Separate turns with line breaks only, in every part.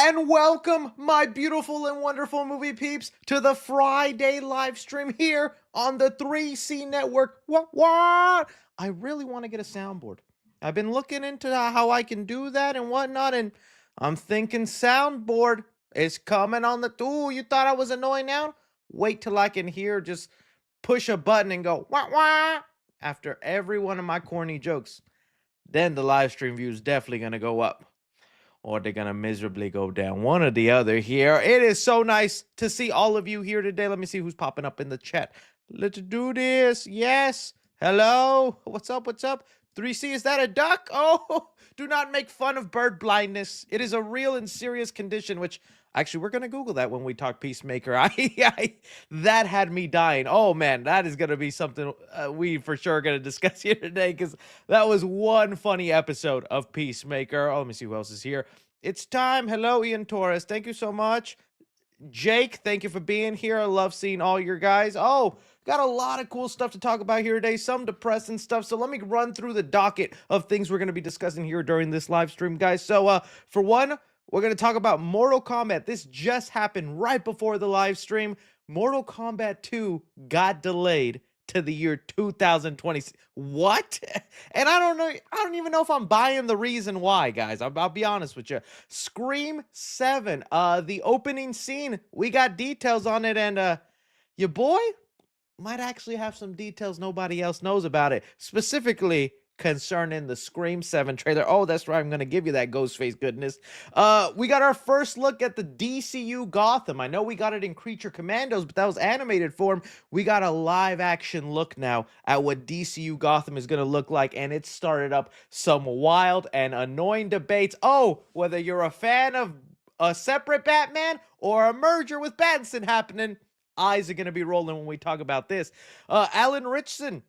And welcome, my beautiful and wonderful movie peeps, to the Friday live stream here on the 3C Network. What? I really want to get a soundboard. I've been looking into how I can do that and whatnot, and I'm thinking soundboard is coming on the. Ooh, you thought I was annoying now? Wait till I can hear just push a button and go wah after every one of my corny jokes. Then the live stream view is definitely gonna go up or they're gonna miserably go down. One or the other here. It is so nice to see all of you here today. Let me see who's popping up in the chat. Let's do this. Yes. Hello. What's up? What's up? 3C, is that a duck? Oh, do not make fun of bird blindness. It is a real and serious condition, which actually we're gonna Google that when we talk Peacemaker. That had me dying. Oh man, that is gonna be something we for sure are gonna discuss here today because that was one funny episode of Peacemaker. Oh, let me see who else is here. It's time. Hello, Ian Torres. Thank you so much. Jake, thank you for being here. I love seeing all your guys. Oh, got a lot of cool stuff to talk about here today, some depressing stuff. So let me run through the docket of things we're going to be discussing here during this live stream, guys. So for one, we're going to talk about Mortal Kombat. This just happened right before the live stream. Mortal Kombat 2 got delayed to the year 2020. What? And I don't even know if I'm buying the reason why, guys. I'll be honest with you. Scream 7, the opening scene, we got details on it, and your boy might actually have some details nobody else knows about it, specifically concerning the Scream 7 trailer. Oh, that's right. I'm going to give you that Ghostface goodness. We got our first look at the DCU Gotham. I know we got it in Creature Commandos, but that was animated form. We got a live action look now at what DCU Gotham is going to look like, and it started up some wild and annoying debates. Oh, whether you're a fan of a separate Batman or a merger with Pattinson happening, eyes are going to be rolling when we talk about this. Alan Ritchson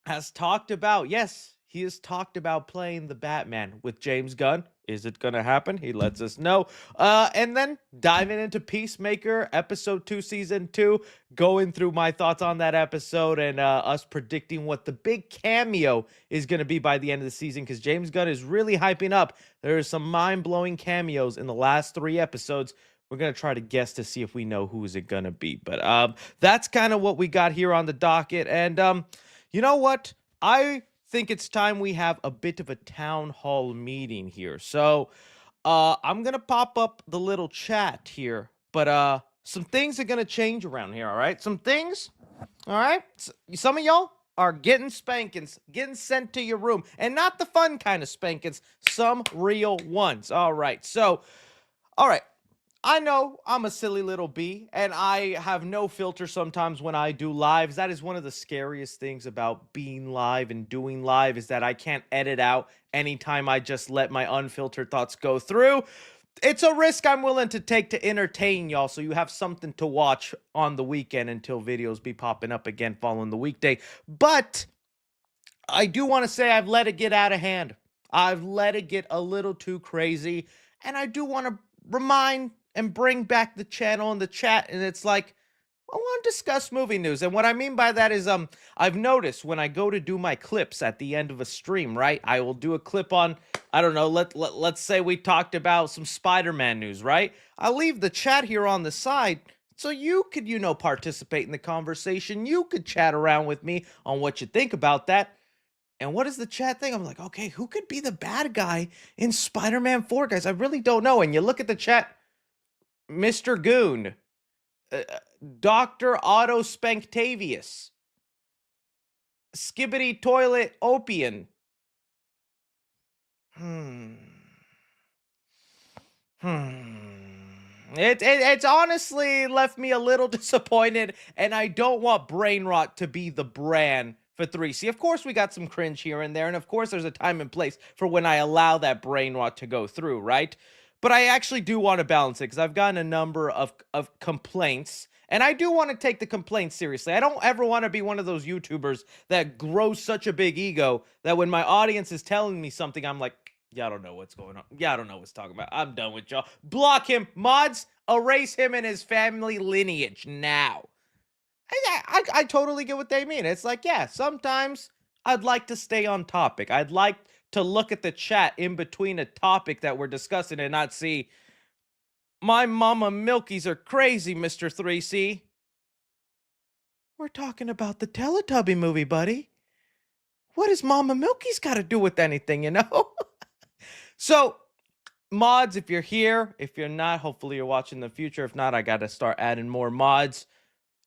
has talked about, yes, he has talked about playing the Batman with James Gunn. Is it going to happen? He lets us know. And then diving into Peacemaker, episode 2, season 2, going through my thoughts on that episode and us predicting what the big cameo is going to be by the end of the season because James Gunn is really hyping up. There are some mind-blowing cameos in the last 3 episodes. We're going to try to guess to see if we know who is it going to be. But that's kind of what we got here on the docket. And you know what? I think it's time we have a bit of a town hall meeting here. So I'm going to pop up the little chat here. But some things are going to change around here, all right? Some things, all right? Some of y'all are getting spankings, getting sent to your room. And not the fun kind of spankings, some real ones. All right. So, all right. I know I'm a silly little bee, and I have no filter sometimes when I do lives. That is one of the scariest things about being live and doing live is that I can't edit out anytime I just let my unfiltered thoughts go through. It's a risk I'm willing to take to entertain y'all so you have something to watch on the weekend until videos be popping up again following the weekday. But I do want to say I've let it get out of hand. I've let it get a little too crazy, and I do want to remind and bring back the channel and the chat, and it's like I want to discuss movie news. And what I mean by that is I've noticed when I go to do my clips at the end of a stream, right? I will do a clip on, I don't know, let's say we talked about some Spider-Man news, right? I'll leave the chat here on the side so you could, participate in the conversation. You could chat around with me on what you think about that. And what is the chat thing? I'm like, okay, who could be the bad guy in Spider-Man 4, guys? I really don't know. And you look at the chat, Mr. Goon, Dr. Otto Spanktavius, Skibbity Toilet Opian. It's honestly left me a little disappointed, and I don't want brain rot to be the brand for 3C. Of course, we got some cringe here and there, and of course, there's a time and place for when I allow that brain rot to go through, right? But I actually do want to balance it because I've gotten a number of complaints, and I do want to take the complaints seriously. I don't ever want to be one of those YouTubers that grows such a big ego that when my audience is telling me something, I'm like, yeah, I don't know what's going on. Yeah, I don't know what's talking about. I'm done with y'all. Block him. Mods, erase him and his family lineage now. I totally get what they mean. It's like, yeah, sometimes I'd like to stay on topic. I'd like to look at the chat in between a topic that we're discussing and not see My mama Milkies are crazy, Mr. 3C. We're talking about the Teletubby movie, buddy. What has Mama Milky's got to do with anything? So, mods, if you're here, if you're not, hopefully you're watching in the future. If not, I got to start adding more mods.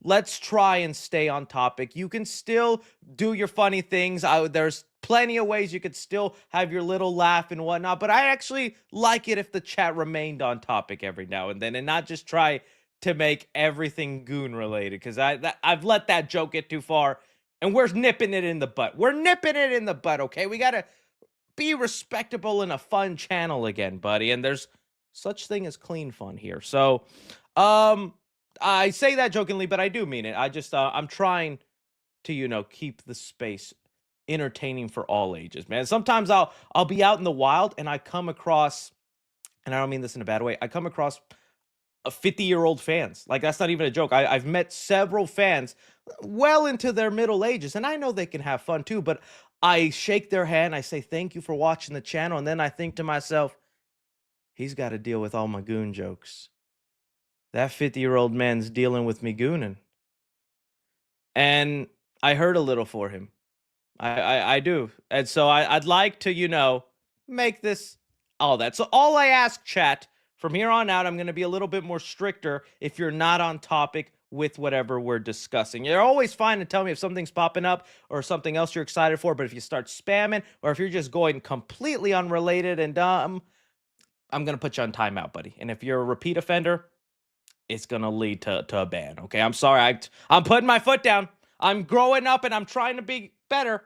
Let's try and stay on topic. You can still do your funny things. There's plenty of ways you could still have your little laugh and whatnot, but I actually like it if the chat remained on topic every now and then and not just try to make everything goon related, because I've let that joke get too far, and we're nipping it in the butt. We're nipping it in the butt, okay? We got to be respectable in a fun channel again, buddy, and there's such thing as clean fun here. So, I say that jokingly, but I do mean it. I'm trying to, keep the space entertaining for all ages, man. Sometimes I'll be out in the wild and I come across, and I don't mean this in a bad way, I come across a 50-year-old fans. Like, that's not even a joke. I've met several fans well into their middle ages, and I know they can have fun too, but I shake their hand, I say thank you for watching the channel, and then I think to myself, he's got to deal with all my goon jokes. That 50-year-old man's dealing with me gooning. And I hurt a little for him. I do. And so I'd like to, make this all that. So all I ask, chat, from here on out, I'm going to be a little bit more stricter if you're not on topic with whatever we're discussing. You're always fine to tell me if something's popping up or something else you're excited for, but if you start spamming or if you're just going completely unrelated and dumb, I'm going to put you on timeout, buddy. And if you're a repeat offender, it's going to lead to a ban, okay? I'm sorry. I'm putting my foot down. I'm growing up and I'm trying to be better.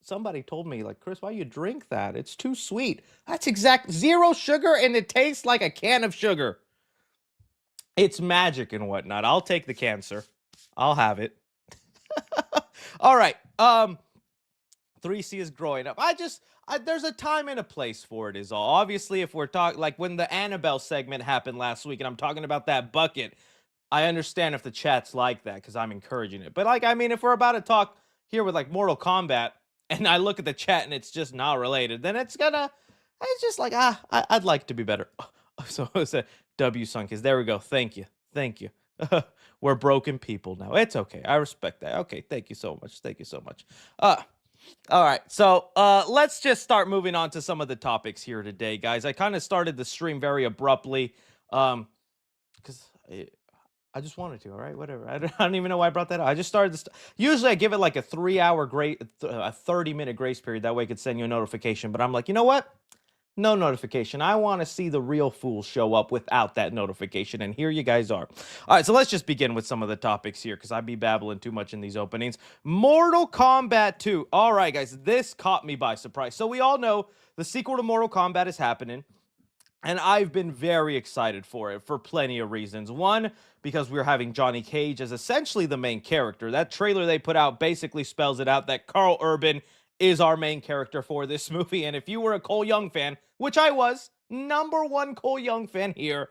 Somebody told me, like, Chris, why you drink that? It's too sweet. That's zero sugar, and it tastes like a can of sugar. It's magic and whatnot. I'll take the cancer. I'll have it. All right. 3C is growing up. There's a time and a place for it is all. Obviously, if we're talking, like when the Annabelle segment happened last week and I'm talking about that bucket, I understand if the chat's like that because I'm encouraging it. But if we're about to talk here with like Mortal Kombat and I look at the chat and it's just not related, then it's just like, I'd like to be better. So it's a W sunk is there we go. Thank you. Thank you. We're broken people now. It's okay. I respect that. Okay. Thank you so much. Thank you so much. All right, so let's just start moving on to some of the topics here today, guys. I kind of started the stream very abruptly because I just wanted to, all right? Whatever. I don't even know why I brought that up. I just started this. Usually I give it like a 3-hour a 30-minute grace period. That way I could send you a notification. But I'm like, you know what? No notification. I want to see the real fools show up without that notification, and here you guys are. All right, so let's just begin with some of the topics here, because I'd be babbling too much in these openings. Mortal Kombat 2. All right, guys, this caught me by surprise. So we all know the sequel to Mortal Kombat is happening, and I've been very excited for it for plenty of reasons. One, because we're having Johnny Cage as essentially the main character. That trailer they put out basically spells it out that Carl Urban is our main character for this movie. And if you were a Cole Young fan, which I was, #1 Cole Young fan here,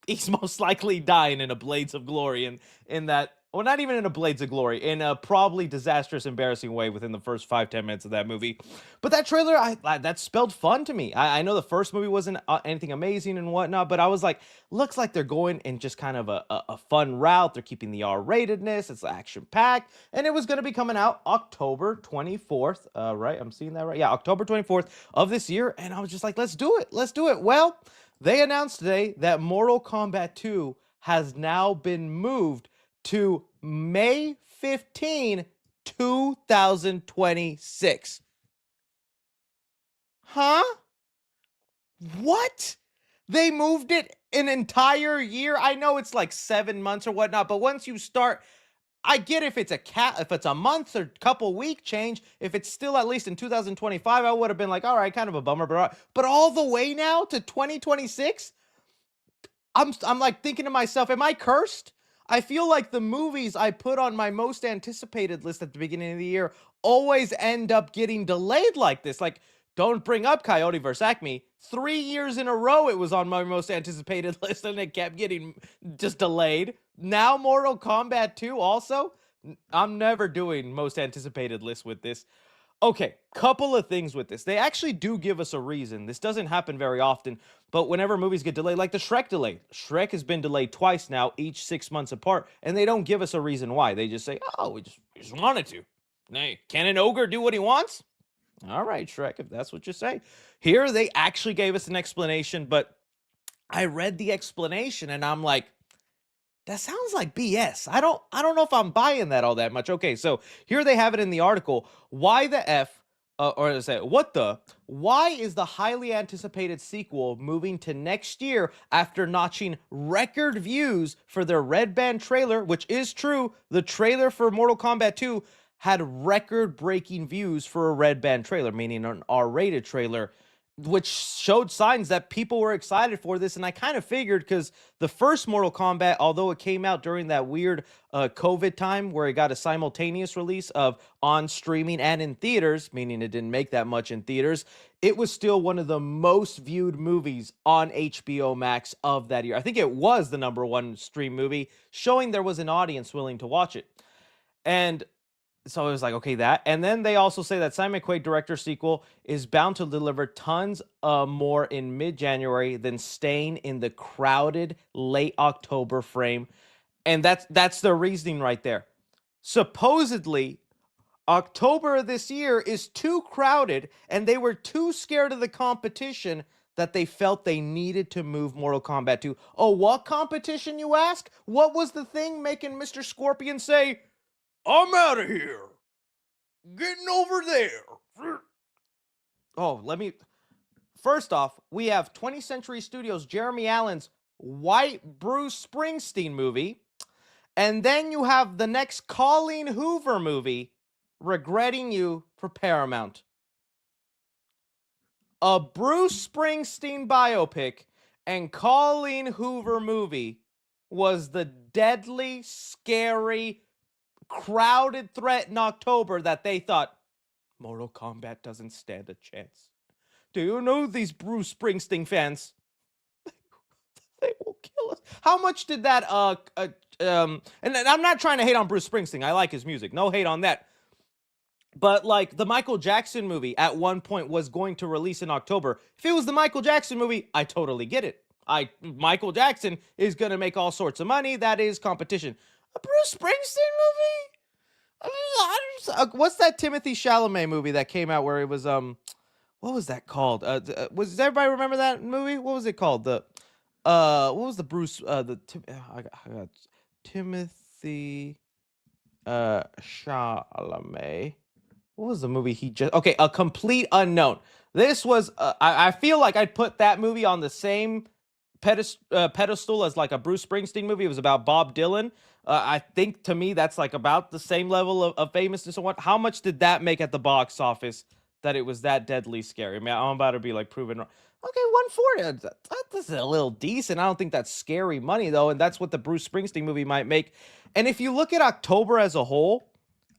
he's most likely dying in a Blades of Glory in that, well, not even in a Blades of Glory, in a probably disastrous, embarrassing way within the first 5-10 minutes of that movie. But that trailer, that spelled fun to me. I know the first movie wasn't anything amazing and whatnot, but I was like, looks like they're going in just kind of a fun route. They're keeping the R-ratedness. It's action-packed. And it was going to be coming out October 24th, right? I'm seeing that right? Yeah, October 24th of this year. And I was just like, let's do it. Let's do it. Well, they announced today that Mortal Kombat 2 has now been moved to May 15, 2026. Huh? What? They moved it an entire year? I know it's like 7 months or whatnot, but once you start, I get if it's a month or couple week change. If it's still at least in 2025, I would have been like, all right, kind of a bummer, but all the way now to 2026? I'm like thinking to myself, am I cursed? I feel like the movies I put on my most anticipated list at the beginning of the year always end up getting delayed like this. Like, don't bring up Coyote vs. Acme. 3 years in a row it was on my most anticipated list and it kept getting just delayed. Now Mortal Kombat 2 also? I'm never doing most anticipated list with this. Okay, couple of things with this. They actually do give us a reason. This doesn't happen very often, but whenever movies get delayed, like the Shrek delay, Shrek has been delayed twice now, each 6 months apart, and they don't give us a reason why. They just say, "Oh, we just wanted to." Hey, can an ogre do what he wants? All right, Shrek, if that's what you say. Here, they actually gave us an explanation, but I read the explanation and I'm like, that sounds like BS. I don't know if I'm buying that all that much. Okay, so here they have it in the article. Why the F or is it what the why is the highly anticipated sequel moving to next year after notching record views for their red band trailer, which is true. The trailer for Mortal Kombat 2 had record-breaking views for a red band trailer, meaning an R-rated trailer, which showed signs that people were excited for this. And I kind of figured because the first Mortal Kombat, although it came out during that weird COVID time where it got a simultaneous release of on streaming and in theaters, meaning it didn't make that much in theaters, it was still one of the most viewed movies on HBO Max of that year. I think it was the number one stream movie, showing there was an audience willing to watch it. And so it was like, okay, that. And then they also say that Simon Quaid director sequel is bound to deliver tons more in mid-January than staying in the crowded late October frame. And that's the reasoning right there. Supposedly, October of this year is too crowded and they were too scared of the competition that they felt they needed to move Mortal Kombat 2. Oh, what competition, you ask? What was the thing making Mr. Scorpion say, I'm out of here? Getting over there. Oh, let me. First off, we have 20th Century Studios' Jeremy Allen's White Bruce Springsteen movie. And then you have the next Colleen Hoover movie, Regretting You, for Paramount. A Bruce Springsteen biopic and Colleen Hoover movie was the deadly, scary, crowded threat in October that they thought Mortal Kombat doesn't stand a chance. Do you know these Bruce Springsteen fans? They will kill us. How much did that and I'm not trying to hate on Bruce Springsteen. I like his music. No hate on that. But like the Michael Jackson movie at one point was going to release in October. If it was the Michael Jackson movie, I totally get it. Michael Jackson is going to make all sorts of money. That is competition. A Bruce Springsteen movie? What's that Timothy Chalamet movie that came out where it was what was that called? Does everybody remember that movie? What was it called? What was the Bruce I got Timothy Chalamet. What was the movie he just okay, A Complete Unknown. This was I feel like I'd put that movie on the same pedestal as like a Bruce Springsteen movie. It was about Bob Dylan. I think to me that's like about the same level of famousness and what. How much did that make at the box office that it was that deadly scary? I mean, I'm about to be like proven wrong. Okay, 140. That's a little decent. I don't think that's scary money though, and that's what the Bruce Springsteen movie might make. And if you look at October as a whole,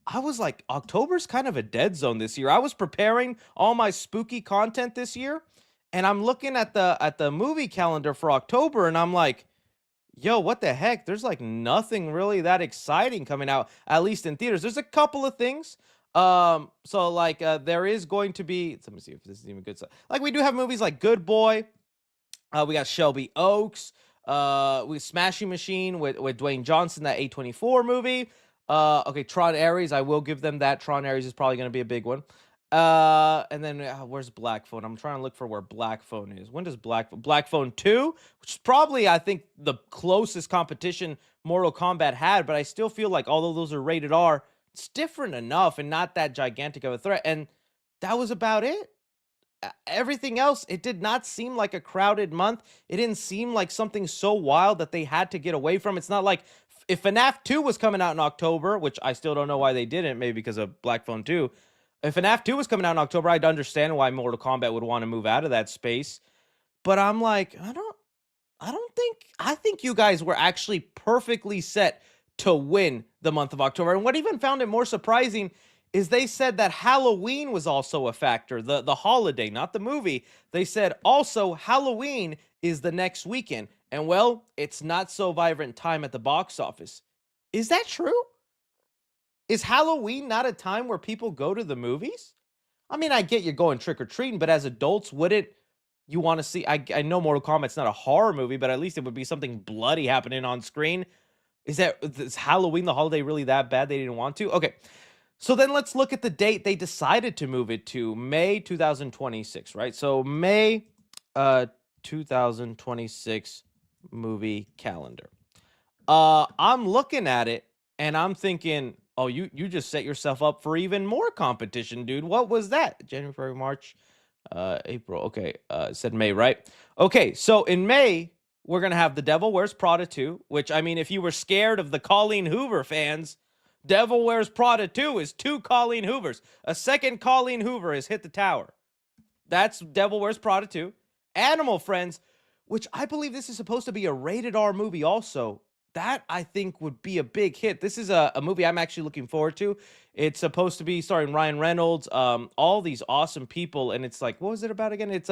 I was like, October's kind of a dead zone this year. I was preparing all my spooky content this year, and I'm looking at the movie calendar for October, and I'm like, yo, what the heck? There's like nothing really that exciting coming out, at least in theaters. There's a couple of things. So like there is going to be, let me see if this is even good stuff. Like we do have movies like Good Boy. We got Shelby Oaks. We Smashing Machine with Dwayne Johnson, that A24 movie. Okay, Tron Ares, I will give them that. Tron Ares is probably going to be a big one. And then where's Black Phone? I'm trying to look for where Black Phone is. When does Black Phone 2, which is probably I think the closest competition Mortal Kombat had, but I still feel like although those are rated R, it's different enough and not that gigantic of a threat. And that was about it. Everything else, it did not seem like a crowded month. It didn't seem like something so wild that they had to get away from. It's not like if FNAF 2 was coming out in October, which I still don't know why they didn't, maybe because of Black Phone 2. If FNAF 2 was coming out in October, I'd understand why Mortal Kombat would want to move out of that space. But I'm like, I think you guys were actually perfectly set to win the month of October. And what even found it more surprising is they said that Halloween was also a factor, the holiday, not the movie. They said also Halloween is the next weekend. And well, it's not so vibrant time at the box office. Is that true? Is Halloween not a time where people go to the movies? I mean, I get you're going trick or treating, but as adults, wouldn't you want to see? I know Mortal Kombat's not a horror movie, but at least it would be something bloody happening on screen. Is Halloween the holiday really that bad they didn't want to? Okay, so then let's look at the date they decided to move it to, May 2026, right? So May 2026 movie calendar. I'm looking at it and I'm thinking, oh, you just set yourself up for even more competition, dude. What was that? January, February, March, April. Okay, it said May, right? Okay, so in May, we're gonna have The Devil Wears Prada 2, which, I mean, if you were scared of the Colleen Hoover fans, Devil Wears Prada 2 is two Colleen Hoovers. A second Colleen Hoover has hit the tower. That's Devil Wears Prada 2. Animal Friends, which I believe this is supposed to be a rated R movie also. That I think would be a big hit. This is a movie I'm actually looking forward to. It's supposed to be starring Ryan Reynolds, all these awesome people, and it's like, what was it about again? It's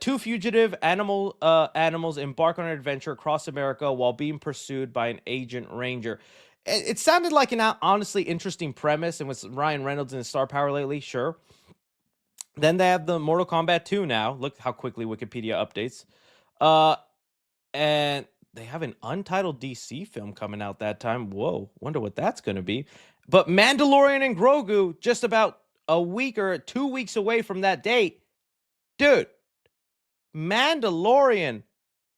two fugitive animals embark on an adventure across America while being pursued by an agent ranger. It sounded like an honestly interesting premise, and with Ryan Reynolds in his star power lately, sure. Then they have the Mortal Kombat 2 now. Look how quickly Wikipedia updates. Uh, and they have an untitled DC film coming out that time. Whoa, wonder what that's going to be. But Mandalorian and Grogu, just about a week or 2 weeks away from that date. Dude, Mandalorian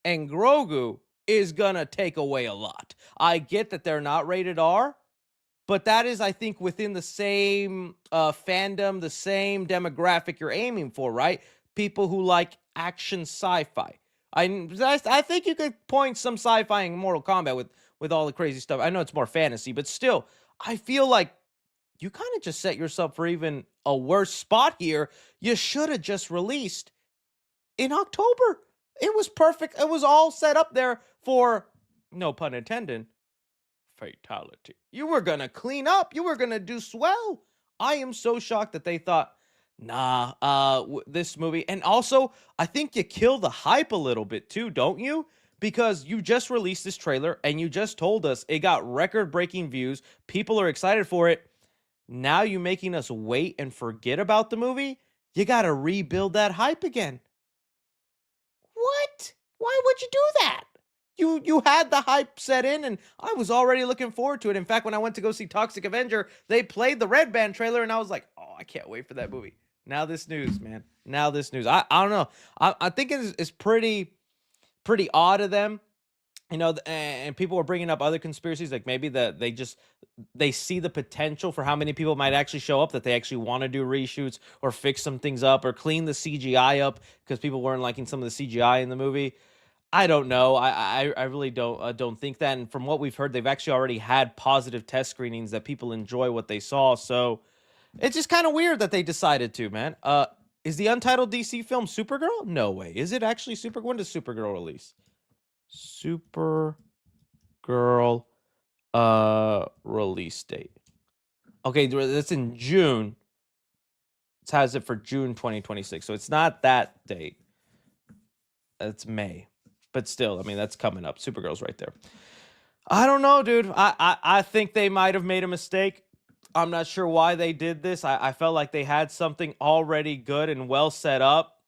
and Grogu is going to take away a lot. I get that they're not rated R, but that is, I think, within the same fandom, the same demographic you're aiming for, right? People who like action sci-fi. I think you could point some sci-fi in Mortal Kombat with all the crazy stuff. I know it's more fantasy, but still, I feel like you kind of just set yourself for even a worse spot here. You should have just released in October. It was perfect. It was all set up there for, no pun intended, fatality. You were gonna clean up. You were gonna do swell. I am so shocked that they thought, nah, this movie. And also, I think you kill the hype a little bit too, don't you? Because you just released this trailer and you just told us it got record-breaking views. People are excited for it. Now you making us wait and forget about the movie? You gotta rebuild that hype again. What? Why would you do that? You had the hype set in, and I was already looking forward to it. In fact, when I went to go see Toxic Avenger, they played the Red Band trailer, and I was like, oh, I can't wait for that movie. Now this news, man. Now this news. I don't know. I think it's pretty odd of them. You know, and people were bringing up other conspiracies, like maybe they see the potential for how many people might actually show up, that they actually want to do reshoots or fix some things up or clean the CGI up because people weren't liking some of the CGI in the movie. I don't know. I really don't think that. And from what we've heard, they've actually already had positive test screenings that people enjoy what they saw. So it's just kind of weird that they decided to, man. Is the untitled DC film Supergirl? No way. Is it actually Supergirl? When does Supergirl release? Supergirl release date. Okay, that's in June. It has it for June 2026. So it's not that date. It's May. But still, I mean, that's coming up. Supergirl's right there. I don't know, dude. I think they might have made a mistake. I'm not sure why they did this. I felt like they had something already good and well set up.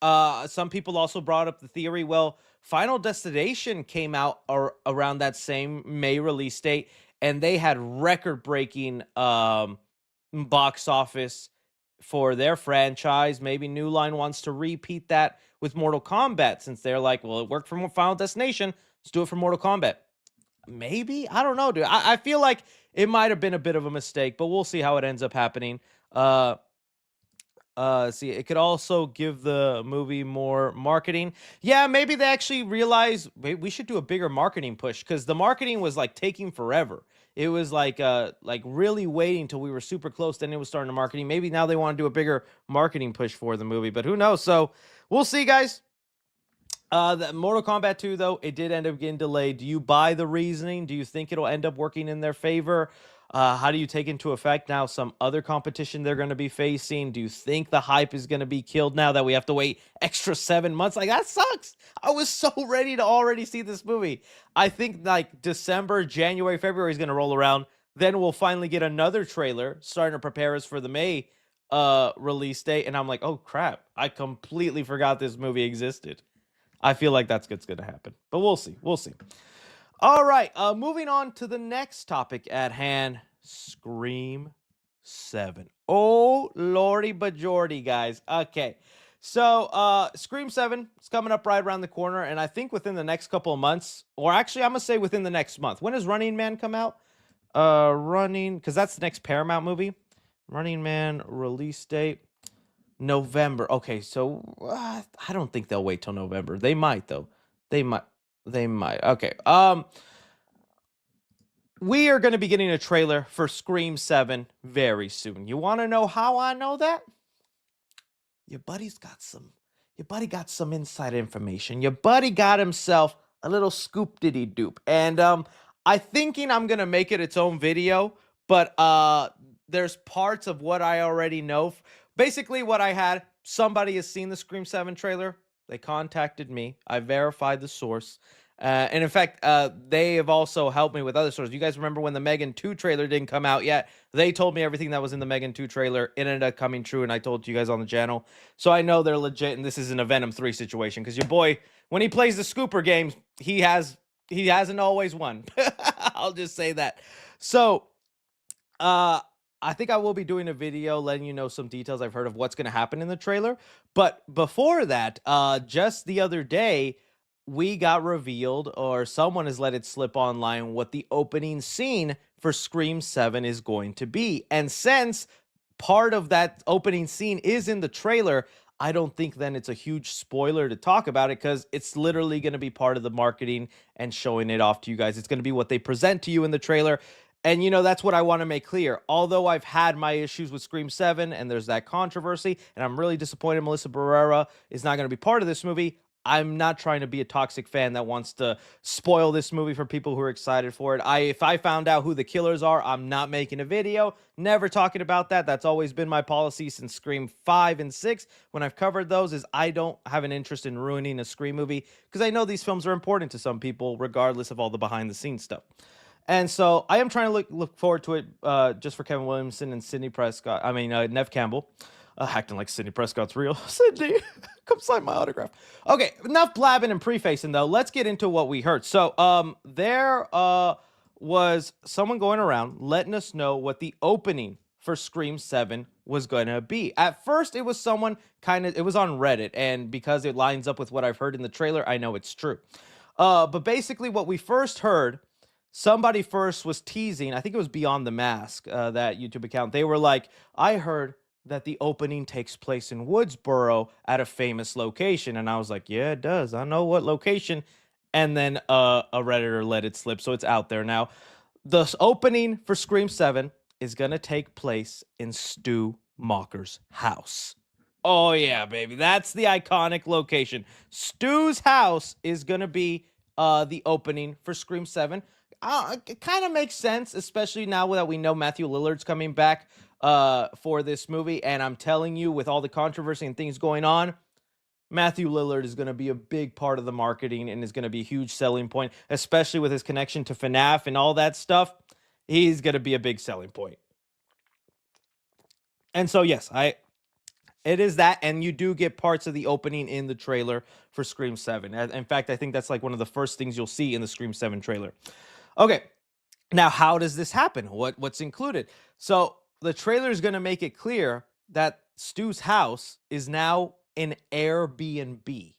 Some people also brought up the theory, well, Final Destination came out around that same May release date, and they had record-breaking box office for their franchise. Maybe New Line wants to repeat that with Mortal Kombat, since they're like, well, it worked for Final Destination. Let's do it for Mortal Kombat. Maybe? I don't know, dude. I feel like it might have been a bit of a mistake, but we'll see how it ends up happening. See, it could also give the movie more marketing. Yeah, maybe they actually realize we should do a bigger marketing push, because the marketing was like taking forever. It was like really waiting till we were super close, then it was starting to marketing. Maybe now they want to do a bigger marketing push for the movie, but who knows? So we'll see, guys. The Mortal Kombat 2, though, it did end up getting delayed. Do you buy the reasoning? Do you think it'll end up working in their favor? How do you take into effect now some other competition they're going to be facing? Do you think the hype is going to be killed now that we have to wait extra 7 months? Like, that sucks. I was so ready to already see this movie. I think like December, January, February is going to roll around. Then we'll finally get another trailer starting to prepare us for the May release date, and I'm like, oh crap, I completely forgot this movie existed. I feel like that's what's gonna happen, but we'll see. We'll see. All right, moving on to the next topic at hand, Scream 7. Oh, lordy bajordy, guys. Okay. So, Scream 7 is coming up right around the corner, and I think within the next couple of months, or actually, I'm gonna say within the next month. When does Running Man come out? Because that's the next Paramount movie. Running Man release date November. Okay, so I don't think they'll wait till November. They might though. They might. They might. Okay. We are going to be getting a trailer for Scream 7 very soon. You want to know how I know that? Your buddy's got some. Your buddy got some inside information. Your buddy got himself a little scoop diddy doop. And I thinking I'm going to make it its own video, but there's parts of what I already know. Basically what I had, somebody has seen the Scream 7 trailer. They contacted me. I verified the source. And in fact, they have also helped me with other sources. You guys remember when the Megan 2 trailer didn't come out yet? They told me everything that was in the Megan 2 trailer. It ended up coming true, and I told you guys on the channel. So I know they're legit, and this isn't a Venom 3 situation. Because your boy, when he plays the Scooper games, he hasn't always won. I'll just say that. So, I think I will be doing a video letting you know some details I've heard of what's going to happen in the trailer. But before that, just the other day, we got revealed, or someone has let it slip online, what the opening scene for Scream 7 is going to be. And since part of that opening scene is in the trailer, I don't think then it's a huge spoiler to talk about it, because it's literally going to be part of the marketing and showing it off to you guys. It's going to be what they present to you in the trailer. And, you know, that's what I want to make clear. Although I've had my issues with Scream 7 and there's that controversy, and I'm really disappointed Melissa Barrera is not going to be part of this movie, I'm not trying to be a toxic fan that wants to spoil this movie for people who are excited for it. If I found out who the killers are, I'm not making a video. Never talking about that. That's always been my policy since Scream 5 and 6. When I've covered those, is I don't have an interest in ruining a Scream movie, because I know these films are important to some people, regardless of all the behind-the-scenes stuff. And so I am trying to look forward to it, just for Kevin Williamson and Sidney Prescott. I mean, Nev Campbell. Acting like Sidney Prescott's real. Sidney, come sign my autograph. Okay, enough blabbing and prefacing, though. Let's get into what we heard. So, there was someone going around letting us know what the opening for Scream 7 was going to be. At first, it was someone it was on Reddit, and because it lines up with what I've heard in the trailer, I know it's true. But basically, what we first heard, somebody first was teasing, I think it was Beyond the Mask, that YouTube account. They were like, I heard that the opening takes place in Woodsboro at a famous location. And I was like, yeah, it does. I know what location. And then a Redditor let it slip, so it's out there now. The opening for Scream 7 is going to take place in Stu Macher's house. Oh, yeah, baby. That's the iconic location. Stu's house is going to be the opening for Scream 7. It kind of makes sense, especially now that we know Matthew Lillard's coming back for this movie. And I'm telling you, with all the controversy and things going on, Matthew Lillard is going to be a big part of the marketing and is going to be a huge selling point, especially with his connection to FNAF and all that stuff. He's going to be a big selling point. And so, yes, it is that, and you do get parts of the opening in the trailer for Scream 7. In fact, I think that's like one of the first things you'll see in the Scream 7 trailer. Okay, now how does this happen? What's included? So the trailer is going to make it clear that Stu's house is now an Airbnb.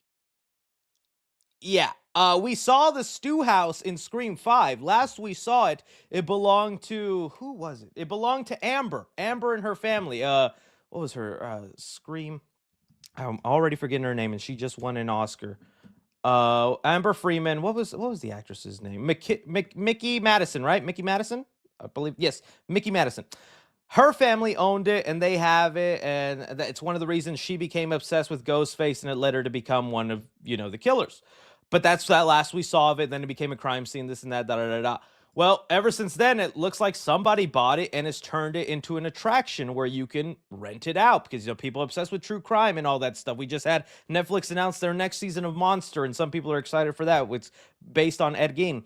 Yeah, we saw the Stu house in Scream 5. Last we saw it, it belonged to, who was it? It belonged to Amber. Amber and her family. What was her Scream? I'm already forgetting her name, and she just won an Oscar. Amber Freeman. What was the actress's name? Mickey Madison, right? Mickey Madison, I believe. Yes, Mickey Madison. Her family owned it, and they have it, and it's one of the reasons she became obsessed with Ghostface, and it led her to become one of, the killers. But that's that last we saw of it. Then it became a crime scene, this and that, da da da da. Well, ever since then, it looks like somebody bought it and has turned it into an attraction where you can rent it out, because people are obsessed with true crime and all that stuff. We just had Netflix announce their next season of Monster, and some people are excited for that. It's based on Ed Gein.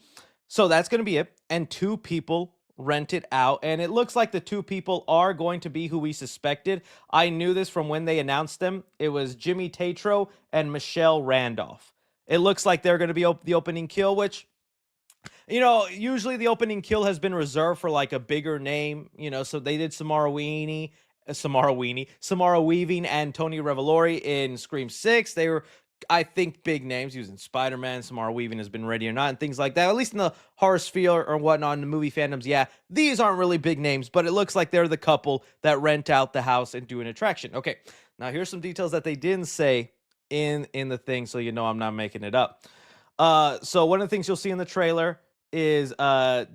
So that's going to be it. And two people rent it out, and it looks like the two people are going to be who we suspected. I knew this from when they announced them. It was Jimmy Tatro and Michelle Randolph. It looks like they're going to be the opening kill, which, usually the opening kill has been reserved for like a bigger name, so they did Samara Weaving and Tony Revolori in Scream 6. They were, I think, big names using Spider-Man. Samara Weaving has been Ready or Not and things like that. At least in the horror sphere or whatnot in the movie fandoms, yeah, these aren't really big names, but it looks like they're the couple that rent out the house and do an attraction. Okay, now here's some details that they didn't say in the thing, so I'm not making it up. So one of the things you'll see in the trailer is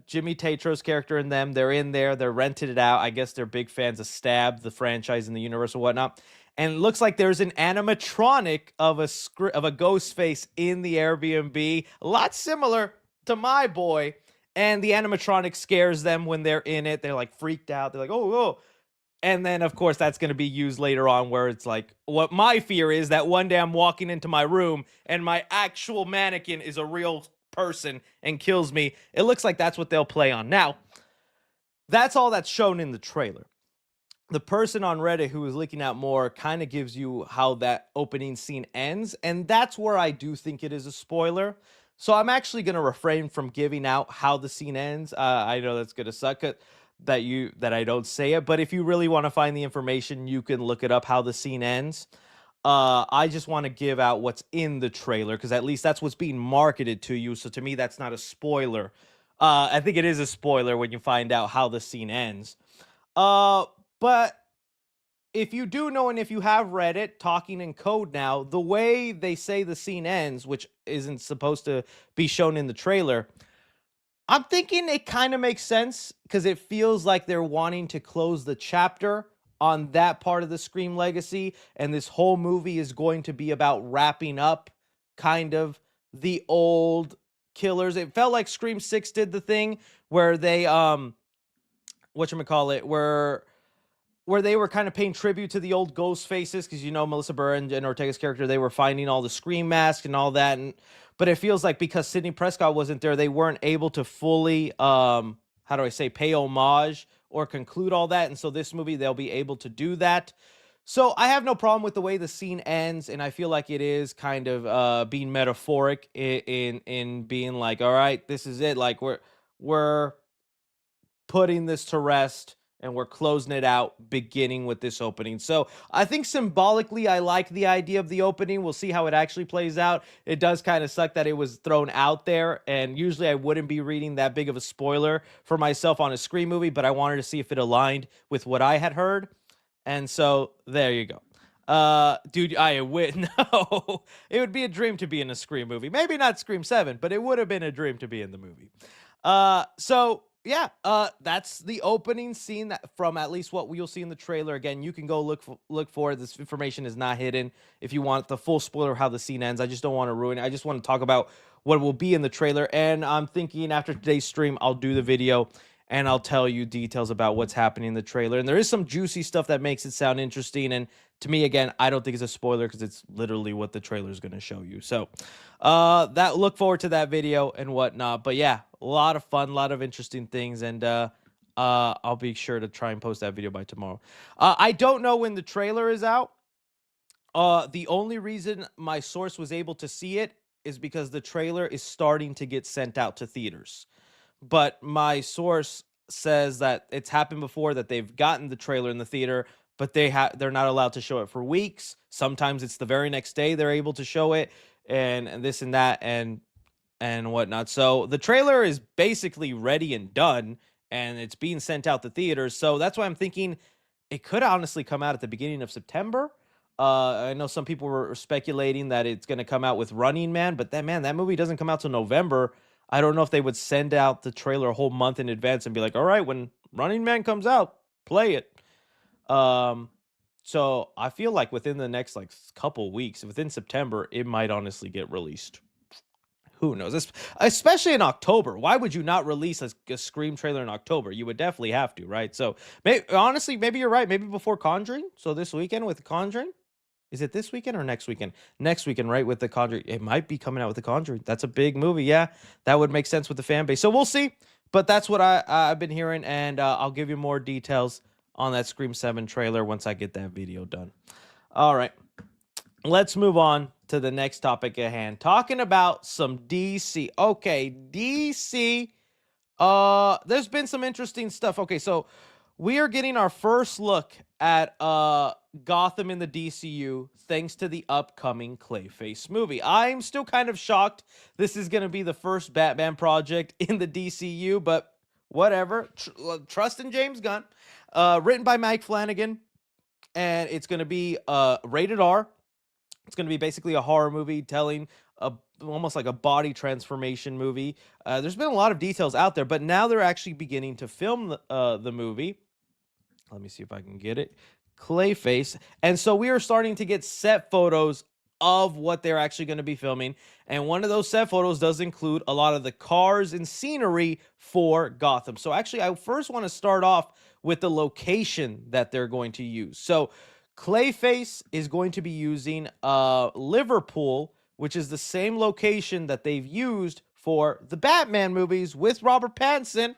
Jimmy Tatro's character and them. They're in there. They're rented it out. I guess they're big fans of Stab, the franchise in the universe or whatnot. And it looks like there's an animatronic of a ghost face in the Airbnb, a lot similar to my boy. And the animatronic scares them when they're in it. They're like freaked out. They're like, oh. And then, of course, that's going to be used later on where it's like, what my fear is that one day I'm walking into my room and my actual mannequin is a real person and kills me. It looks like that's what they'll play on. Now, that's all that's shown in the trailer. The person on Reddit who is leaking out more kind of gives you how that opening scene ends, and that's where I do think it is a spoiler. So I'm actually going to refrain from giving out how the scene ends. I know that's going to suck that I don't say it, but if you really want to find the information, you can look it up how the scene ends. I just want to give out what's in the trailer because at least that's what's being marketed to you. So to me, that's not a spoiler. I think it is a spoiler when you find out how the scene ends. But if you do know, and if you have read it, talking in code now, the way they say the scene ends, which isn't supposed to be shown in the trailer, I'm thinking it kind of makes sense because it feels like they're wanting to close the chapter on that part of the Scream legacy, and this whole movie is going to be about wrapping up kind of the old killers. It felt like Scream 6 did the thing where they whatchamacallit, where they were kind of paying tribute to the old ghost faces, because Melissa Burr and Jen Ortega's character, they were finding all the Scream masks and all that, but it feels like because Sidney Prescott wasn't there, they weren't able to fully pay homage or conclude all that, and so this movie they'll be able to do that. So I have no problem with the way the scene ends, and I feel like it is kind of being metaphoric in being like, all right, this is it, like we're putting this to rest and we're closing it out beginning with this opening. So I think symbolically I like the idea of the opening. We'll see how it actually plays out. It does kind of suck that it was thrown out there, and usually I wouldn't be reading that big of a spoiler for myself on a Scream movie, but I wanted to see if it aligned with what I had heard. And so there you go. Dude, I would no. It would be a dream to be in a Scream movie. Maybe not Scream 7, but it would have been a dream to be in the movie. That's the opening scene that, from at least what we'll see in the trailer. Again, you can go look for it. This information is not hidden. If you want the full spoiler of how the scene ends, I just don't want to ruin it. I just want to talk about what will be in the trailer. And I'm thinking after today's stream, I'll do the video and I'll tell you details about what's happening in the trailer. And there is some juicy stuff that makes it sound interesting. And to me, again, I don't think it's a spoiler because it's literally what the trailer is going to show you. So look forward to that video and whatnot. But yeah, a lot of fun, a lot of interesting things. And I'll be sure to try and post that video by tomorrow. I don't know when the trailer is out. The only reason my source was able to see it is because the trailer is starting to get sent out to theaters. But my source says that it's happened before, that they've gotten the trailer in the theater, but they're not allowed to show it for weeks. Sometimes it's the very next day they're able to show it, and this and that and whatnot. So the trailer is basically ready and done, and it's being sent out to theaters. So that's why I'm thinking it could honestly come out at the beginning of September. I know some people were speculating that it's going to come out with Running Man, but that movie doesn't come out till November. I don't know if they would send out the trailer a whole month in advance and be like, all right, when Running Man comes out, play it. So I feel like within the next couple weeks, within September, it might honestly get released. Who knows? Especially in October. Why would you not release a Scream trailer in October? You would definitely have to, right? So honestly, maybe you're right. Maybe before Conjuring. So this weekend with Conjuring. Is it this weekend or next weekend? Next weekend, right, with The Conjuring. It might be coming out with The Conjuring. That's a big movie, yeah. That would make sense with the fan base. So we'll see. But that's what I've been hearing, and I'll give you more details on that Scream 7 trailer once I get that video done. All right, let's move on to the next topic at hand. Talking about some DC. Okay, DC. There's been some interesting stuff. Okay, so we are getting our first look at Gotham in the DCU thanks to the upcoming Clayface movie. I'm still kind of shocked this is going to be the first Batman project in the DCU, but whatever. Trust in James Gunn. Written by Mike Flanagan, and it's going to be rated R. It's going to be basically a horror movie telling almost like a body transformation movie. There's been a lot of details out there, but now they're actually beginning to film the movie. Let me see if I can get it. Clayface. And so we are starting to get set photos of what they're actually going to be filming. And one of those set photos does include a lot of the cars and scenery for Gotham. So actually, I first want to start off with the location that they're going to use. So Clayface is going to be using Liverpool, which is the same location that they've used for the Batman movies with Robert Pattinson.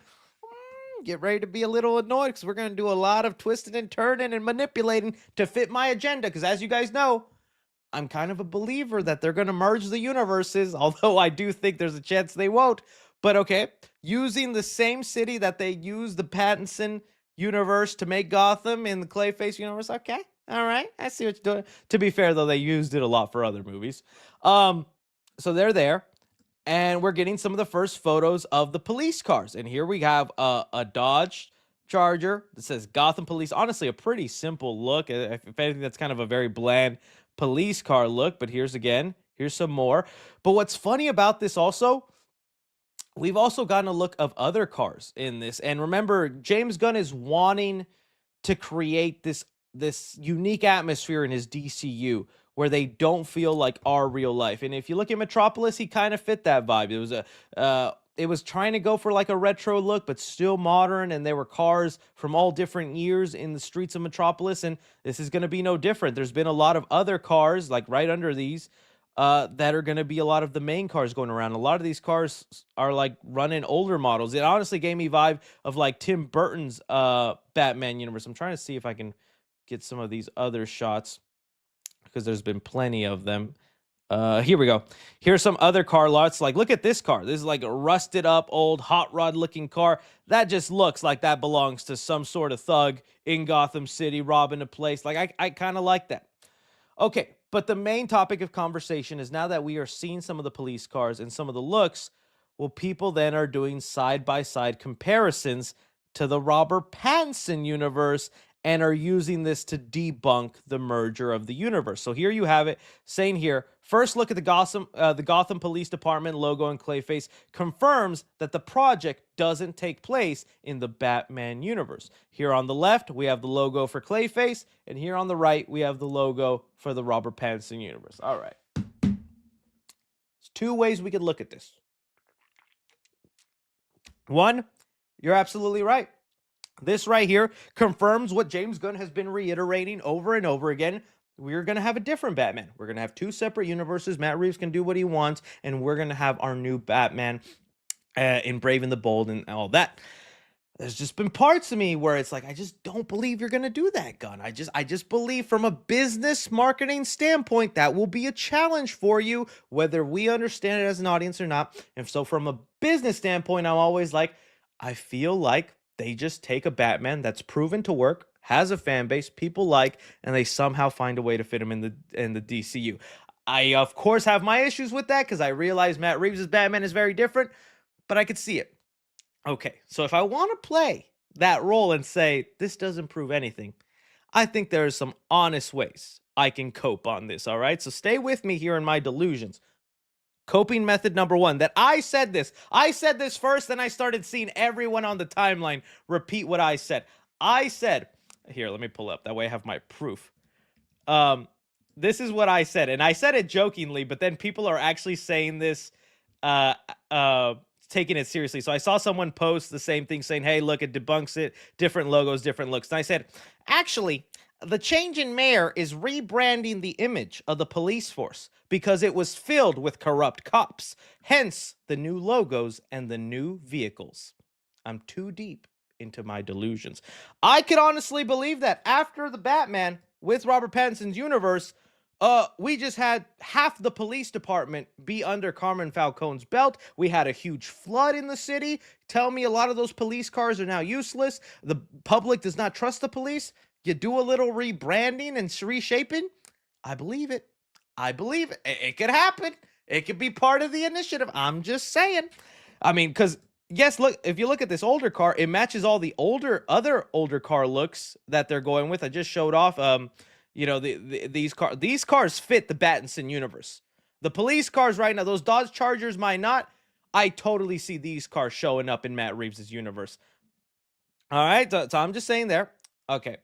Get ready to be a little annoyed because we're going to do a lot of twisting and turning and manipulating to fit my agenda. Because as you guys know, I'm kind of a believer that they're going to merge the universes, although I do think there's a chance they won't. But okay, using the same city that they use the Pattinson universe to make Gotham in the Clayface universe. Okay, all right, I see what you're doing. To be fair, though, they used it a lot for other movies. So they're there. And we're getting some of the first photos of the police cars. And here we have a Dodge Charger that says Gotham Police. Honestly, a pretty simple look. If anything, that's kind of a very bland police car look. But here's some more. But what's funny about this also, we've also gotten a look of other cars in this. And remember, James Gunn is wanting to create this unique atmosphere in his DCU where they don't feel like our real life. And if you look at Metropolis, he kind of fit that vibe. It was trying to go for like a retro look, but still modern. And there were cars from all different years in the streets of Metropolis. And this is going to be no different. There's been a lot of other cars like right under these that are going to be a lot of the main cars going around. A lot of these cars are like running older models. It honestly gave me vibe of like Tim Burton's Batman universe. I'm trying to see if I can get some of these other shots because there's been plenty of them. Here we go. Here's some other car lots. Like, look at this car. This is like a rusted up, old, hot rod looking car. That just looks like that belongs to some sort of thug in Gotham City robbing a place. Like, I kind of like that. Okay, but the main topic of conversation is now that we are seeing some of the police cars and some of the looks, well, people then are doing side-by-side comparisons to the Robert Pattinson universe and are using this to debunk the merger of the universe. So here you have it saying here, first look at the Gotham Police Department logo and Clayface confirms that the project doesn't take place in the Batman universe. Here on the left, we have the logo for Clayface, and here on the right, we have the logo for the Robert Pattinson universe. All right. There's two ways we could look at this. One, you're absolutely right. This right here confirms what James Gunn has been reiterating over and over again. We're going to have a different Batman. We're going to have two separate universes. Matt Reeves can do what he wants, and we're going to have our new Batman in Brave and the Bold and all that. There's just been parts of me where it's like, I just don't believe you're going to do that, Gunn. I just believe from a business marketing standpoint, that will be a challenge for you, whether we understand it as an audience or not. And so from a business standpoint, I'm always like, I feel like they just take a Batman that's proven to work, has a fan base, people like, and they somehow find a way to fit him in the DCU. I, of course, have my issues with that because I realize Matt Reeves' Batman is very different, but I could see it. Okay, so if I want to play that role and say, this doesn't prove anything, I think there are some honest ways I can cope on this, all right? So stay with me here in my delusions. Coping method number one, that I said this first, then I started seeing everyone on the timeline repeat what I said. I said, here, let me pull up. That way I have my proof. This is what I said, and I said it jokingly, but then people are actually saying this, taking it seriously. So I saw someone post the same thing saying, hey, look, it debunks it. Different logos, different looks. And I said, actually, the change in mayor is rebranding the image of the police force because it was filled with corrupt cops. Hence, the new logos and the new vehicles. I'm too deep into my delusions. I could honestly believe that after the Batman with Robert Pattinson's universe, we just had half the police department be under Carmen Falcone's belt. We had a huge flood in the city. Tell me a lot of those police cars are now useless. The public does not trust the police. You do a little rebranding and reshaping. I believe it. I believe it. It could happen. It could be part of the initiative. I'm just saying. I mean, because yes, look, if you look at this older car, it matches all the other older car looks that they're going with. I just showed off. These cars fit the Battinson universe. The police cars right now, those Dodge Chargers might not. I totally see these cars showing up in Matt Reeves' universe. All right, so I'm just saying there. Okay.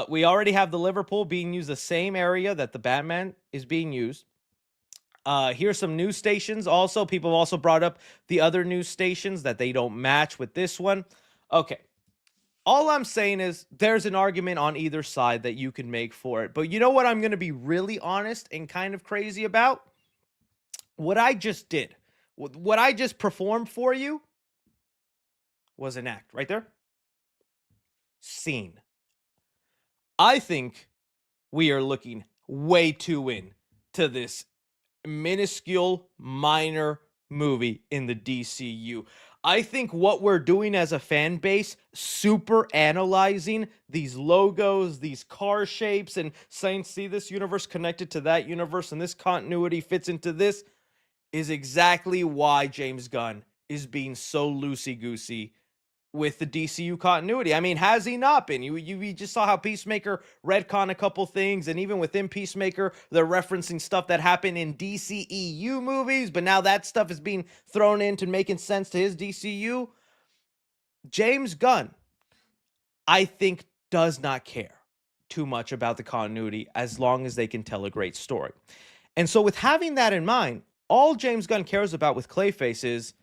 We already have the Liverpool being used the same area that the Batman is being used. Here's some news stations. Also, people have also brought up the other news stations that they don't match with this one. Okay. All I'm saying is there's an argument on either side that you can make for it. But you know what I'm going to be really honest and kind of crazy about? What I just did, what I just performed for you was an act right there. Scene. I think we are looking way too into this minuscule, minor movie in the DCU. I think what we're doing as a fan base, super analyzing these logos, these car shapes, and saying, see this universe connected to that universe, and this continuity fits into this, is exactly why James Gunn is being so loosey-goosey with the DCU continuity. I mean, has he not been? You just saw how Peacemaker retcon a couple things, and even within Peacemaker, they're referencing stuff that happened in DCEU movies, but now that stuff is being thrown into making sense to his DCU. James Gunn, I think, does not care too much about the continuity as long as they can tell a great story. And so with having that in mind, all James Gunn cares about with Clayface is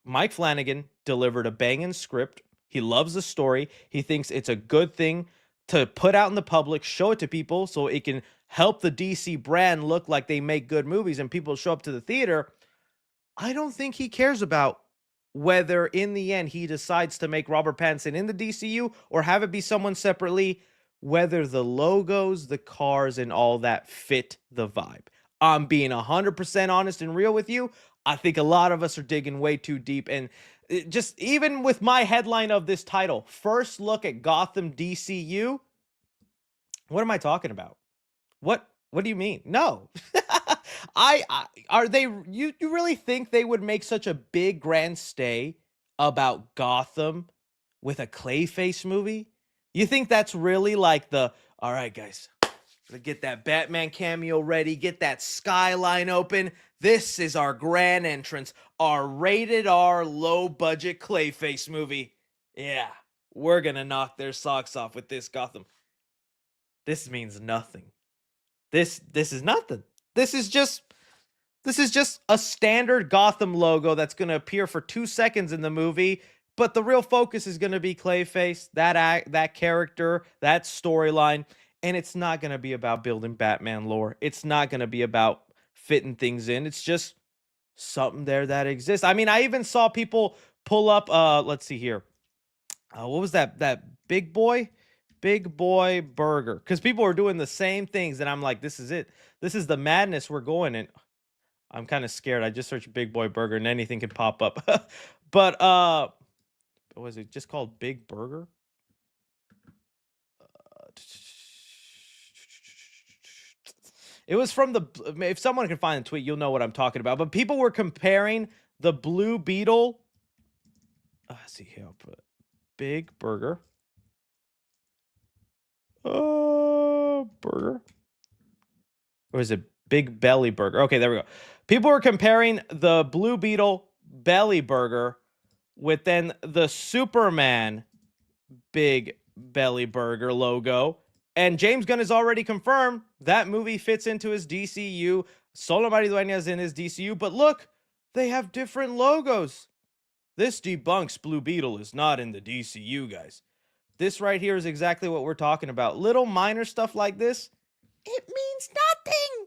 Mike Flanagan delivered a banging script. He loves the story. He thinks it's a good thing to put out in the public, show it to people so it can help the DC brand look like they make good movies and people show up to the theater. I don't think he cares about whether in the end he decides to make Robert Pattinson in the DCU or have it be someone separately, whether the logos, the cars, and all that fit the vibe. I'm being 100% honest and real with you. I think a lot of us are digging way too deep. And just even with my headline of this title, first look at Gotham DCU, what am I talking about? What do you mean? No. You really think they would make such a big grand stay about Gotham with a Clayface movie? You think that's really like all right, guys, get that Batman cameo ready, get that skyline open. This is our grand entrance, our rated R low budget Clayface movie. Yeah, we're gonna knock their socks off with this Gotham. This means nothing. This is nothing. This is just a standard Gotham logo that's gonna appear for 2 seconds in the movie, but the real focus is gonna be Clayface, that character, that storyline. And it's not going to be about building Batman lore. It's not going to be about fitting things in. It's just something there that exists. I mean, I even saw people pull up, let's see here. What was that Big Boy burger? Because people were doing the same things. And I'm like, this is it. This is the madness we're going in. I'm kind of scared. I just searched Big Boy Burger and anything could pop up. But, was it just called Big Burger? It was from if someone can find the tweet, you'll know what I'm talking about. But people were comparing the Blue Beetle. Let's see here. I'll put Big Burger. Burger. Or is it Big Belly Burger? Okay, there we go. People were comparing the Blue Beetle Belly Burger with then the Superman Big Belly Burger logo. And James Gunn has already confirmed that movie fits into his DCU. Solo Maridueña is in his DCU. But look, they have different logos. This debunks Blue Beetle is not in the DCU, guys. This right here is exactly what we're talking about. Little minor stuff like this, it means nothing.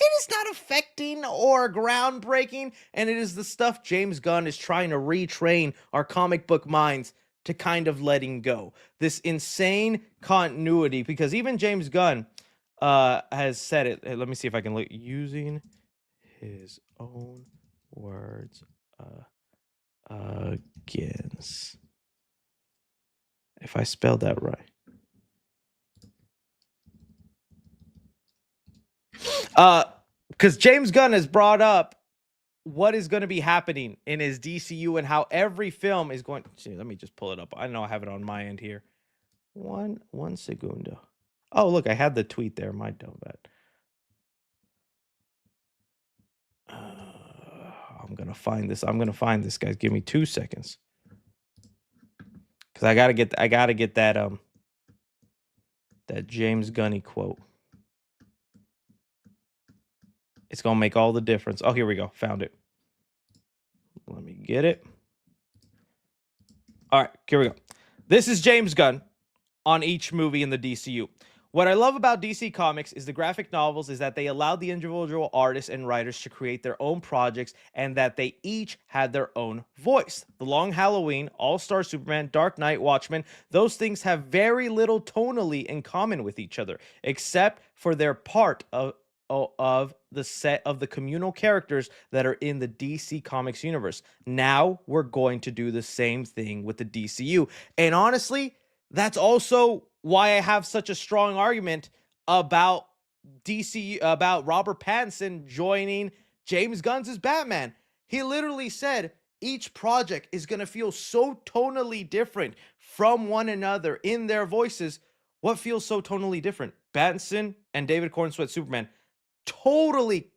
it is not affecting or groundbreaking, and it is the stuff James Gunn is trying to retrain our comic book minds to kind of letting go. This insane continuity, because even James Gunn has said it. Let me see if I can look using his own words against. If I spelled that right. Because James Gunn has brought up what is going to be happening in his DCU and how every film is going to. Let me just pull it up. I know I have it on my end here. One segundo. Oh, look, I had the tweet there. My dumb bad. I'm gonna find this. Guys. Give me 2 seconds. Because I gotta get that that James Gunny quote. It's gonna make all the difference. Oh, here we go. Found it. Let me get it. All right, here we go. This is James Gunn on each movie in the DCU. What I love about DC Comics is the graphic novels is that they allowed the individual artists and writers to create their own projects and that they each had their own voice. The Long Halloween, All-Star Superman, Dark Knight, Watchmen, those things have very little tonally in common with each other, except for their part of the set of the communal characters that are in the DC Comics universe. Now we're going to do the same thing with the DCU. And honestly, that's also why I have such a strong argument about about Robert Pattinson joining James Gunn's Batman. He literally said each project is going to feel so tonally different from one another in their voices. What feels so tonally different? Pattinson and David Cornsweet Superman. Totally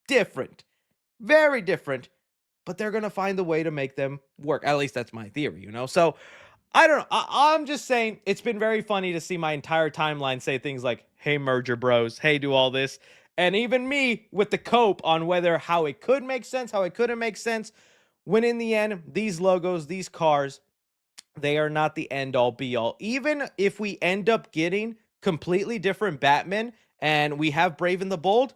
different. Very different. But they're going to find a way to make them work. At least that's my theory, you know? So I don't know. I'm just saying it's been very funny to see my entire timeline say things like, hey, merger bros, hey, do all this. And even me with the cope on how it could make sense, how it couldn't make sense. When in the end, these logos, these cars, they are not the end all be all. Even if we end up getting completely different Batman and we have Brave and the Bold,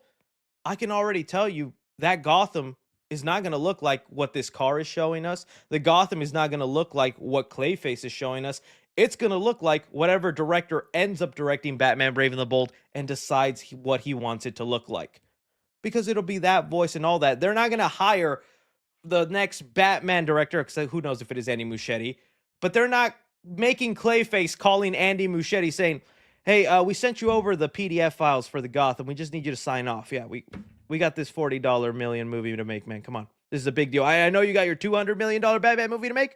I can already tell you that Gotham is not going to look like what this car is showing us. The Gotham is not going to look like what Clayface is showing us. It's going to look like whatever director ends up directing Batman Brave and the Bold and decides what he wants it to look like. Because it'll be that voice and all that. They're not going to hire the next Batman director, because who knows if it is Andy Muschietti, but they're not making Clayface calling Andy Muschietti saying, hey, we sent you over the PDF files for the Gotham. We just need you to sign off. Yeah, we got this $40 million movie to make, man. Come on. This is a big deal. I know you got your $200 million Batman movie to make,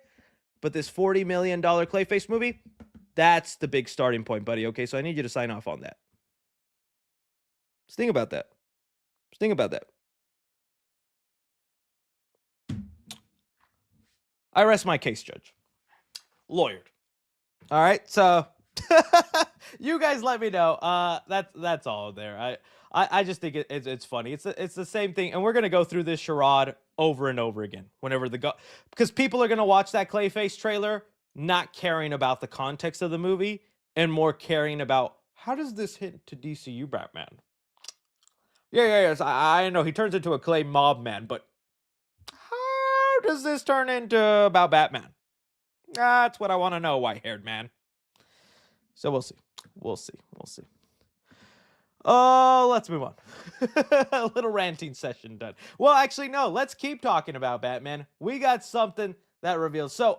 but this $40 million Clayface movie, that's the big starting point, buddy. Okay, so I need you to sign off on that. Just think about that. I rest my case, Judge. Lawyered. All right, so you guys let me know. That's all there. I just think it's funny. It's the same thing, and we're gonna go through this charade over and over again. Whenever because people are gonna watch that Clayface trailer, not caring about the context of the movie, and more caring about how does this hit to DCU Batman. Yeah. I know he turns into a clay mob man, but how does this turn into about Batman? That's what I want to know, white-haired man. So we'll see. Oh, let's move on. A little ranting session done. Well, actually, no. Let's keep talking about Batman. We got something that reveals. So,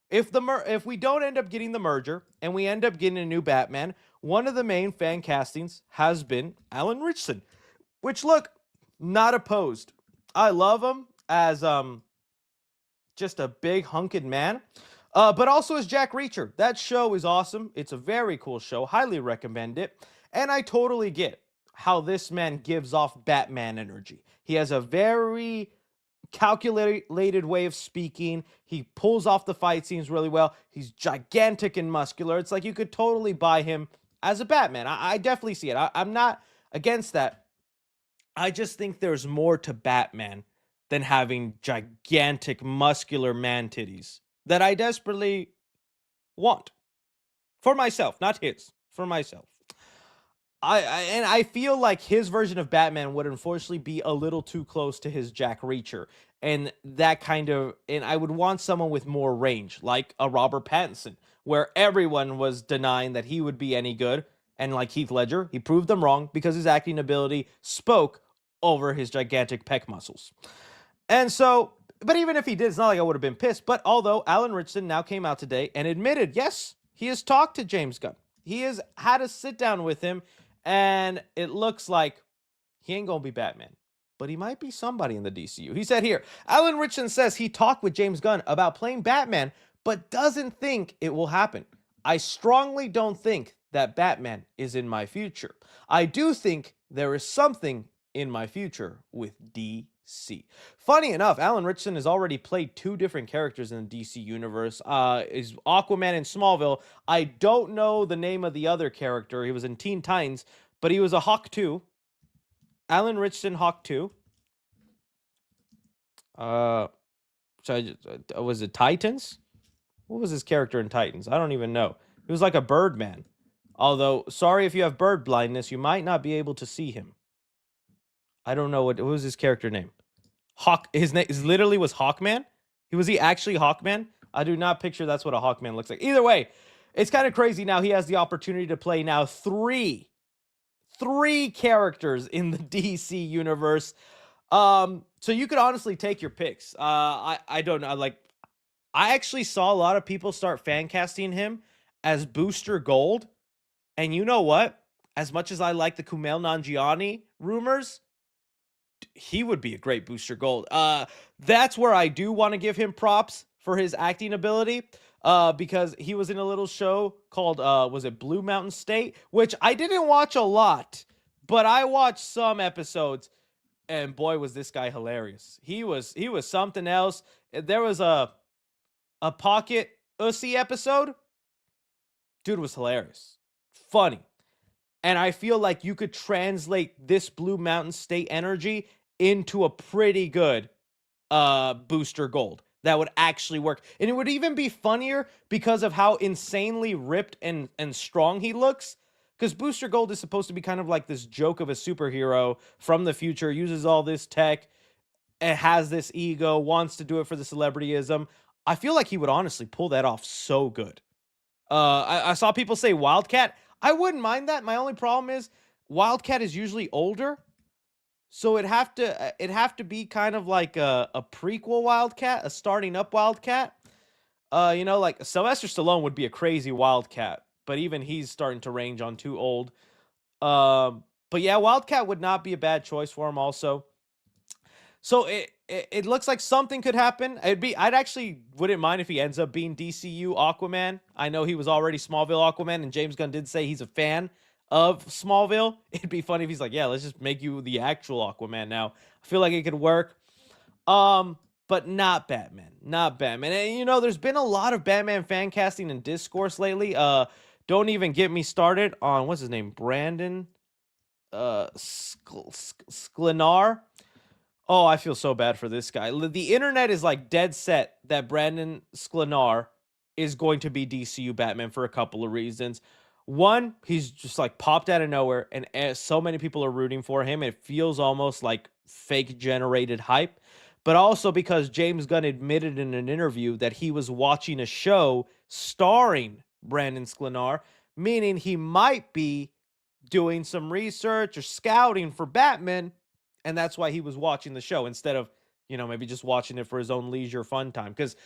if we don't end up getting the merger and we end up getting a new Batman, one of the main fan castings has been Alan Ritchson, which, look, not opposed. I love him as just a big hunkin' man. But also as Jack Reacher. That show is awesome. It's a very cool show. Highly recommend it. And I totally get how this man gives off Batman energy. He has a very calculated way of speaking. He pulls off the fight scenes really well. He's gigantic and muscular. It's like you could totally buy him as a Batman. I definitely see it. I'm not against that. I just think there's more to Batman than having gigantic muscular man titties that I desperately want. For myself, not his. For myself. And I feel like his version of Batman would unfortunately be a little too close to his Jack Reacher, and that kind of, and I would want someone with more range, like a Robert Pattinson, where everyone was denying that he would be any good, and like Heath Ledger, he proved them wrong because his acting ability spoke over his gigantic pec muscles. And so, but even if he did, it's not like I would have been pissed. But although Alan Ritchson now came out today and admitted, yes, he has talked to James Gunn. He has had a sit down with him, and it looks like he ain't gonna be Batman, but he might be somebody in the DCU. He said here, Alan Ritchson says he talked with James Gunn about playing Batman, but doesn't think it will happen. I strongly don't think that Batman is in my future. I do think there is something in my future with DC. Funny enough, Alan Ritchson has already played two different characters in the DC universe. Is Aquaman in Smallville. I don't know the name of the other character. He was in Teen Titans, but he was a Hawk too. Alan Ritchson, Hawk 2. Was it Titans? What was his character in Titans? I don't even know. He was like a Birdman. Although, sorry if you have bird blindness, you might not be able to see him. I don't know what was his character name. His name literally was Hawkman. Was he actually Hawkman? I do not picture that's what a Hawkman looks like. Either way, it's kind of crazy now. He has the opportunity to play now three characters in the DC universe. So you could honestly take your picks. I don't know. Like, I actually saw a lot of people start fan casting him as Booster Gold. And you know what? As much as I like the Kumail Nanjiani rumors, he would be a great Booster Gold. That's where I do want to give him props for his acting ability. Because he was in a little show called, was it Blue Mountain State? Which I didn't watch a lot, but I watched some episodes, and boy, was this guy hilarious. He was something else. There was a Pocket Ussy episode. Dude was hilarious. Funny. And I feel like you could translate this Blue Mountain State energy into a pretty good Booster Gold that would actually work. And it would even be funnier because of how insanely ripped and strong he looks. Because Booster Gold is supposed to be kind of like this joke of a superhero from the future, uses all this tech, and has this ego, wants to do it for the celebrityism. I feel like he would honestly pull that off so good. I saw people say Wildcat. I wouldn't mind that. My only problem is Wildcat is usually older. So it'd have to be kind of like a prequel Wildcat, a starting up Wildcat. Like Sylvester Stallone would be a crazy Wildcat, but even he's starting to range on too old. But yeah, Wildcat would not be a bad choice for him also. So it looks like something could happen. I'd actually wouldn't mind if he ends up being DCU Aquaman. I know he was already Smallville Aquaman, and James Gunn did say he's a fan of Smallville. It'd be funny if he's like, yeah, let's just make you the actual Aquaman now. I feel like it could work. But not Batman. Not Batman. And there's been a lot of Batman fan casting and discourse lately. Don't even get me started on what's his name? Brandon Sklenar. Oh, I feel so bad for this guy. The internet is like dead set that Brandon Sklenar is going to be DCU Batman for a couple of reasons. One, he's just like popped out of nowhere, and so many people are rooting for him. It feels almost like fake generated hype. But also because James Gunn admitted in an interview that he was watching a show starring Brandon Sklenar, meaning he might be doing some research or scouting for Batman. And that's why he was watching the show instead of, maybe just watching it for his own leisure fun time. Because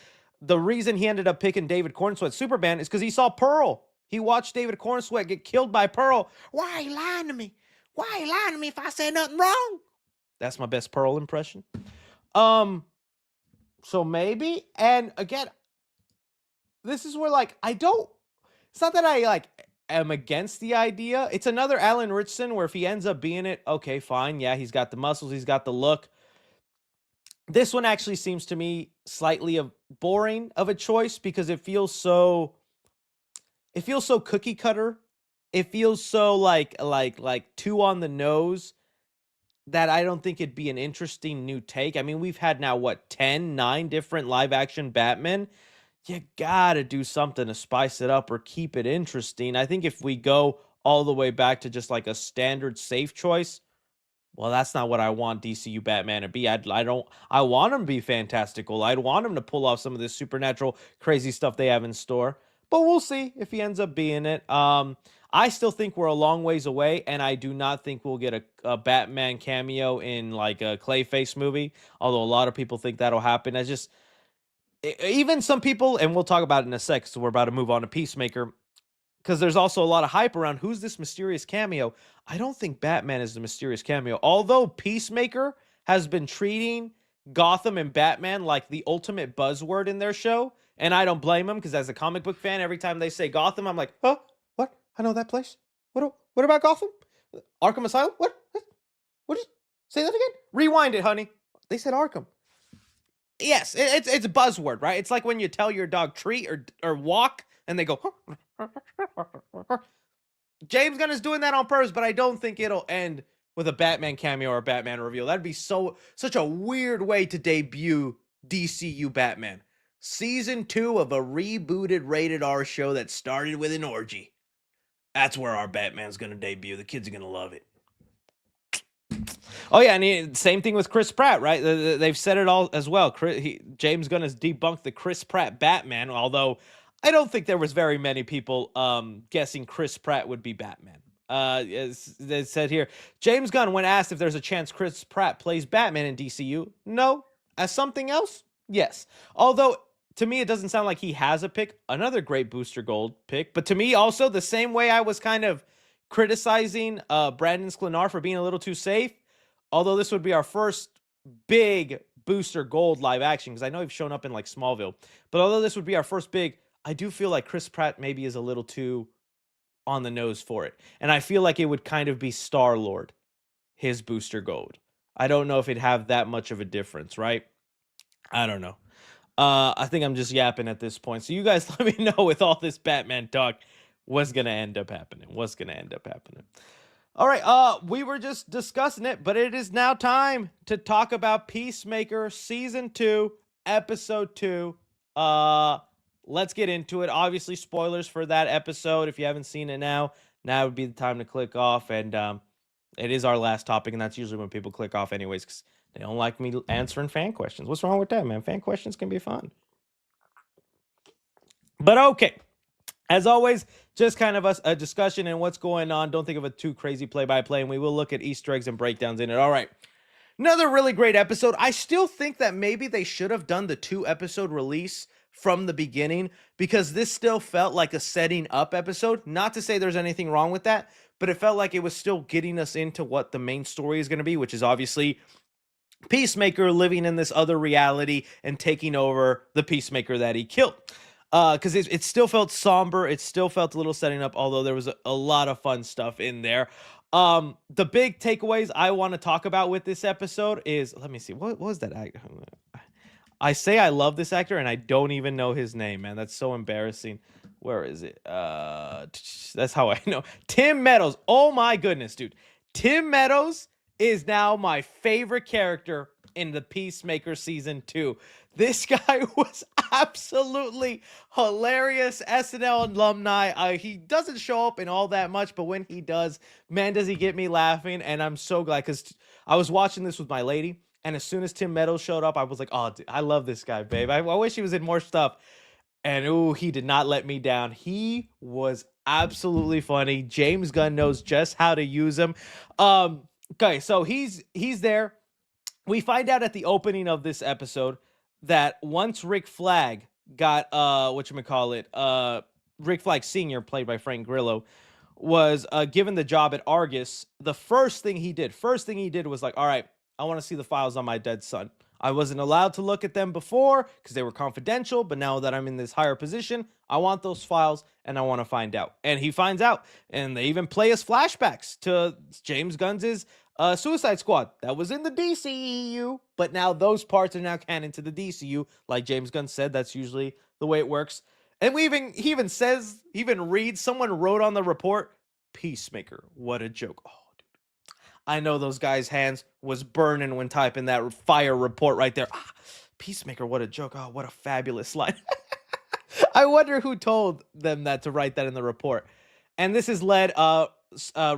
the reason he ended up picking David Cornsweet Superman is because he saw Pearl. He watched David Cornsweet get killed by Pearl. Why are you lying to me? Why are you lying to me if I say nothing wrong? That's my best Pearl impression. So maybe, and again, this is where it's not that I am against the idea. It's another Alan Ritchson where if he ends up being it, okay, fine. Yeah, he's got the muscles, he's got the look. This one actually seems to me slightly boring of a choice because it feels so cookie cutter. It feels so like too on the nose that I don't think it'd be an interesting new take. I mean, we've had now 9 different live action Batman. You gotta do something to spice it up or keep it interesting. I think if we go all the way back to just like a standard safe choice, well, that's not what I want DCU Batman to be. I want him to be fantastical. I'd want him to pull off some of this supernatural crazy stuff they have in store. But we'll see if he ends up being it. I still think we're a long ways away, and I do not think we'll get a Batman cameo in like a Clayface movie. Although a lot of people think that'll happen. I just even some people, and we'll talk about it in a sec, so we're about to move on to Peacemaker, because there's also a lot of hype around who's this mysterious cameo. I don't think Batman is the mysterious cameo. Although Peacemaker has been treating Gotham and Batman like the ultimate buzzword in their show, and I don't blame him, because as a comic book fan, every time they say Gotham, I'm like, huh? What? I know that place. What about Gotham? Arkham Asylum? What? What is? Say that again? Rewind it, honey. They said Arkham. Yes, it's a buzzword, right? It's like when you tell your dog treat or walk, and they go. James Gunn is doing that on purpose, but I don't think it'll end with a Batman cameo or a Batman reveal. That'd be such a weird way to debut DCU Batman. Season 2 of a rebooted rated R show that started with an orgy. That's where our Batman's gonna debut. The kids are gonna love it. Oh yeah, and same thing with Chris Pratt, right? They've said it all as well. James Gunn has debunked the Chris Pratt Batman, although I don't think there was very many people guessing Chris Pratt would be Batman. As they said here, James Gunn, when asked if there's a chance Chris Pratt plays Batman in DCU, no. As something else, yes. Although to me, it doesn't sound like he has a pick. Another great Booster Gold pick, but to me, also the same way I was kind of criticizing Brandon Sklenar for being a little too safe. Although this would be our first big Booster Gold live action, because I know he's shown up in like Smallville, but although this would be our first big, I do feel like Chris Pratt maybe is a little too on the nose for it. And I feel like it would kind of be Star-Lord, his Booster Gold. I don't know if it'd have that much of a difference, right? I don't know. I think I'm just yapping at this point. So you guys let me know with all this Batman talk, what's going to end up happening. All right, we were just discussing it, but it is now time to talk about Peacemaker Season 2, Episode 2. Let's get into it. Obviously, spoilers for that episode. If you haven't seen it now would be the time to click off. And it is our last topic, and that's usually when people click off anyways, because they don't like me answering fan questions. What's wrong with that, man? Fan questions can be fun. But okay. As always, just kind of a discussion and what's going on. Don't think of it too crazy play-by-play, and we will look at Easter eggs and breakdowns in it. All right. Another really great episode. I still think that maybe they should have done the 2-episode release from the beginning, because this still felt like a setting up episode. Not to say there's anything wrong with that, but it felt like it was still getting us into what the main story is going to be, which is obviously Peacemaker living in this other reality and taking over the Peacemaker that he killed. Because it still felt somber. It still felt a little setting up, although there was a lot of fun stuff in there. The big takeaways I want to talk about with this episode is, let me see, what was that actor? I say I love this actor, and I don't even know his name, man. That's so embarrassing. Where is it? That's how I know. Tim Meadows. Oh my goodness, dude. Tim Meadows is now my favorite character in the Peacemaker Season 2. This guy was absolutely hilarious. SNL alumni. He doesn't show up in all that much, but when he does, man, does he get me laughing. And I'm so glad, because I was watching this with my lady, and as soon as Tim Meadows showed up, I was like, oh, dude, I love this guy, babe. I wish he was in more stuff. And ooh, he did not let me down. He was absolutely funny. James Gunn knows just how to use him. Okay, so he's there. We find out at the opening of this episode that once Rick Flag got Rick Flag Sr., played by Frank Grillo, was given the job at Argus, the first thing he did was like, all right, I want to see the files on my dead son. I wasn't allowed to look at them before because they were confidential, but now that I'm in this higher position, I want those files and I want to find out. And he finds out, and they even play us flashbacks to James Gunn's Suicide Squad that was in the DCU, but now those parts are now canon to the DCU. Like James Gunn said, that's usually the way it works. And he even reads, someone wrote on the report, Peacemaker, what a joke. Oh, dude. I know those guys' hands was burning when typing that fire report right there. Peacemaker, what a joke. Oh, what a fabulous line. I wonder who told them that to write that in the report. And this has led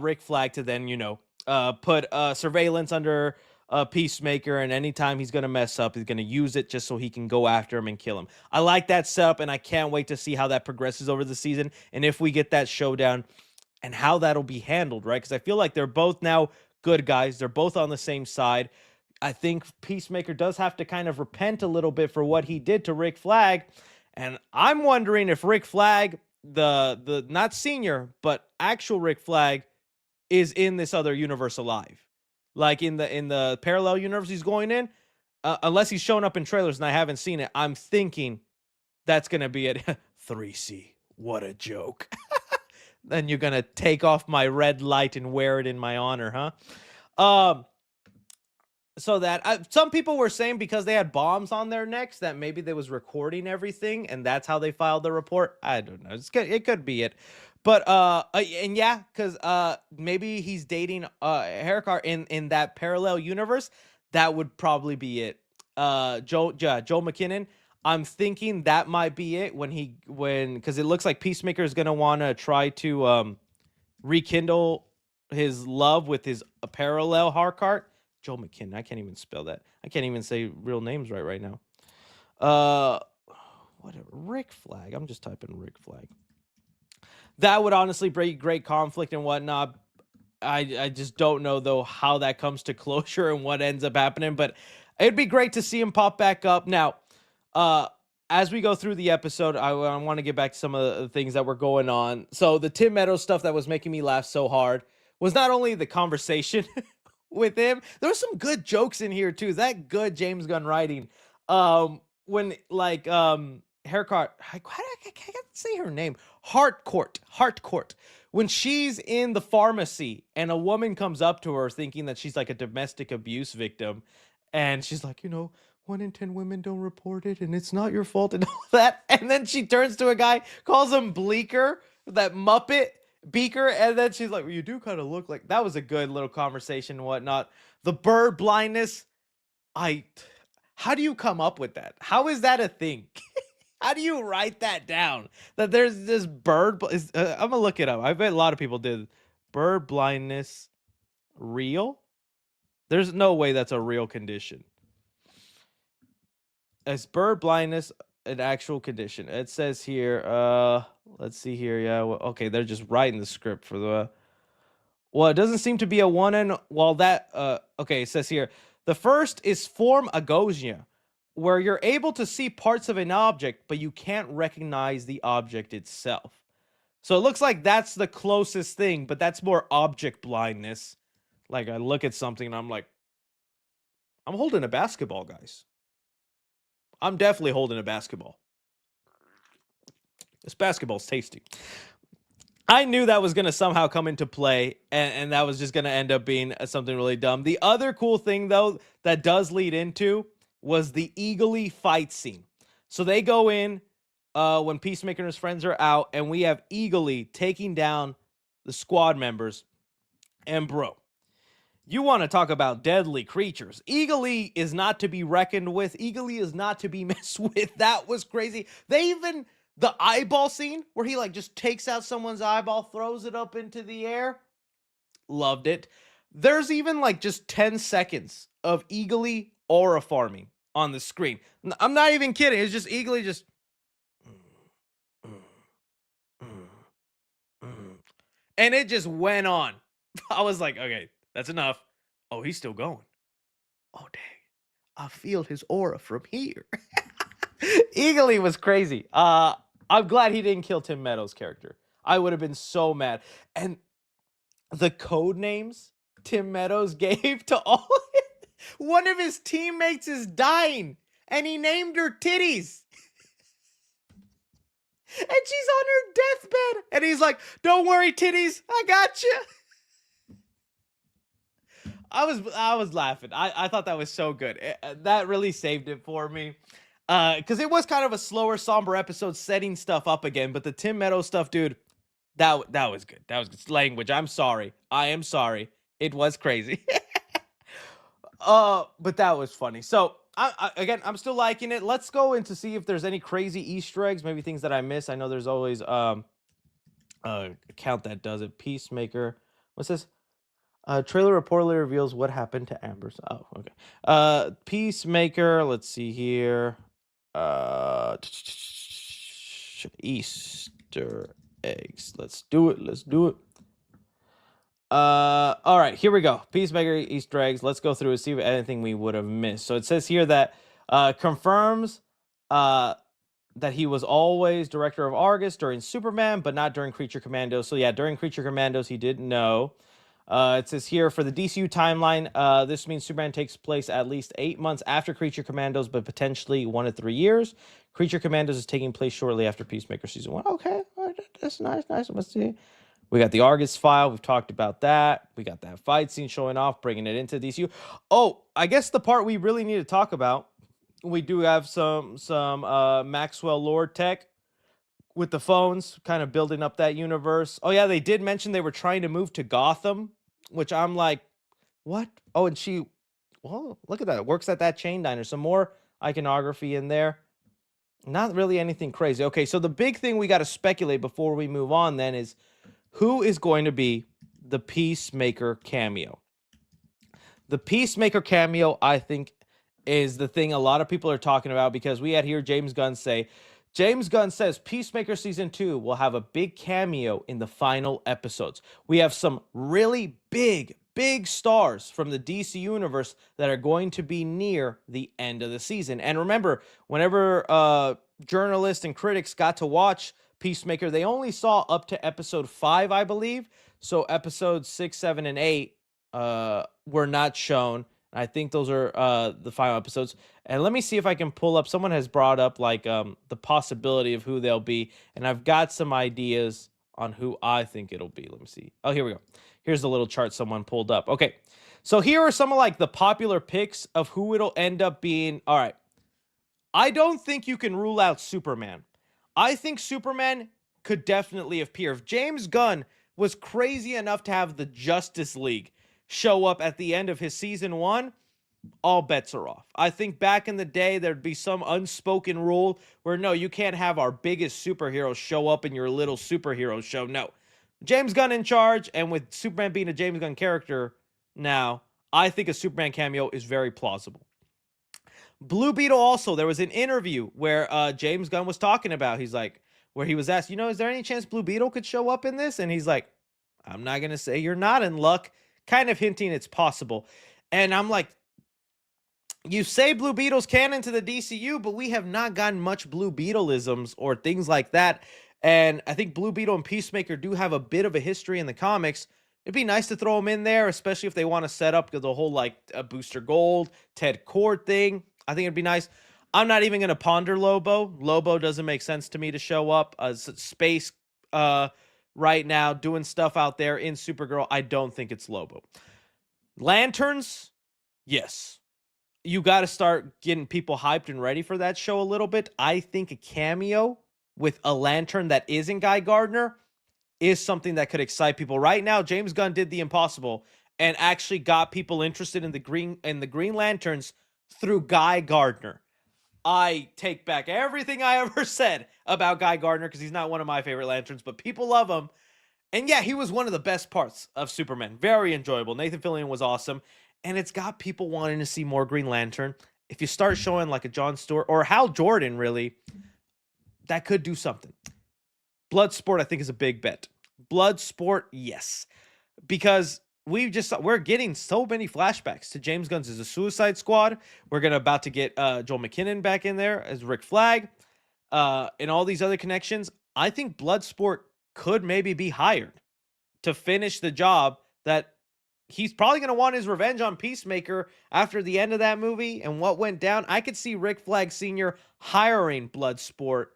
Rick Flag to then, put surveillance under Peacemaker, and anytime he's going to mess up, he's going to use it just so he can go after him and kill him. I like that setup, and I can't wait to see how that progresses over the season, and if we get that showdown and how that'll be handled, right? Because I feel like they're both now good guys. They're both on the same side. I think Peacemaker does have to kind of repent a little bit for what he did to Rick Flag. And I'm wondering if Rick Flag, the not senior, but actual Rick Flag, is in this other universe alive. Like in the parallel universe he's going in. Unless he's shown up in trailers and I haven't seen it, I'm thinking that's gonna be it. 3C. What a joke. Then you're gonna take off my red light and wear it in my honor, huh? So that some people were saying because they had bombs on their necks that maybe they was recording everything and that's how they filed the report. I don't know. It could be it. But and yeah, because maybe he's dating Hercar in that parallel universe. That would probably be it. Joe McKinnon. I'm thinking that might be it because it looks like Peacemaker is gonna want to try to rekindle his love with his parallel Harkart. Joe McKinnon. I can't even spell that. I can't even say real names right now. Whatever. Rick Flag. I'm just typing Rick Flag. That would honestly bring great conflict and whatnot. I just don't know, though, how that comes to closure and what ends up happening. But it'd be great to see him pop back up. Now, as we go through the episode, I want to get back to some of the things that were going on. So the Tim Meadows stuff that was making me laugh so hard was not only the conversation with him, there was some good jokes in here too. That good James Gunn writing. When like Haircut, I can't say her name. Hartcourt. When she's in the pharmacy and a woman comes up to her thinking that she's like a domestic abuse victim, and she's like, 1 in 10 women don't report it, and it's not your fault, and all that. And then she turns to a guy, calls him Bleeker, that Muppet Beaker, and then she's like, well, you do kind of look like. That was a good little conversation and whatnot. The bird blindness, how do you come up with that? How is that a thing? How do you write that down? That there's this bird. I'm gonna look it up. I bet a lot of people did. Bird blindness, real? There's no way that's a real condition. Is bird blindness an actual condition? It says here. Let's see here. Yeah. Well, okay, they're just writing the script for the. Well, it doesn't seem to be a one in. Well, that. Okay, it says here. The first is form agosia, where you're able to see parts of an object, but you can't recognize the object itself. So it looks like that's the closest thing, but that's more object blindness. Like I look at something and I'm like, I'm holding a basketball, guys. I'm definitely holding a basketball. This basketball's tasty. I knew that was going to somehow come into play, and that was just going to end up being something really dumb. The other cool thing, though, that does lead into was the Eagly fight scene. So they go in when Peacemaker and his friends are out, and we have Eagly taking down the squad members. And bro, you want to talk about deadly creatures. Eagly is not to be reckoned with. Eagly is not to be messed with. That was crazy. The eyeball scene where he like just takes out someone's eyeball, throws it up into the air. Loved it. There's even like just 10 seconds of Eagly aura farming on the screen. I'm not even kidding. It's just Eagly just. And it just went on. I was like, okay, that's enough. Oh, he's still going. Oh, dang. I feel his aura from here. Eagly was crazy. I'm glad he didn't kill Tim Meadows' character. I would have been so mad. And the code names Tim Meadows gave to all one of his teammates is dying, and he named her Titties. And she's on her deathbed. And he's like, don't worry, Titties, I got you. I was laughing. I thought that was so good. That really saved it for me. Because it was kind of a slower, somber episode setting stuff up again. But the Tim Meadows stuff, dude, that was good. That was good language. I'm sorry. I am sorry. It was crazy. But that was funny. So, again, I'm still liking it. Let's go in to see if there's any crazy Easter eggs, maybe things that I miss. I know there's always account that does it. Peacemaker. What's this? Trailer reportedly reveals what happened to Amber's. Oh, okay. Peacemaker. Let's see here. Easter eggs. Let's do it. Let's do it. All right, here we go. Peacemaker Easter eggs. Let's go through and see if anything we would have missed. So it says here that confirms that he was always director of Argus during Superman, but not during Creature Commandos. So yeah, during Creature Commandos, he didn't know. It says here for the DCU timeline, this means Superman takes place at least 8 months after Creature Commandos, but potentially 1 to 3 years. Creature Commandos is taking place shortly after Peacemaker season 1. Okay, all right, that's nice. Let's see. We got the Argus file. We've talked about that. We got that fight scene showing off, bringing it into DCU. Oh, I guess the part we really need to talk about. We do have some Maxwell Lord tech with the phones, kind of building up that universe. Oh yeah, they did mention they were trying to move to Gotham, which I'm like, what? Oh, and well, look at that. Works at that chain diner. Some more iconography in there. Not really anything crazy. Okay, so the big thing we got to speculate before we move on then is who is going to be the Peacemaker cameo. The Peacemaker cameo, I think, is the thing a lot of people are talking about because we had here James Gunn says Peacemaker Season 2 will have a big cameo in the final episodes. We have some really big stars from the DC universe that are going to be near the end of the season. And remember, whenever journalists and critics got to watch Peacemaker, they only saw up to episode 5, I believe. So episodes 6, 7, and 8 were not shown. I think those are the final episodes. And let me see if I can pull up. Someone has brought up like the possibility of who they'll be, and I've got some ideas on who I think it'll be. Let me see. Oh, here we go. Here's the little chart someone pulled up. Okay, so here are some of like the popular picks of who it'll end up being. All right, I don't think you can rule out Superman. I think Superman could definitely appear. If James Gunn was crazy enough to have the Justice League show up at the end of his season 1, all bets are off. I think back in the day, there'd be some unspoken rule where, no, you can't have our biggest superhero show up in your little superhero show. No. James Gunn in charge, and with Superman being a James Gunn character now, I think a Superman cameo is very plausible. Blue Beetle also, there was an interview where James Gunn was talking about, he's like, where he was asked, is there any chance Blue Beetle could show up in this? And he's like, I'm not going to say you're not in luck, kind of hinting it's possible. And I'm like, you say Blue Beetle's canon to the DCU, but we have not gotten much Blue Beetleisms or things like that. And I think Blue Beetle and Peacemaker do have a bit of a history in the comics. It'd be nice to throw them in there, especially if they want to set up the whole like Booster Gold, Ted Kord thing. I think it'd be nice. I'm not even going to ponder Lobo. Lobo doesn't make sense to me to show up. Space right now doing stuff out there in Supergirl. I don't think it's Lobo. Lanterns, yes. You got to start getting people hyped and ready for that show a little bit. I think a cameo with a lantern that isn't Guy Gardner is something that could excite people. Right now, James Gunn did the impossible and actually got people interested in the Green Lanterns through Guy Gardner. I take back everything I ever said about Guy Gardner because he's not one of my favorite Lanterns, but people love him. And yeah, he was one of the best parts of Superman. Very enjoyable. Nathan Fillion was awesome. And it's got people wanting to see more Green Lantern. If you start showing like a Jon Stewart or Hal Jordan, really, that could do something. Bloodsport, I think, is a big bet. Bloodsport, yes. Because we're getting so many flashbacks to James Gunn's as a Suicide Squad. We're about to get Joel McKinnon back in there as Rick Flag. And all these other connections. I think Bloodsport could maybe be hired to finish the job that he's probably going to want his revenge on Peacemaker after the end of that movie and what went down. I could see Rick Flag Sr. hiring Bloodsport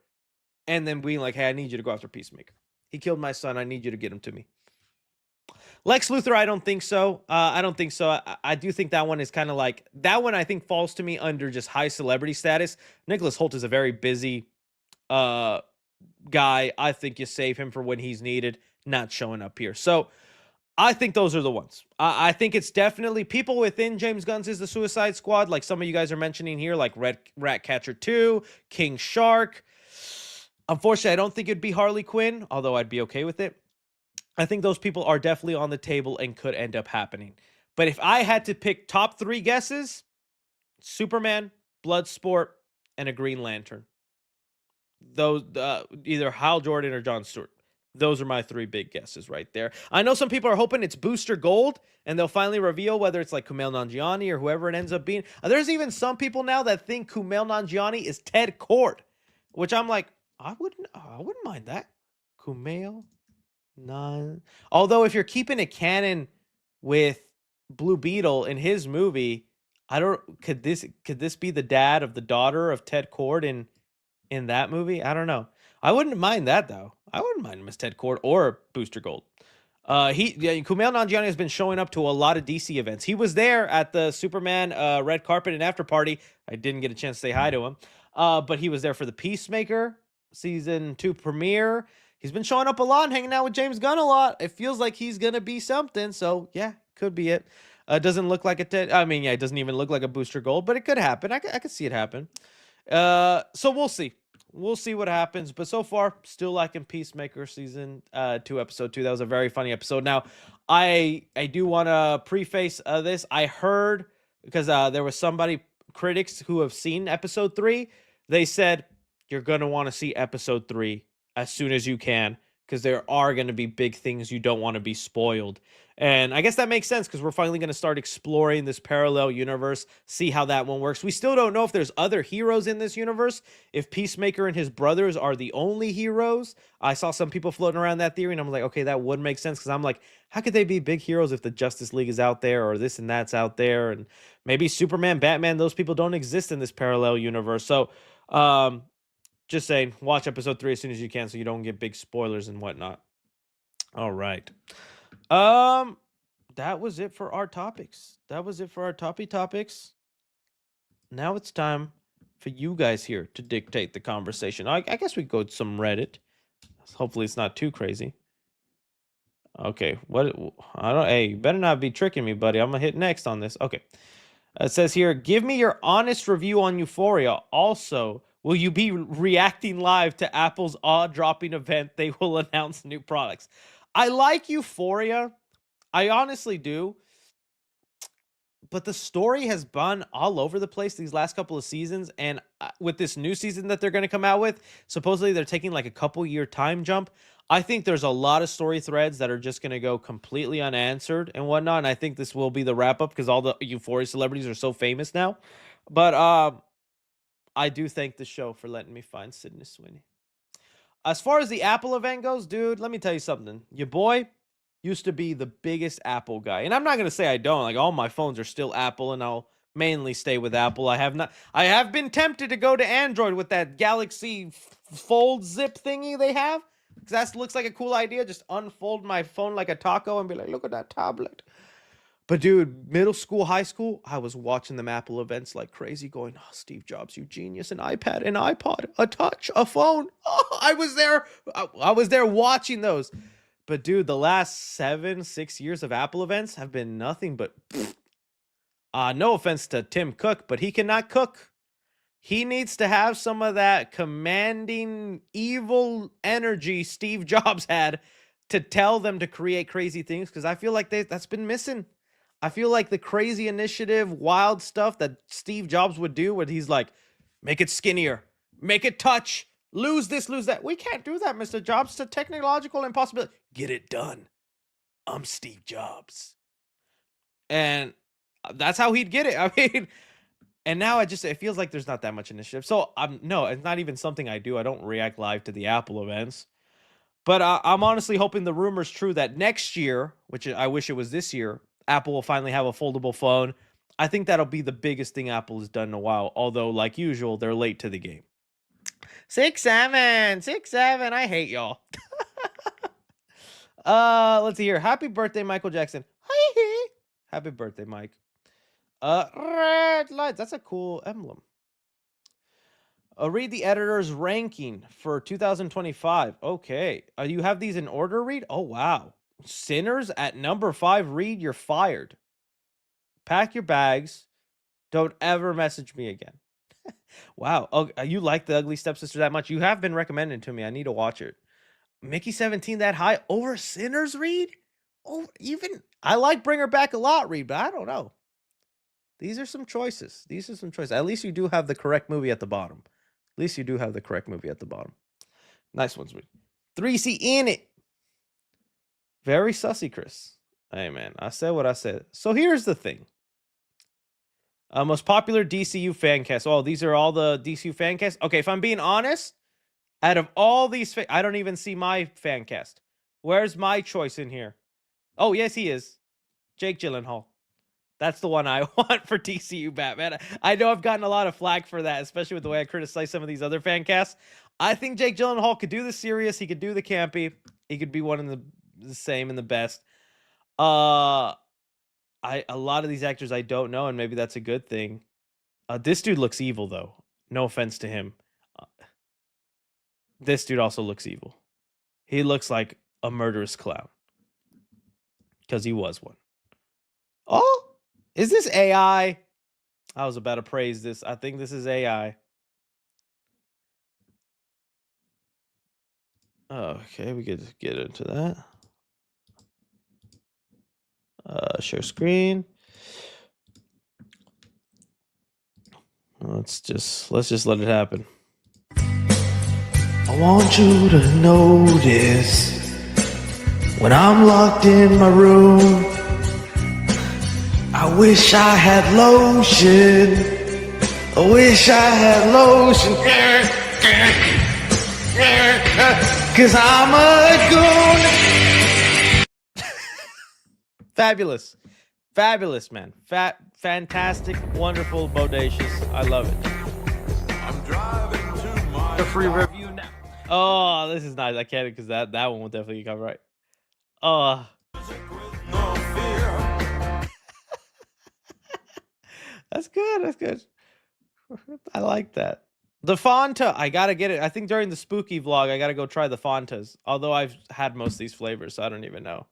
and then being like, hey, I need you to go after Peacemaker. He killed my son. I need you to get him to me. Lex Luthor, I don't think so. I do think that one is kind of like, that one I think falls to me under just high celebrity status. Nicholas Hoult is a very busy guy. I think you save him for when he's needed, not showing up here. So I think those are the ones. I think it's definitely people within James Gunn's is the Suicide Squad, like some of you guys are mentioning here, like Ratcatcher 2, King Shark. Unfortunately, I don't think it'd be Harley Quinn, although I'd be okay with it. I think those people are definitely on the table and could end up happening. But if I had to pick top 3 guesses, Superman, Bloodsport, and a Green Lantern. Those either Hal Jordan or John Stewart. Those are my 3 big guesses right there. I know some people are hoping it's Booster Gold and they'll finally reveal whether it's like Kumail Nanjiani or whoever it ends up being. There's even some people now that think Kumail Nanjiani is Ted Kord, which I'm like, I wouldn't mind that. Kumail Nan. Although if you're keeping it canon with Blue Beetle in his movie, I don't could this be the dad of the daughter of Ted Kord in that movie? I don't know. I wouldn't mind that though. I wouldn't mind him as Ted Kord or Booster Gold. Kumail Nanjiani has been showing up to a lot of DC events. He was there at the Superman red carpet and after party. I didn't get a chance to say hi to him, but he was there for the Peacemaker season 2 premiere. He's been showing up a lot and hanging out with James Gunn a lot. It feels like he's gonna be something. So yeah, could be it. Doesn't look like a I mean, yeah, it doesn't even look like a Booster Gold, but it could happen. I could see it happen. So we'll see. We'll see what happens. But so far, still liking Peacemaker season 2, episode 2. That was a very funny episode. Now, I do want to preface this. I heard because there was somebody critics who have seen episode 3. They said you're gonna want to see episode 3 as soon as you can because there are going to be big things you don't want to be spoiled. And I guess that makes sense because we're finally going to start exploring this parallel universe, see how that one works. We still don't know if there's other heroes in this universe, if Peacemaker and his brothers are the only heroes. I saw some people floating around that theory, and I'm like, okay, that would make sense because I'm like, how could they be big heroes if the Justice League is out there or this and that's out there? And maybe Superman, Batman, those people don't exist in this parallel universe. So, just saying, watch episode 3 as soon as you can so you don't get big spoilers and whatnot. All right. That was it for our topics. That was it for our topics. Now it's time for you guys here to dictate the conversation. I guess we go to some Reddit. Hopefully it's not too crazy. Okay, hey, you better not be tricking me, buddy. I'm gonna hit next on this. Okay. It says here, give me your honest review on Euphoria. Also, will you be reacting live to Apple's awe-dropping event? They will announce new products. I like Euphoria. I honestly do. But the story has been all over the place these last couple of seasons. And with this new season that they're going to come out with, supposedly they're taking like a couple-year time jump. I think there's a lot of story threads that are just going to go completely unanswered and whatnot. And I think this will be the wrap-up because all the Euphoria celebrities are so famous now. But I do thank the show for letting me find Sydney Sweeney. As far as the Apple event goes, dude, let me tell you something. Your boy used to be the biggest Apple guy. And I'm not going to say I don't. Like, all my phones are still Apple, and I'll mainly stay with Apple. I have been tempted to go to Android with that Galaxy Fold zip thingy they have. Because that looks like a cool idea. Just unfold my phone like a taco and be like, look at that tablet. But dude, middle school, high school, I was watching them Apple events like crazy going, oh, Steve Jobs, you genius, an iPad, an iPod, a touch, a phone. Oh, I was there. I was there watching those. But dude, the last 6 years of Apple events have been nothing but no offense to Tim Cook, but he cannot cook. He needs to have some of that commanding evil energy Steve Jobs had to tell them to create crazy things, because I feel like that's been missing. I feel like the crazy initiative, wild stuff that Steve Jobs would do, where he's like, make it skinnier, make it touch, lose this, lose that. We can't do that, Mr. Jobs. It's a technological impossibility. Get it done. I'm Steve Jobs. And that's how he'd get it. I mean, and now it feels like there's not that much initiative. So no, it's not even something I do. I don't react live to the Apple events. But I'm honestly hoping the rumor's true that next year, which I wish it was this year, Apple will finally have a foldable phone. I think that'll be the biggest thing Apple has done in a while. Although, like usual, they're late to the game. 6-7, 6-7. I hate y'all. Let's see here. Happy birthday, Michael Jackson. Happy birthday, Mike. Red lights. That's a cool emblem. Read the editor's ranking for 2025. Okay. You have these in order, Reed? Oh, wow. Sinners at number 5. Reed, you're fired. Pack your bags. Don't ever message me again. Wow. Oh, you like the Ugly Stepsister that much? You have been recommending to me. I need to watch it. Mickey 17 that high over Sinners, Reed? Oh, even I like Bring Her Back a lot, Reed, but I don't know. These are some choices. These are some choices. At least you do have the correct movie at the bottom. At least you do have the correct movie at the bottom. Nice ones, Reed. 3C in it. Very sussy, Chris. Hey, man, I said what I said. So here's the thing. Most popular DCU fan cast. Oh, these are all the DCU fan cast. Okay, if I'm being honest, out of all these, I don't even see my fan cast. Where's my choice in here? Oh, yes, he is. Jake Gyllenhaal. That's the one I want for DCU Batman. I know I've gotten a lot of flack for that, especially with the way I criticize some of these other fan casts. I think Jake Gyllenhaal could do the serious. He could do the campy. He could be one of the same and the best. A lot of these actors I don't know, and maybe that's a good thing. This dude looks evil, though. No offense to him. This dude also looks evil. He looks like a murderous clown. Because he was one. Oh, is this AI? I was about to praise this. I think this is AI. Okay, we could get into that. Share screen. Let's just let it happen. I want you to notice when I'm locked in my room. I wish I had lotion. I wish I had lotion. 'Cause I'm a goon. Fabulous. Fabulous, man. Fantastic, wonderful, bodacious. I love it. I'm driving to my free review now. Oh, this is nice. I can't because that one will definitely come right. Oh. That's good. That's good. I like that. The Fanta, I gotta get it. I think during the spooky vlog, I gotta go try the Fantas. Although I've had most of these flavors, so I don't even know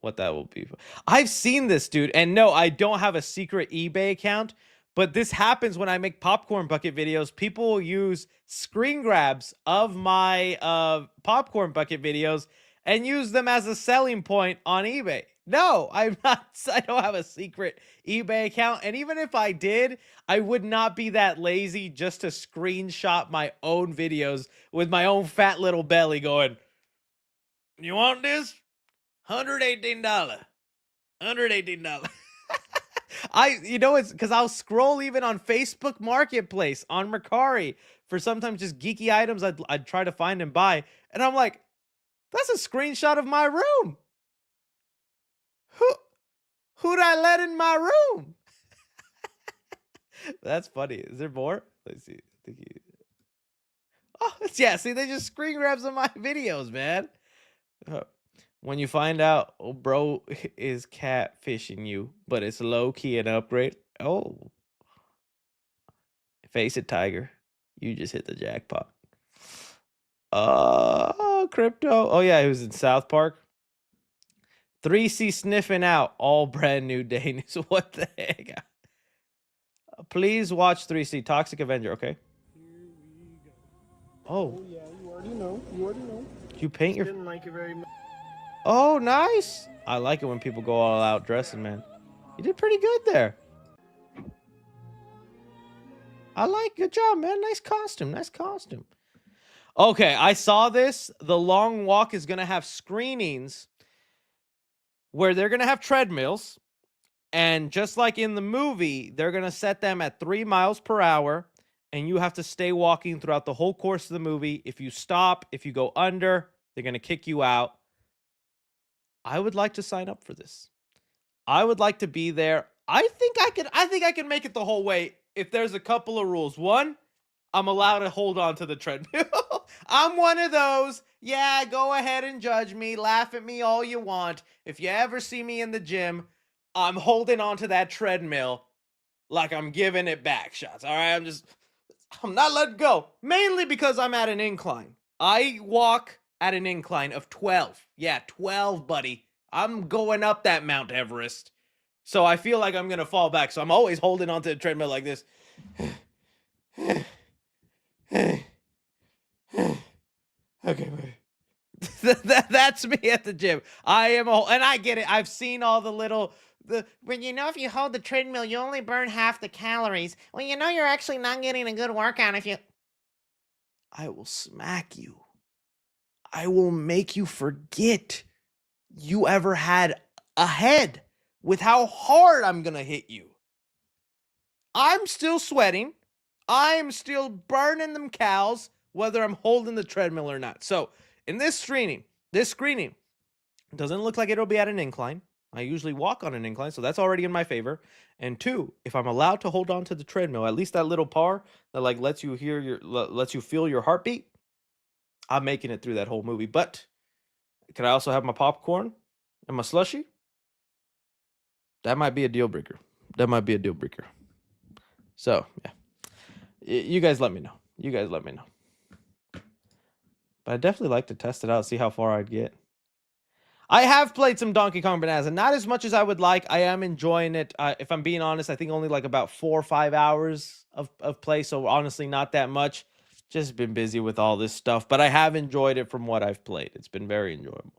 what that will be. I've seen this, dude. And no, I don't have a secret eBay account, but this happens when I make popcorn bucket videos. People will use screen grabs of my popcorn bucket videos and use them as a selling point on eBay. No, I don't have a secret eBay account. And even if I did, I would not be that lazy just to screenshot my own videos with my own fat little belly going, "You want this? $118. $118." It's because I'll scroll even on Facebook Marketplace on Mercari for sometimes just geeky items I'd try to find and buy. And I'm like, that's a screenshot of my room. Who'd I let in my room? That's funny. Is there more? Let's see. Oh, yeah. See, they just screen grabs of my videos, man. When you find out, oh, bro is catfishing you, but it's low key an upgrade. Oh, face it, Tiger. You just hit the jackpot. Crypto. Oh yeah, he was in South Park. 3C sniffing out all brand new day news. What the heck? Please watch 3C Toxic Avenger. Okay. Oh
yeah, you already know. You already know.
You paint your.
Didn't like it very much.
Oh, nice. I like it when people go all out dressing, man. You did pretty good there. I like. Good job, man. Nice costume. Nice costume. Okay, I saw this. The Long Walk is gonna have screenings where they're gonna have treadmills, and just like in the movie, they're gonna set them at 3 miles per hour, and you have to stay walking throughout the whole course of the movie. If you stop, if you go under, they're gonna kick you out. I would like to sign up for this. I would like to be there. I think I can make it the whole way if there's a couple of rules. One, I'm allowed to hold on to the treadmill. I'm one of those. Yeah, go ahead and judge me. Laugh at me all you want. If you ever see me in the gym, I'm holding on to that treadmill like I'm giving it back shots. All right, I'm not letting go. Mainly because I'm at an incline. I walk at an incline of 12. Yeah, 12, buddy. I'm going up that Mount Everest. So I feel like I'm going to fall back. So I'm always holding onto the treadmill like this. Okay, wait. That's me at the gym. I am and I get it. I've seen all the little when if you hold the treadmill, you only burn half the calories. Well, you're actually not getting a good workout if you. I will smack you. I will make you forget you ever had a head with how hard I'm gonna hit you. I'm still sweating. I'm still burning them cows, whether I'm holding the treadmill or not. So in this screening, doesn't look like it'll be at an incline. I usually walk on an incline, so that's already in my favor. And two, if I'm allowed to hold on to the treadmill, at least that little par that like lets you feel your heartbeat, I'm making it through that whole movie. But can I also have my popcorn and my slushy? That might be a deal breaker. So yeah, you guys let me know. But I definitely like to test it out, see how far I'd get. I have played some Donkey Kong Bonanza, not as much as I would like. I am enjoying it. If I'm being honest, I think only like about 4 or 5 hours of play, so honestly not that much. Just been busy with all this stuff, but I have enjoyed it from what I've played. It's been very enjoyable.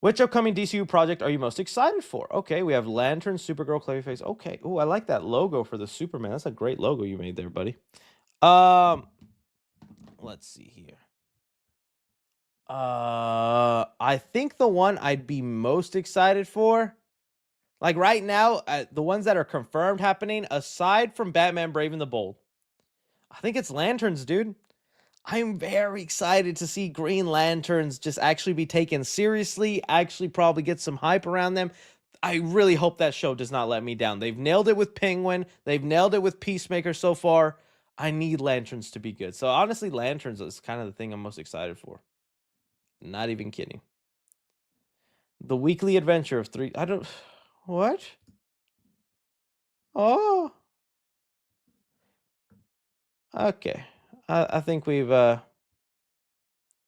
Which upcoming DCU project are you most excited for? Okay, we have Lantern, Supergirl, Clayface. Okay. Oh, I like that logo for the Superman. That's a great logo you made there, buddy. Let's see here. I think the one I'd be most excited for, like right now, the ones that are confirmed happening, aside from Batman Brave and the Bold, I think it's Lanterns, dude. I'm very excited to see Green Lanterns just actually be taken seriously, actually probably get some hype around them. I really hope that show does not let me down. They've nailed it with Penguin. They've nailed it with Peacemaker so far. I need Lanterns to be good. So honestly, Lanterns is kind of the thing I'm most excited for. Not even kidding. The weekly adventure of 3. I don't. What? Oh. Okay. I think we've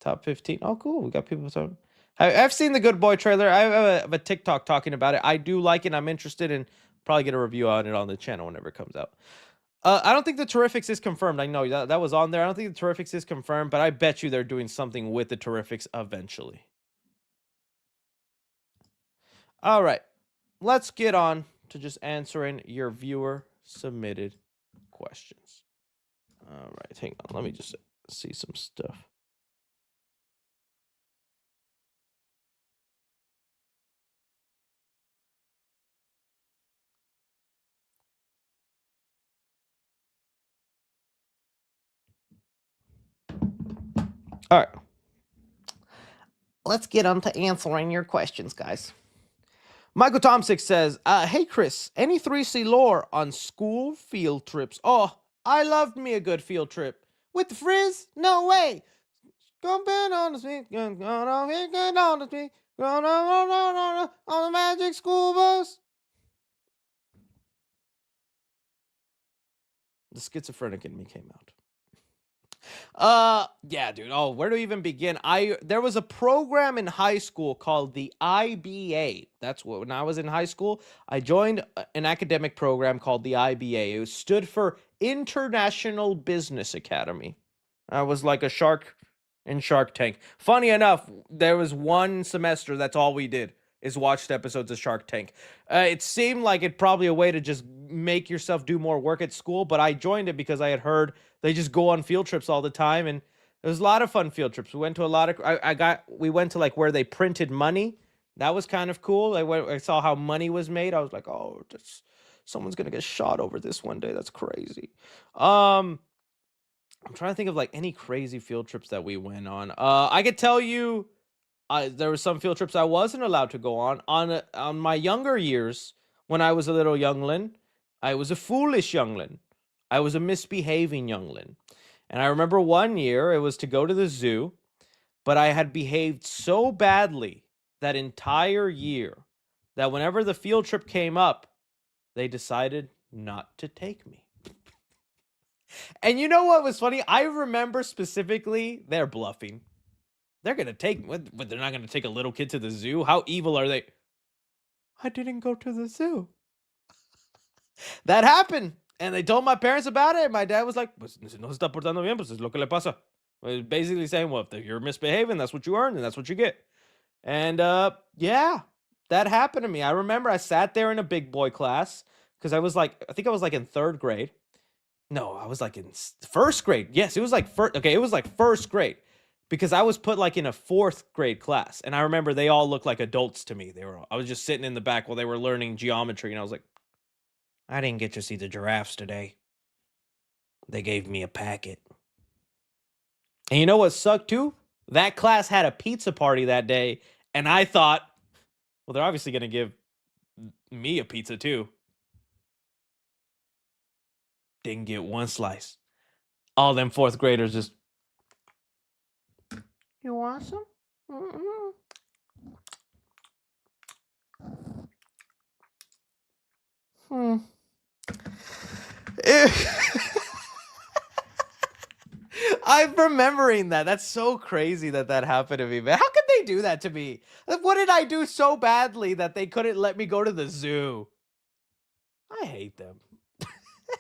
top 15. Oh, cool. We got people talking. I've seen the Good Boy trailer. I have a TikTok talking about it. I do like it. I'm interested in probably get a review on it on the channel whenever it comes out. I don't think the Terrifics is confirmed. I know that was on there. I don't think the Terrifics is confirmed, but I bet you they're doing something with the Terrifics eventually. All right. Let's get on to just answering your viewer submitted questions. All right. Hang on. Let me just see some stuff. All right. Let's get on to answering your questions, guys. Michael Tomsick says, hey, Chris, any 3C lore on school field trips? Oh, I loved me a good field trip. With the frizz? No way. Jumping on the street, on the street, on the magic school bus. The schizophrenic in me came out. Yeah, dude. Oh, where to even begin? There was a program in high school called the IBA. That's what, when I was in high school, I joined an academic program called the IBA. It stood for International Business Academy. I was like a shark in Shark Tank. Funny enough, there was one semester that's all we did is watched episodes of Shark Tank. It seemed like it probably a way to just make yourself do more work at school, but I joined it because I had heard they just go on field trips all the time, and there was a lot of fun field trips. We went to a lot of we went to like where they printed money. That was kind of cool. I saw how money was made. I was like, oh, someone's gonna get shot over this one day. That's crazy. I'm trying to think of like any crazy field trips that we went on. I could tell you, there were some field trips I wasn't allowed to go on my younger years when I was a little youngling. I was a foolish youngling. I was a misbehaving youngling. And I remember one year it was to go to the zoo, but I had behaved so badly that entire year that whenever the field trip came up, they decided not to take me. And you know what was funny? I remember specifically they're bluffing. They're going to take, but they're not going to take a little kid to the zoo. How evil are they? I didn't go to the zoo. That happened. And they told my parents about it. And my dad was like, pues si no se está portando bien, pues es lo que le pasa. Basically saying, well, if you're misbehaving, that's what you earn and that's what you get. And yeah, that happened to me. I remember I sat there in a big boy class because I think I was like in third grade. No, I was like in first grade. Yes, it was like first. Okay, it was like first grade because I was put like in a fourth grade class, and I remember they all looked like adults to me. I was just sitting in the back while they were learning geometry, and I was like, I didn't get to see the giraffes today. They gave me a packet. And you know what sucked too? That class had a pizza party that day, and I thought, well, they're obviously gonna give me a pizza too. Didn't get one slice. All them fourth graders just, you want some? Mm-mm. Hmm. I'm remembering that. That's so crazy that that happened to me, man. How could they do that to me? What did I do so badly that they couldn't let me go to the zoo? I hate them.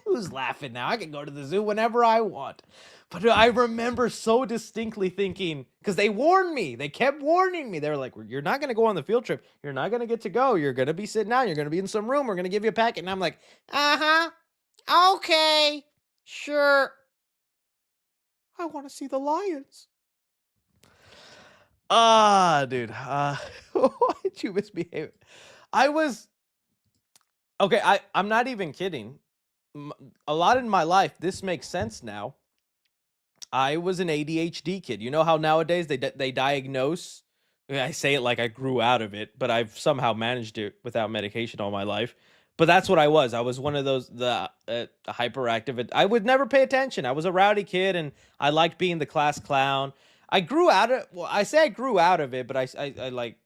Who's laughing now? I can go to the zoo whenever I want. But I remember so distinctly thinking, because they warned me, they kept warning me. They were like, you're not going to go on the field trip. You're not going to get to go. You're going to be sitting down. You're going to be in some room. We're going to give you a packet. And I'm like, okay, sure. I want to see the lions. Dude. Why did you misbehave? I was, okay, I'm not even kidding. A lot in my life, this makes sense now. I was an ADHD kid. You know how nowadays they diagnose. I say it like I grew out of it, but I've somehow managed it without medication all my life. But that's what I was. I was one of those the hyperactive. I would never pay attention. I was a rowdy kid, and I liked being the class clown. I grew out of. Well, I say I grew out of it, but I like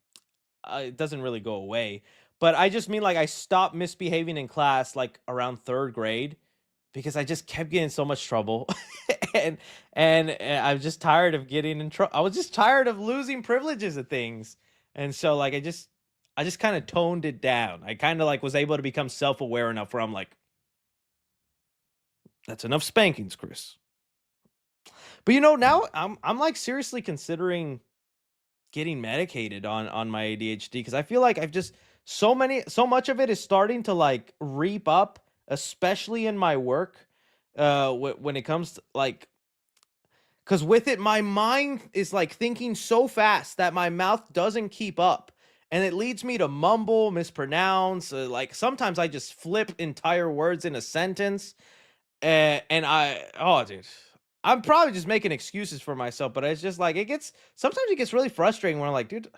it doesn't really go away. But I just mean like I stopped misbehaving in class like around third grade because I just kept getting so much trouble, and I'm just tired of getting in trouble. I was just tired of losing privileges of things, and so like I just kind of toned it down. I kind of like was able to become self aware enough where I'm like, that's enough spankings, Chris. But you know now I'm like seriously considering getting medicated on my ADHD because I feel like I've just so much of it is starting to like reap up, especially in my work. When it comes to like, because with it, my mind is like thinking so fast that my mouth doesn't keep up, and it leads me to mumble, mispronounce. Like sometimes I just flip entire words in a sentence, and oh, dude. I'm probably just making excuses for myself, but it's just like sometimes it gets really frustrating when I'm like, dude,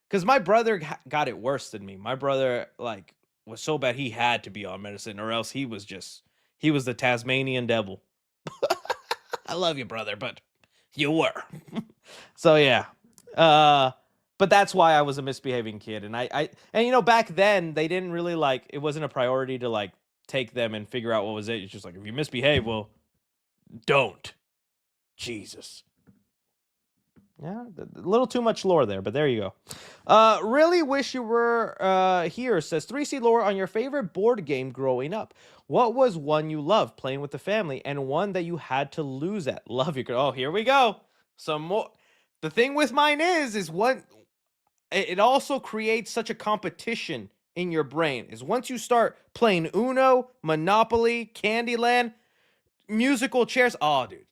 because my brother got it worse than me. My brother like was so bad he had to be on medicine, or else he was the Tasmanian devil. I love you, brother, but you were. So yeah. Uh but that's why I was a misbehaving kid. And and you know, back then they didn't really like it wasn't a priority to like take them and figure out what was it. It's just like if you misbehave, well, don't. Jesus. Yeah, a little too much lore there, but there you go. Really wish you were here, says 3C lore on your favorite board game growing up. What was one you loved playing with the family and one that you had to lose at? Love you. Oh, here we go. Some more. The thing with mine is what it also creates such a competition in your brain is once you start playing Uno, Monopoly, Candyland, musical chairs. Oh, dude.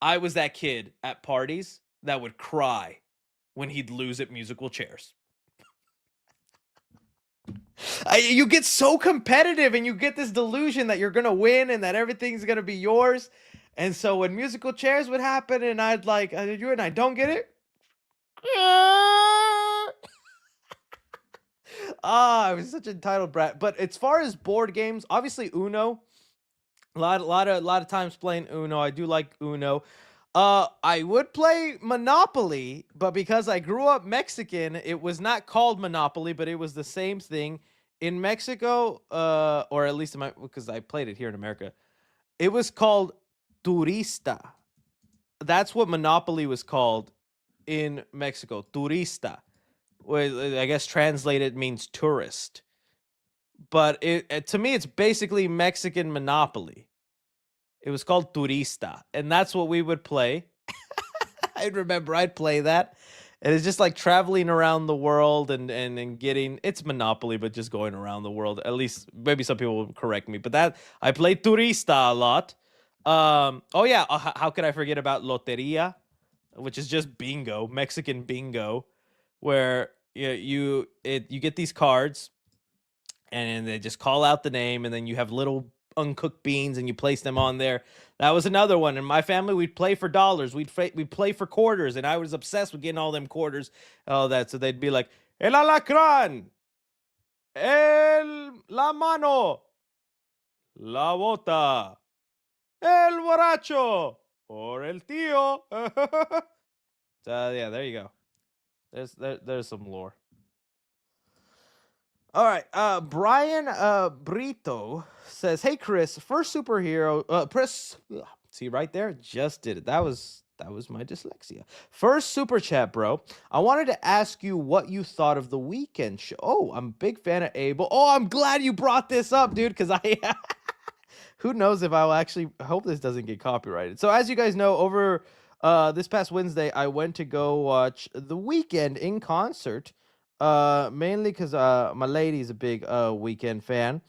I was that kid at parties that would cry when he'd lose at musical chairs. You get so competitive and you get this delusion that you're going to win and that everything's going to be yours. And so when musical chairs would happen and I'd like, I do it and I don't get it. I was such a entitled brat. But as far as board games, obviously Uno, a lot of times playing Uno. I do like Uno. I would play Monopoly, but because I grew up Mexican, it was not called Monopoly, but it was the same thing in Mexico. Or at least in my because I played it here in America. It was called Turista. That's what Monopoly was called in Mexico. Turista. I guess translated means tourist. but to me, it's basically Mexican Monopoly. It was called Turista, and that's what we would play. I remember I'd play that. And it's just like traveling around the world and getting it's Monopoly, but just going around the world. At least maybe some people will correct me, but that I played Turista a lot. Oh yeah, how could I forget about Loteria, which is just bingo, Mexican bingo, where you get these cards and they just call out the name, and then you have little uncooked beans and you place them on there. That was another one. In my family, we'd play for dollars. We'd play for quarters, and I was obsessed with getting all them quarters. Oh, that so they'd be like el alacrán, el la mano, la bota, el borracho, or el tío. Yeah, there you go. There's some lore. All right. Brian Brito says, "Hey Chris, first superhero press see right there, just did it. That was my dyslexia. First super chat, bro. I wanted to ask you what you thought of the weekend show. Oh, I'm a big fan of Abel. Oh, I'm glad you brought this up, dude, cuz I who knows if I'll actually I hope this doesn't get copyrighted. So as you guys know, over this past Wednesday, I went to go watch The Weekend in concert. Mainly because my lady's a big Weekend fan.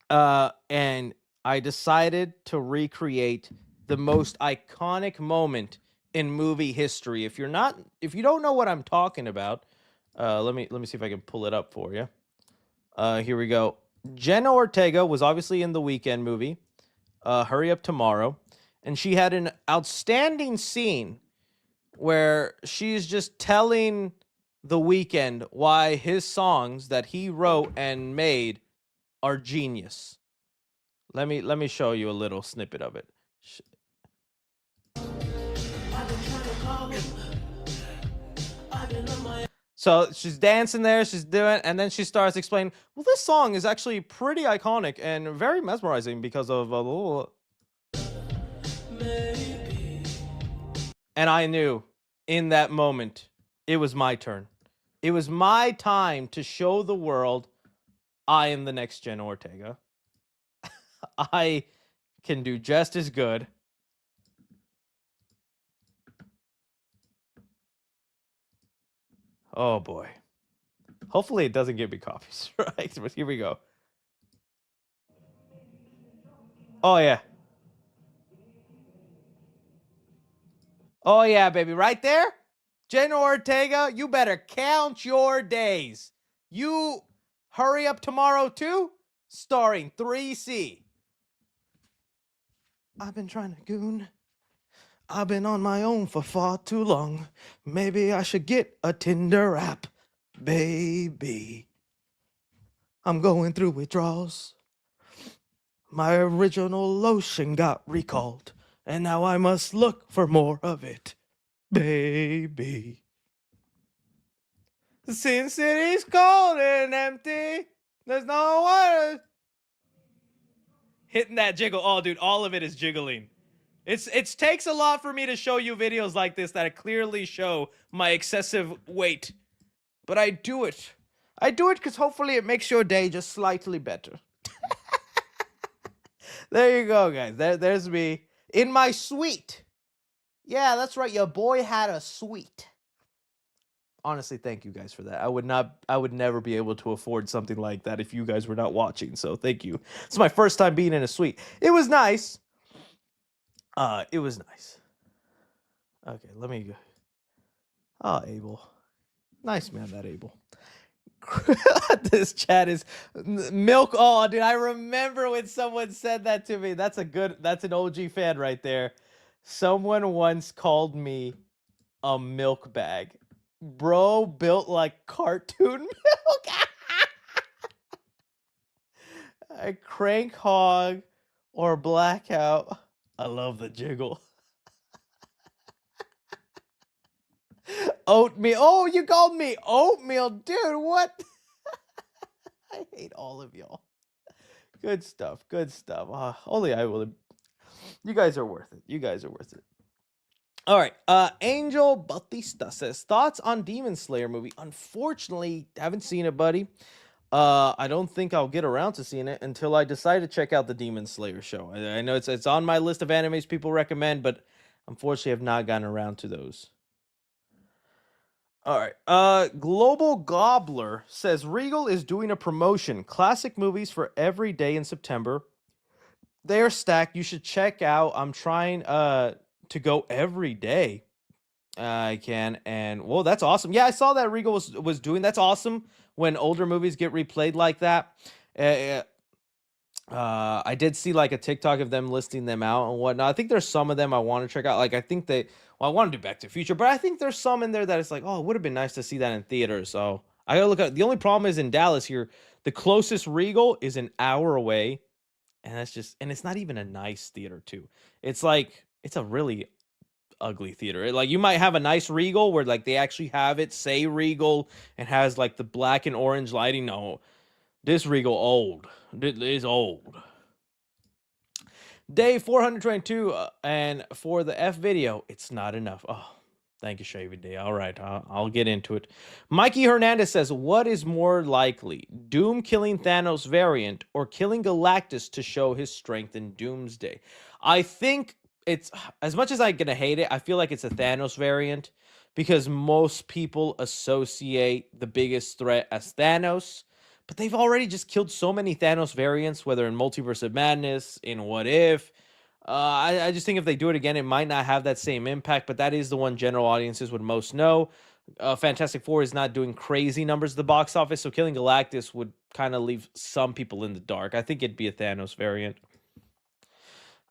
And I decided to recreate the most iconic moment in movie history. If you don't know what I'm talking about, let me see if I can pull it up for you. Here we go. Jenna Ortega was obviously in the Weekend movie, Hurry Up Tomorrow, and she had an outstanding scene where she's just telling the Weekend why his songs that he wrote and made are genius. Let me show you a little snippet of it. So she's dancing there, she's doing, and then she starts explaining, well, this song is actually pretty iconic and very mesmerizing because of a little. And I knew in that moment it was my turn. It was my time to show the world I am the next Jen Ortega. I can do just as good. Oh boy. Hopefully it doesn't give me copies, right? But here we go. Oh yeah. Oh yeah, baby. Right there? Jen Ortega, you better count your days. You Hurry Up Tomorrow too? Starring 3C. I've been trying to goon. I've been on my own for far too long. Maybe I should get a Tinder app, baby. I'm going through withdrawals. My original lotion got recalled, and now I must look for more of it, baby. Sin City's cold and empty. There's no one hitting that jiggle. Oh, dude, all of it is jiggling. It takes a lot for me to show you videos like this that clearly show my excessive weight, but I do it. I do it because hopefully it makes your day just slightly better. There you go, guys. There's me in my suite. Yeah, that's right. Your boy had a suite. Honestly, thank you guys for that. I would never be able to afford something like that if you guys were not watching. So thank you. It's my first time being in a suite. It was nice. It was nice. Okay, let me go. Oh, Abel. Nice man, that Abel. This chat is milk. Oh, dude, I remember when someone said that to me. That's an OG fan right there. Someone once called me a milk bag. Bro built like cartoon milk. A crank hog or blackout. I love the jiggle. Oatmeal. Oh, you called me oatmeal, dude. What? I hate all of y'all. Good stuff. Good stuff. Only I will. You guys are worth it. You guys are worth it. All right. Angel Bautista says thoughts on Demon Slayer movie. Unfortunately, haven't seen it, buddy. I don't think I'll get around to seeing it until I decide to check out the Demon Slayer show. I know it's on my list of animes people recommend, but unfortunately, I've not gotten around to those. All right. Global Gobbler says Regal is doing a promotion. Classic movies for every day in September. They're stacked. You should check out. I'm trying to go every day. I can, and well, that's awesome. Yeah, I saw that Regal was doing. That's awesome when older movies get replayed like that. Uh, I did see like a TikTok of them listing them out and whatnot. I think there's some of them I want to check out. Like I think they, well, I want to do Back to the Future, but I think there's some in there that it's like, oh, it would have been nice to see that in theaters. So I gotta look at. The only problem is in Dallas here, the closest Regal is an hour away, and that's just, and it's not even a nice theater too. It's like it's a really ugly theater. Like you might have a nice Regal where like they actually have it say Regal and has like the black and orange lighting. No, this Regal old. It is old. Day 422, and for the F video, it's not enough. Oh, thank you, Shavy Day. All right, I'll get into it. Mikey Hernandez says, what is more likely, Doom killing Thanos variant or killing Galactus to show his strength in Doomsday? I think it's, as much as I'm going to hate it, I feel like it's a Thanos variant because most people associate the biggest threat as Thanos. But they've already just killed so many Thanos variants, whether in Multiverse of Madness, in What If. I just think if they do it again, it might not have that same impact, but that is the one general audiences would most know. Fantastic Four is not doing crazy numbers at the box office, so killing Galactus would kind of leave some people in the dark. I think it'd be a Thanos variant.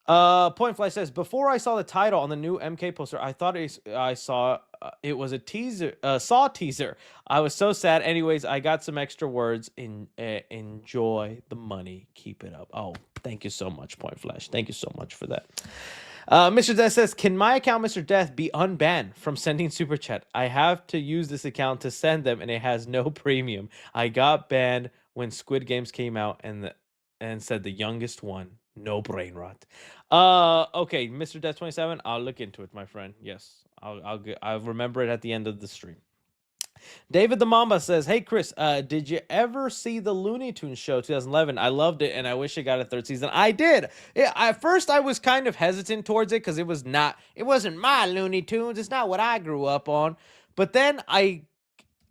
Pointfly says, before I saw the title on the new MK poster, I thought I saw it was a teaser, Saw teaser. I was so sad. Anyways, I got some extra words. Enjoy the money. Keep it up. Oh, thank you so much, Point Flash. Thank you so much for that. Mr. Death says, can my account, Mr. Death, be unbanned from sending super chat? I have to use this account to send them, and it has no premium. I got banned when Squid Games came out, and said the youngest one, no brain rot. Okay, Mr. Death 27, I'll look into it, my friend. Yes, I'll remember it at the end of the stream. David the Mamba says, hey Chris, did you ever see the Looney Tunes show 2011? I loved it and I wish it got a third season. I did. At first I was kind of hesitant towards it because it wasn't my Looney Tunes. It's not what I grew up on. But then I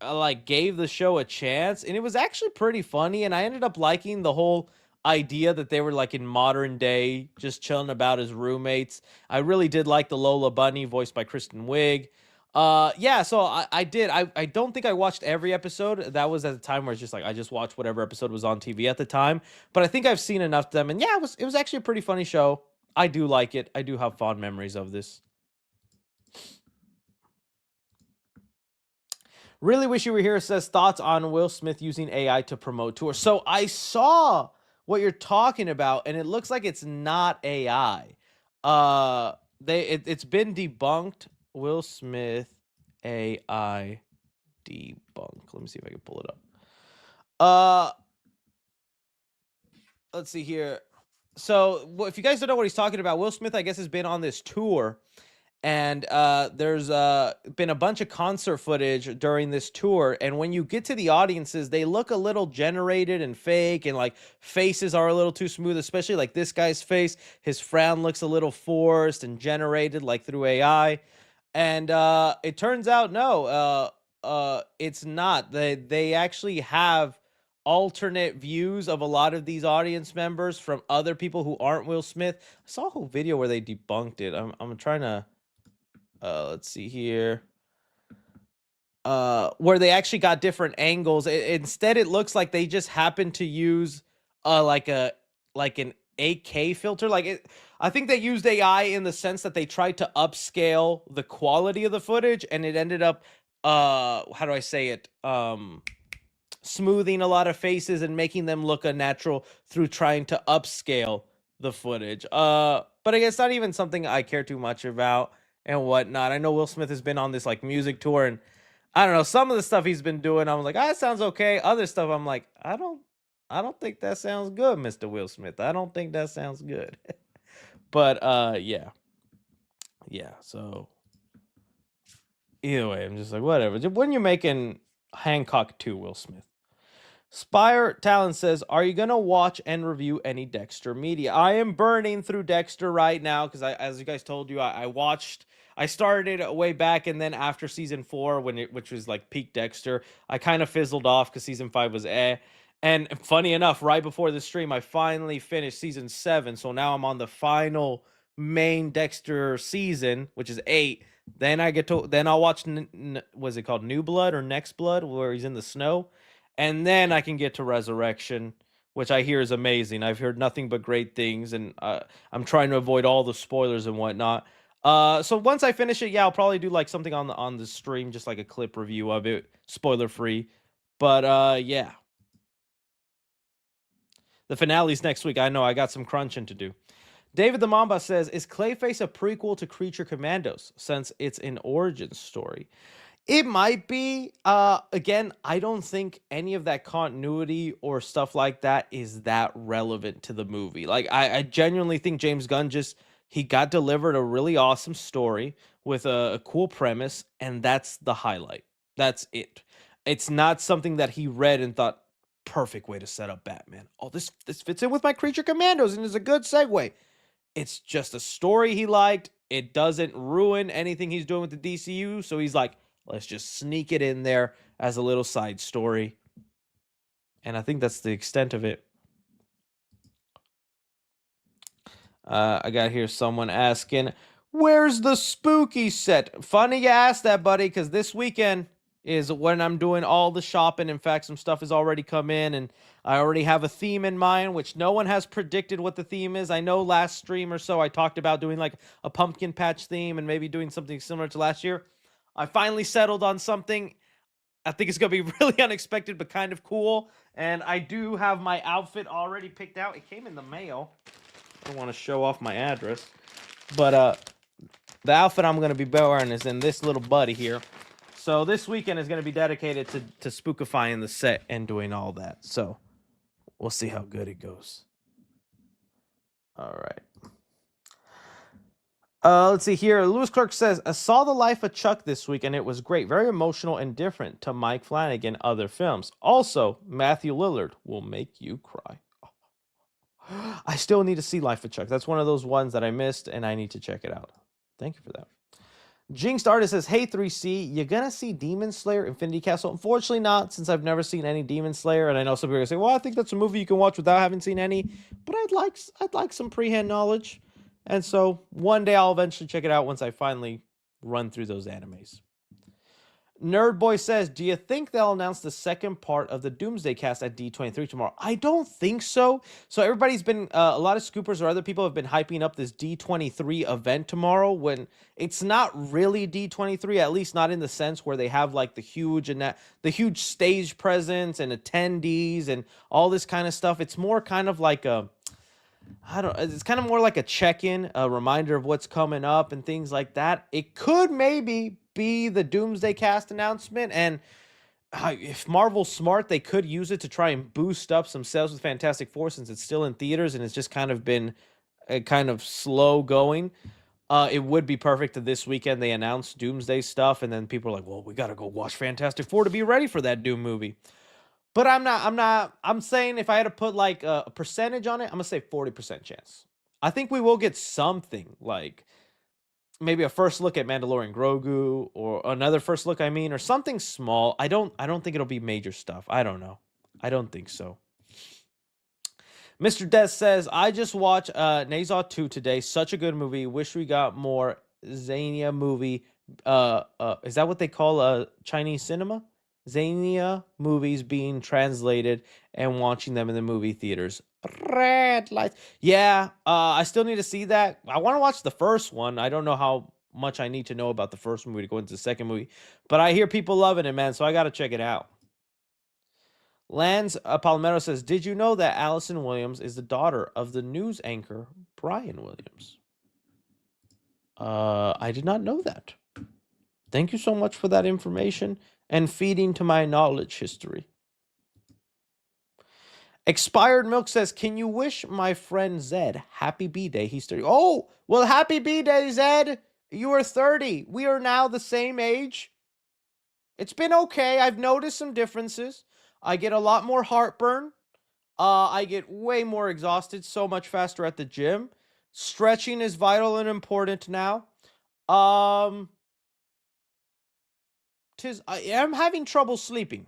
like gave the show a chance and it was actually pretty funny, and I ended up liking the whole idea that they were like in modern day just chilling about as roommates. I really did like the Lola Bunny voiced by Kristen Wiig. Yeah, so I did. I don't think I watched every episode. That was at the time where it's just like I just watched whatever episode was on TV at the time. But I think I've seen enough of them, and yeah, it was actually a pretty funny show. I do like it. I do have fond memories of this. Really wish you were here. Says thoughts on Will Smith using AI to promote tours. So I saw what you're talking about, and it looks like it's not AI. It's been debunked. Will Smith AI debunk. Let me see if I can pull it up. Let's see here. So, if you guys don't know what he's talking about, Will Smith, I guess, has been on this tour, and there's been a bunch of concert footage during this tour, and when you get to the audiences, they look a little generated and fake, and like faces are a little too smooth, especially like this guy's face. His frown looks a little forced and generated like through AI. And it turns out no, it's not. They actually have alternate views of a lot of these audience members from other people who aren't Will Smith. I saw a whole video where they debunked it. I'm trying to let's see here. Where they actually got different angles. Instead, it looks like they just happened to use like an 8K filter. I think they used AI in the sense that they tried to upscale the quality of the footage, and it ended up how do I say it? Smoothing a lot of faces and making them look unnatural through trying to upscale the footage. But I guess not even something I care too much about and whatnot. I know Will Smith has been on this like music tour, and I don't know, some of the stuff he's been doing, I'm like, that sounds okay. Other stuff, I'm like, I don't think that sounds good, Mr. Will Smith. I don't think that sounds good. But yeah. So either way, I'm just like, whatever. When you're making Hancock 2, Will Smith. Spire Talon says, are you going to watch and review any Dexter media? I am burning through Dexter right now because as you guys told you, I started it way back, and then after season 4, which was like peak Dexter, I kind of fizzled off because season 5 was eh. And funny enough, right before the stream, I finally finished season 7, so now I'm on the final main Dexter season, which is 8. Then I'll watch, was it called New Blood or Next Blood, where he's in the snow? And then I can get to Resurrection, which I hear is amazing. I've heard nothing but great things, and I'm trying to avoid all the spoilers and whatnot. So once I finish it, yeah, I'll probably do like something on the stream, just like a clip review of it, spoiler free. But yeah, the finale's next week. I know I got some crunching to do. David the Mamba says, is Clayface a prequel to Creature Commandos since it's an origin story? It might be. Again, I don't think any of that continuity or stuff like that is that relevant to the movie. Like, I genuinely think James Gunn he got delivered a really awesome story with a cool premise, and that's the highlight. That's it. It's not something that he read and thought, perfect way to set up Batman. Oh, this fits in with my Creature Commandos and is a good segue. It's just a story he liked. It doesn't ruin anything he's doing with the DCU, so he's like, let's just sneak it in there as a little side story. And I think that's the extent of it. I got here someone asking, where's the spooky set? Funny you asked that, buddy, because this weekend is when I'm doing all the shopping. In fact, some stuff has already come in, and I already have a theme in mind, which no one has predicted what the theme is. I know last stream or so I talked about doing like a pumpkin patch theme and maybe doing something similar to last year. I finally settled on something. I think it's going to be really unexpected, but kind of cool. And I do have my outfit already picked out. It came in the mail. I don't want to show off my address. But the outfit I'm going to be wearing is in this little buddy here. So this weekend is going to be dedicated to spookifying the set and doing all that. So we'll see how good it goes. All right. Let's see here. Lewis Clark says, I saw The Life of Chuck this week, and it was great. Very emotional and different to Mike Flanagan other films. Also, Matthew Lillard will make you cry. I still need to see Life of Chuck. That's one of those ones that I missed, and I need to check it out. Thank you for that. Jinxed Artist says, hey 3C, you gonna see Demon Slayer Infinity Castle? Unfortunately not, since I've never seen any Demon Slayer, and I know some people are gonna say, well, I think that's a movie you can watch without having seen any, but I'd like some pre-hand knowledge. And so one day I'll eventually check it out once I finally run through those animes. Nerd Boy says, do you think they'll announce the second part of the Doomsday Cast at D23 tomorrow? I don't think so. So everybody's been, a lot of scoopers or other people have been hyping up this D23 event tomorrow when it's not really D23, at least not in the sense where they have like the huge stage presence and attendees and all this kind of stuff. It's more kind of like it's kind of more like a check-in, a reminder of what's coming up and things like that. It could maybe be the Doomsday Cast announcement, and if Marvel's smart, they could use it to try and boost up some sales with Fantastic Four since it's still in theaters and it's just kind of been kind of slow going. It would be perfect that this weekend they announce Doomsday stuff, and then people are like, well, we got to go watch Fantastic Four to be ready for that Doom movie. But I'm saying if I had to put like a percentage on it, I'm going to say 40% chance. I think we will get something like maybe a first look at Mandalorian Grogu, or another first look, or something small. I don't think it'll be major stuff. I don't know. I don't think so. Mr. Des says, I just watched Nazar 2 today. Such a good movie. Wish we got more Xenia movie. Is that what they call Chinese cinema? Xenia movies being translated and watching them in the movie theaters. Red lights. Yeah, I still need to see that. I want to watch the first one. I don't know how much I need to know about the first movie to go into the second movie, but I hear people loving it, man, so I got to check it out. Lance Palomero says, did you know that Allison Williams is the daughter of the news anchor Brian Williams? I did not know that. Thank you so much for that information and feeding to my knowledge history. Expired Milk says, can you wish my friend Zed happy B-Day? He's 30. Oh, well, happy B-Day, Zed. You are 30. We are now the same age. It's been okay. I've noticed some differences. I get a lot more heartburn. I get way more exhausted so much faster at the gym. Stretching is vital and important now. Um, I am having trouble sleeping.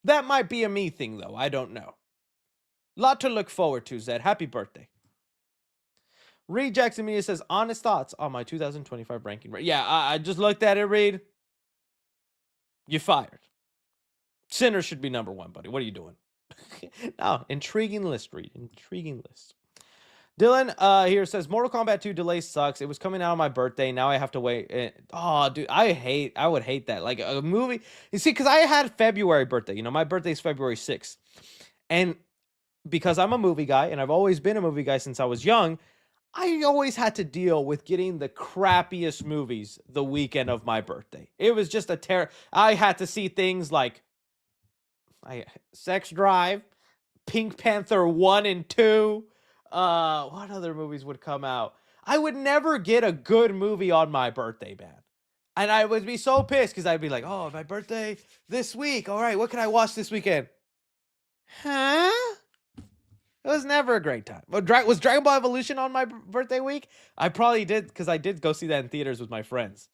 That might be a me thing, though. I don't know. Lot to look forward to, Zed. Happy birthday. Reed Jackson Media says, honest thoughts on my 2025 ranking. Yeah, I just looked at it, Reed. You're fired. Sinners should be number one, buddy. What are you doing? No, intriguing list, Reed. Intriguing list. Dylan here says, Mortal Kombat 2 delay sucks. It was coming out on my birthday. Now I have to wait. Oh, dude, I would hate that. Like a movie. You see, because I had February birthday. You know, my birthday is February 6th. And because I'm a movie guy, and I've always been a movie guy since I was young, I always had to deal with getting the crappiest movies the weekend of my birthday. It was just a terror. I had to see things like Sex Drive, Pink Panther 1 and 2. What other movies would come out? I would never get a good movie on my birthday, man. And I would be so pissed because I'd be like, oh, my birthday this week. All right, what can I watch this weekend? Huh? It was never a great time. Was Dragon Ball Evolution on my birthday week? I probably did because I did go see that in theaters with my friends.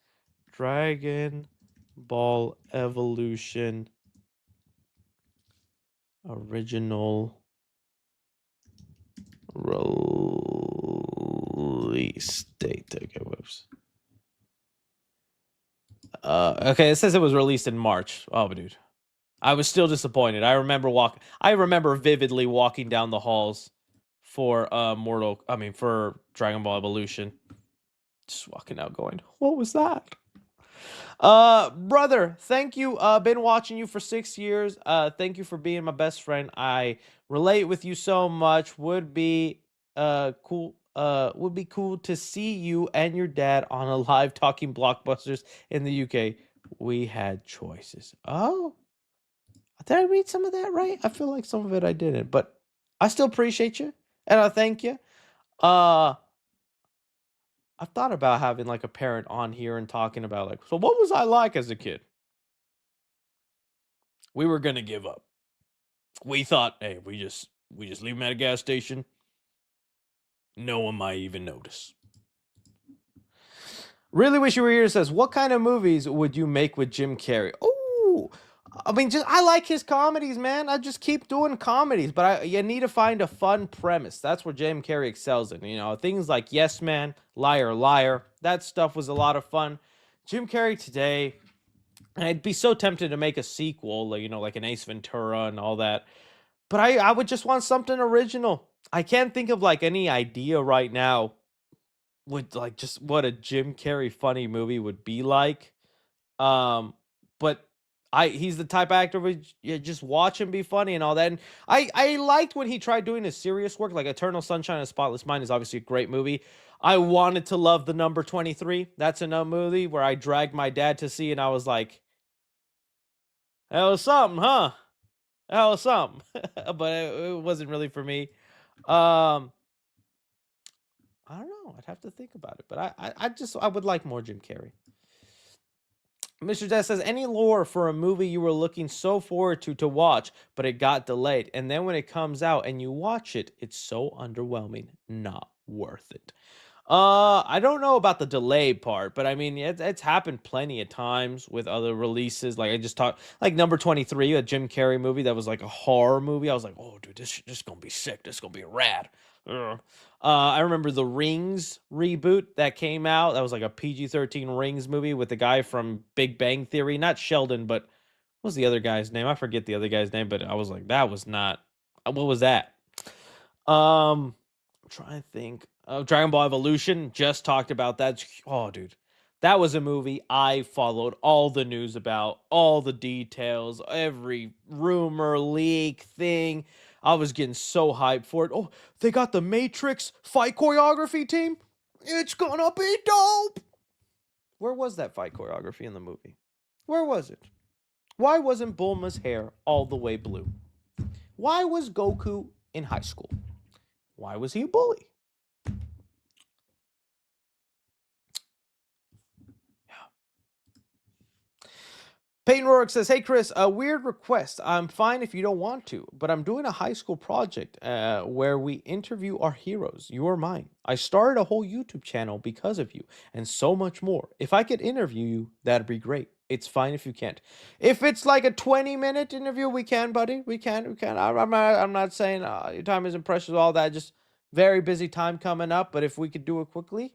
Dragon Ball Evolution original release date. Okay, whoops. Okay, it says it was released in March. Oh, dude, I was still disappointed. I remember vividly walking down the halls for for Dragon Ball Evolution. Just walking out going, what was that? Brother, thank you. Been watching you for 6 years. Thank you for being my best friend. I relate with you so much. Would be cool to see you and your dad on a live talking blockbusters in the UK. We had choices. Oh, did I read some of that right? I feel like some of it I didn't, but I still appreciate you and I thank you. I've thought about having like a parent on here and talking about like, so what was I like as a kid? We were gonna give up. We thought, hey, we just leave him at a gas station. No one might even notice. Really wish you were here. Says, what kind of movies would you make with Jim Carrey? Oh, I mean, I like his comedies, man. I just keep doing comedies, but you need to find a fun premise. That's where Jim Carrey excels in. You know, things like Yes Man, Liar Liar. That stuff was a lot of fun. Jim Carrey today, I'd be so tempted to make a sequel, like, you know, like an Ace Ventura and all that. But I would just want something original. I can't think of like any idea right now with like just what a Jim Carrey funny movie would be like. But he's the type of actor where you just watch him be funny and all that. And I liked when he tried doing his serious work, like Eternal Sunshine of the Spotless Mind is obviously a great movie. I wanted to love The Number 23. That's another movie where I dragged my dad to see, and I was like, that was something, huh? That was something. But it wasn't really for me. Um, I don't know. I'd have to think about it. But I would like more Jim Carrey. Mr. Death says, any lore for a movie you were looking so forward to watch, but it got delayed. And then when it comes out and you watch it, it's so underwhelming. Not worth it. I don't know about the delay part, but I mean, it's happened plenty of times with other releases. Like I just talked, like Number 23, a Jim Carrey movie that was like a horror movie. I was like, oh, dude, this is gonna be sick. This is gonna be rad. Ugh. I remember the Rings reboot that came out. That was like a PG-13 Rings movie with the guy from Big Bang Theory, not Sheldon, but what was the other guy's name? I forget the other guy's name, but I was like, that was not. What was that? I'm trying to think. Dragon Ball Evolution, just talked about that. Oh, dude. That was a movie I followed all the news about, all the details, every rumor, leak, thing. I was getting so hyped for it. Oh, they got the Matrix fight choreography team. It's gonna be dope. Where was that fight choreography in the movie? Where was it? Why wasn't Bulma's hair all the way blue? Why was Goku in high school? Why was he a bully? Peyton Rorick says, "Hey Chris, a weird request. I'm fine if you don't want to, but I'm doing a high school project where we interview our heroes. You are mine. I started a whole YouTube channel because of you, and so much more. If I could interview you, that'd be great. It's fine if you can't. If it's like a 20-minute interview, we can, buddy. We can. We can. I'm not saying your time isn't precious. All that. Just very busy time coming up. But if we could do it quickly,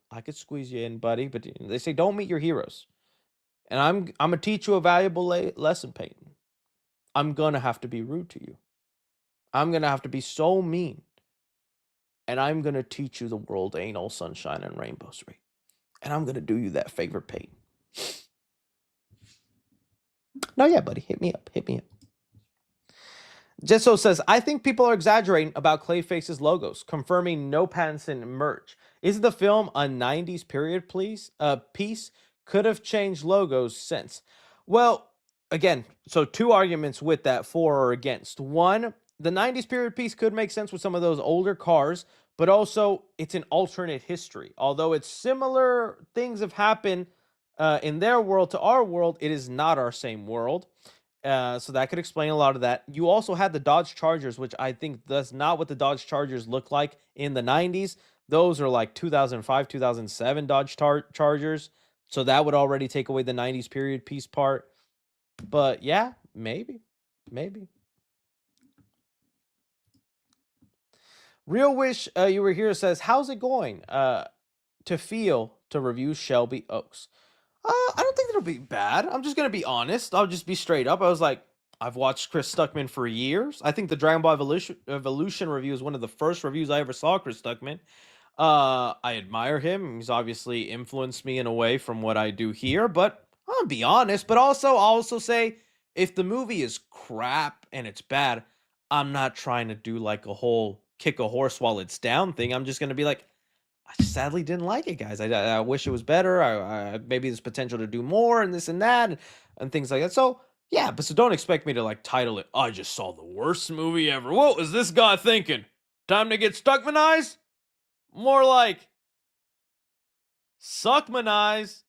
I could squeeze you in, buddy. But they say don't meet your heroes." And I'm gonna teach you a valuable lesson, Peyton. I'm gonna have to be rude to you. I'm gonna have to be so mean, and I'm gonna teach you the world ain't all sunshine and rainbows, right? And I'm gonna do you that favor, Peyton. No, yeah, buddy, hit me up, hit me up. Jesso says, "I think people are exaggerating about Clayface's logos, confirming no Pattinson merch. Is the film a 90s period piece? Could have changed logos since." Well, again, so two arguments with that, for or against. One, the 90s period piece could make sense with some of those older cars, but also it's an alternate history. Although it's similar things have happened in their world to our world, it is not our same world. So that could explain a lot of that. You also had the Dodge Chargers, which I think that's not what the Dodge Chargers look like in the 90s. Those are like 2005, 2007 Dodge Chargers. So that would already take away the 90s period piece part. But yeah, maybe. Maybe. Real Wish You Were Here says, "How's it going to review Shelby Oaks?" I don't think it'll be bad. I'm just gonna be honest. I'll just be straight up. I was like, I've watched Chris Stuckman for years. I think the Dragon Ball Evolution review is one of the first reviews I ever saw Chris Stuckman. I admire him. He's obviously influenced me in a way from what I do here, but I'll be honest. But I'll also say, if the movie is crap and it's bad, I'm not trying to do like a whole kick a horse while it's down thing. I'm just gonna be like, I sadly didn't like it, guys. I wish it was better. Maybe there's potential to do more and this and that and things like that. So yeah, but so don't expect me to like title it, "I just saw the worst movie ever. What was this guy thinking? Time to get Stuckmanized?" More like Suckmanized.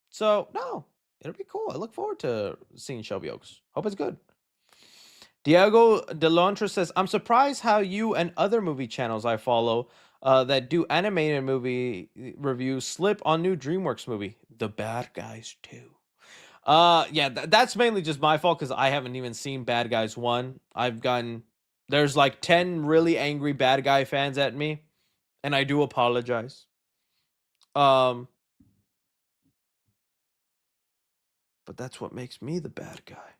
So no, it'll be cool. I look forward to seeing Shelby Oaks. Hope it's good. Diego Delantra says, "I'm surprised how you and other movie channels I follow that do animated movie reviews slip on new DreamWorks movie, The Bad Guys 2." Yeah, that's mainly just my fault because I haven't even seen Bad Guys 1. There's like 10 really angry bad guy fans at me, and I do apologize. But that's what makes me the bad guy.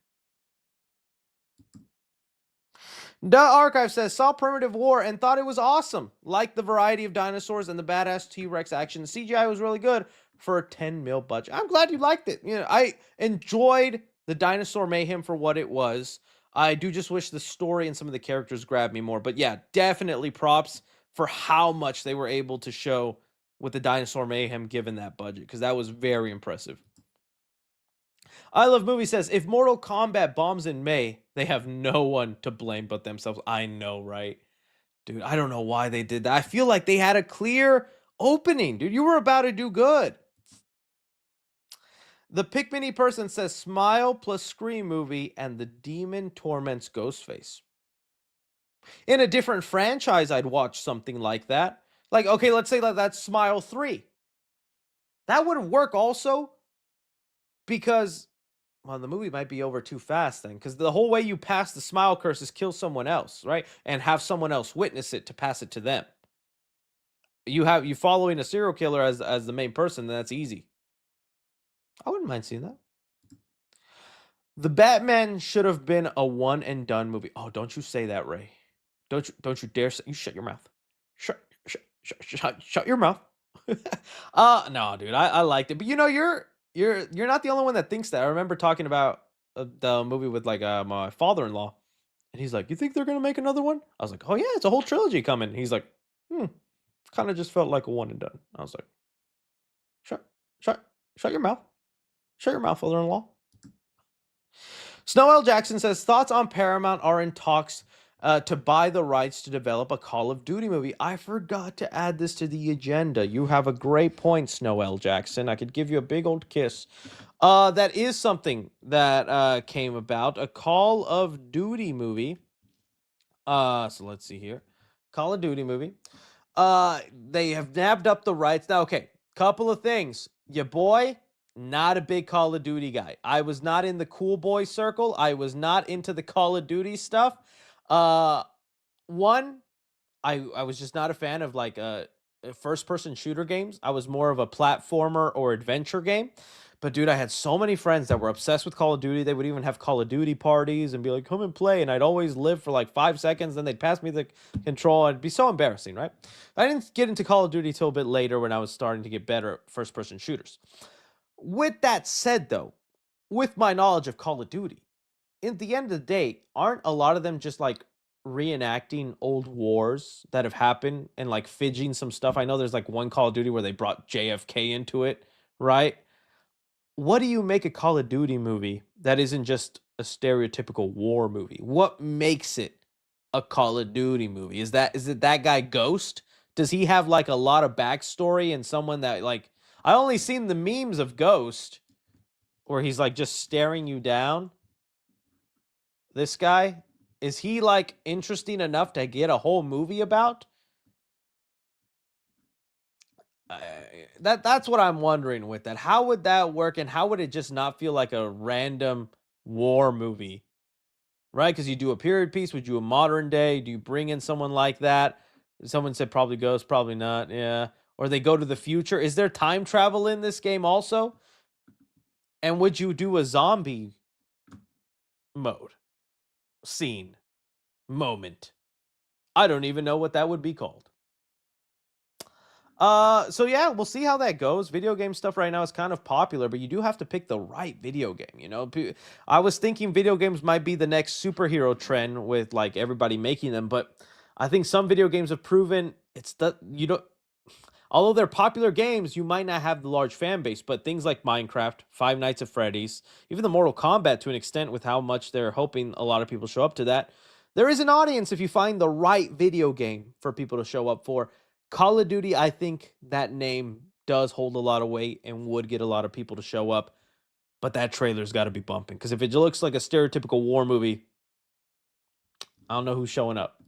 The Archive says, "Saw Primitive War and thought it was awesome. Liked the variety of dinosaurs and the badass T-Rex action. The CGI was really good for a 10 mil budget." I'm glad you liked it. I enjoyed the dinosaur mayhem for what it was. I do just wish the story and some of the characters grabbed me more. But yeah, definitely props for how much they were able to show with the dinosaur mayhem given that budget, because that was very impressive. I Love Movie says, "If Mortal Kombat bombs in May, they have no one to blame but themselves." I know, right? Dude, I don't know why they did that. I feel like they had a clear opening. Dude, you were about to do good. The Pikmini person says, "Smile plus Scream movie and the demon torments Ghostface." In a different franchise, I'd watch something like that. Like, okay, let's say that's Smile 3. That would work also because, well, the movie might be over too fast then, because the whole way you pass the smile curse is kill someone else, right? And have someone else witness it to pass it to them. You following a serial killer as the main person, then that's easy. I wouldn't mind seeing that. The Batman should have been a one and done movie. Oh, don't you say that, Ray. Don't you dare say, you shut your mouth. Shut your mouth. No, dude, I liked it. But you're not the only one that thinks that. I remember talking about the movie with like my father-in-law, and he's like, "You think they're gonna make another one?" I was like, "Oh yeah, it's a whole trilogy coming." He's like, kind of just felt like a one and done. I was like, shut shut shut your mouth. Shut your mouth, father-in-law. Snow L. Jackson says, "Thoughts on Paramount are in talks to buy the rights to develop a Call of Duty movie. I forgot to add this to the agenda. You have a great point, Snow L. Jackson. I could give you a big old kiss. That is something that came about, a Call of Duty movie. So let's see here. Call of Duty movie. They have nabbed up the rights. Now, okay, couple of things. Your boy, not a big Call of Duty guy. I was not in the cool boy circle. I was not into the Call of Duty stuff. Uh, one, I was just not a fan of like first person shooter games. I was more of a platformer or adventure game. But dude, I had so many friends that were obsessed with Call of Duty. They would even have Call of Duty parties and be like, "Come and play." And I'd always live for like 5 seconds. Then they'd pass me the control. It'd be so embarrassing, right? I didn't get into Call of Duty till a bit later when I was starting to get better at first person shooters. With that said, though, with my knowledge of Call of Duty, in the end of the day, aren't a lot of them just like reenacting old wars that have happened and like fidgeting some stuff? I know there's like one Call of Duty where they brought JFK into it, right? What do you make a Call of Duty movie that isn't just a stereotypical war movie? What makes it a Call of Duty movie? Is it that guy Ghost? Does he have like a lot of backstory and someone that like I only seen the memes of Ghost where he's like just staring you down? This guy, is he like interesting enough to get a whole movie about? Uh, that's what I'm wondering with that. How would that work, and how would it just not feel like a random war movie, right? Because you do a period piece, would you a modern day? Do you bring in someone like that? Someone said probably Ghost, probably not. Yeah, or they go to the future. Is there time travel in this game also? And would you do a zombie mode scene moment? I don't even know what that would be called. So yeah, we'll see how that goes. Video game stuff right now is kind of popular, but you do have to pick the right video game, you know. I was thinking video games might be the next superhero trend with like everybody making them, but I think some video games have proven it's that you don't although they're popular games, you might not have the large fan base, but things like Minecraft, Five Nights at Freddy's, even the Mortal Kombat to an extent with how much they're hoping a lot of people show up to that. There is an audience if you find the right video game for people to show up for. Call of Duty, I think that name does hold a lot of weight and would get a lot of people to show up, but that trailer's got to be bumping because if it looks like a stereotypical war movie, I don't know who's showing up.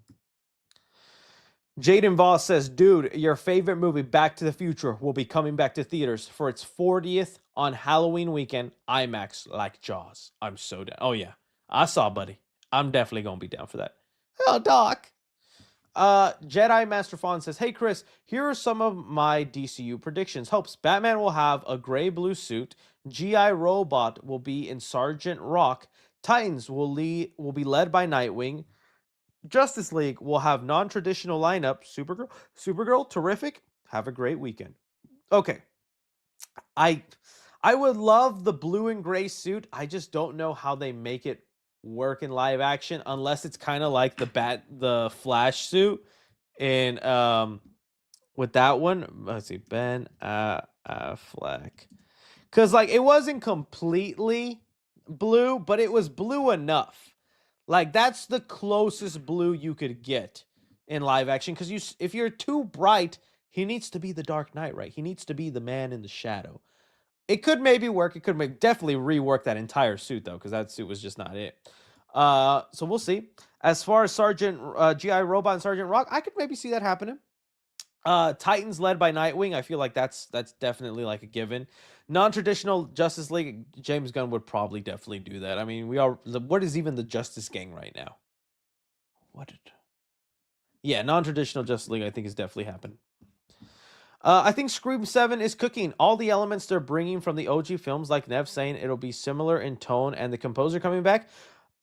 Jaden Voss says, dude, your favorite movie, Back to the Future, will be coming back to theaters for its 40th on Halloween weekend, IMAX like Jaws. I'm so down. Oh, yeah. I saw, buddy. I'm definitely going to be down for that. Oh, Doc. Jedi Master Fawn says, hey, Chris, here are some of my DCU predictions. Hopes Batman will have a gray blue suit. G.I. Robot will be in Sergeant Rock. Titans will be led by Nightwing. Justice League will have non-traditional lineup. Supergirl, terrific. Have a great weekend. Okay. I would love the blue and gray suit. I just don't know how they make it work in live action unless it's kind of like the Flash suit in with that one. Let's see, Ben Affleck. Cuz like it wasn't completely blue, but it was blue enough. Like that's the closest blue you could get in live action cuz if you're too bright, he needs to be the Dark Knight, right? He needs to be the man in the shadow. It could maybe work. It could definitely rework that entire suit though cuz that suit was just not it. So we'll see. As far as Sergeant GI Robot and Sergeant Rock, I could maybe see that happening. Titans led by Nightwing, I feel like that's definitely like a given. Non-traditional Justice League, James Gunn would probably definitely do that. I mean, what is even the Justice Gang right now? Yeah, non-traditional Justice League I think is definitely happening. I think Scream 7 is cooking. All the elements they're bringing from the OG films, like Nev saying it'll be similar in tone and the composer coming back.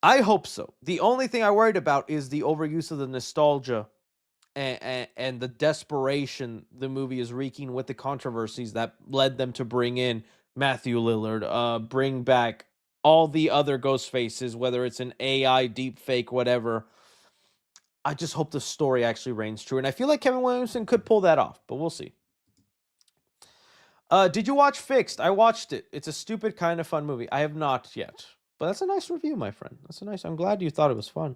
I hope so. The only thing I worried about is the overuse of the nostalgia and the desperation the movie is wreaking with the controversies that led them to bring in Matthew Lillard, bring back all the other ghost faces, whether it's an AI deep fake, whatever. I just hope the story actually reigns true. And I feel like Kevin Williamson could pull that off, but we'll see. Did you watch Fixed? I watched it. It's a stupid kind of fun movie. I have not yet. But that's a nice review, my friend. I'm glad you thought it was fun.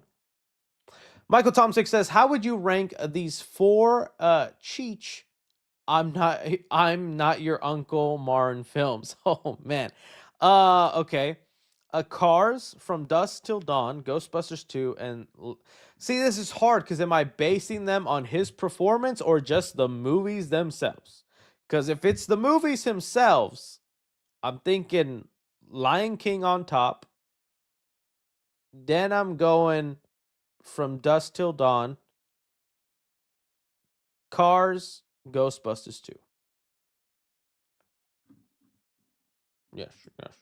Michael Tomsick says, "How would you rank these four Cheech I'm not your Uncle Marn films?" Oh man. Okay. Cars, From Dusk Till Dawn, Ghostbusters 2, and see, this is hard because am I basing them on his performance or just the movies themselves? Because if it's the movies themselves, I'm thinking Lion King on top. Then I'm going From Dusk Till Dawn, Cars, Ghostbusters 2. Yes, yes.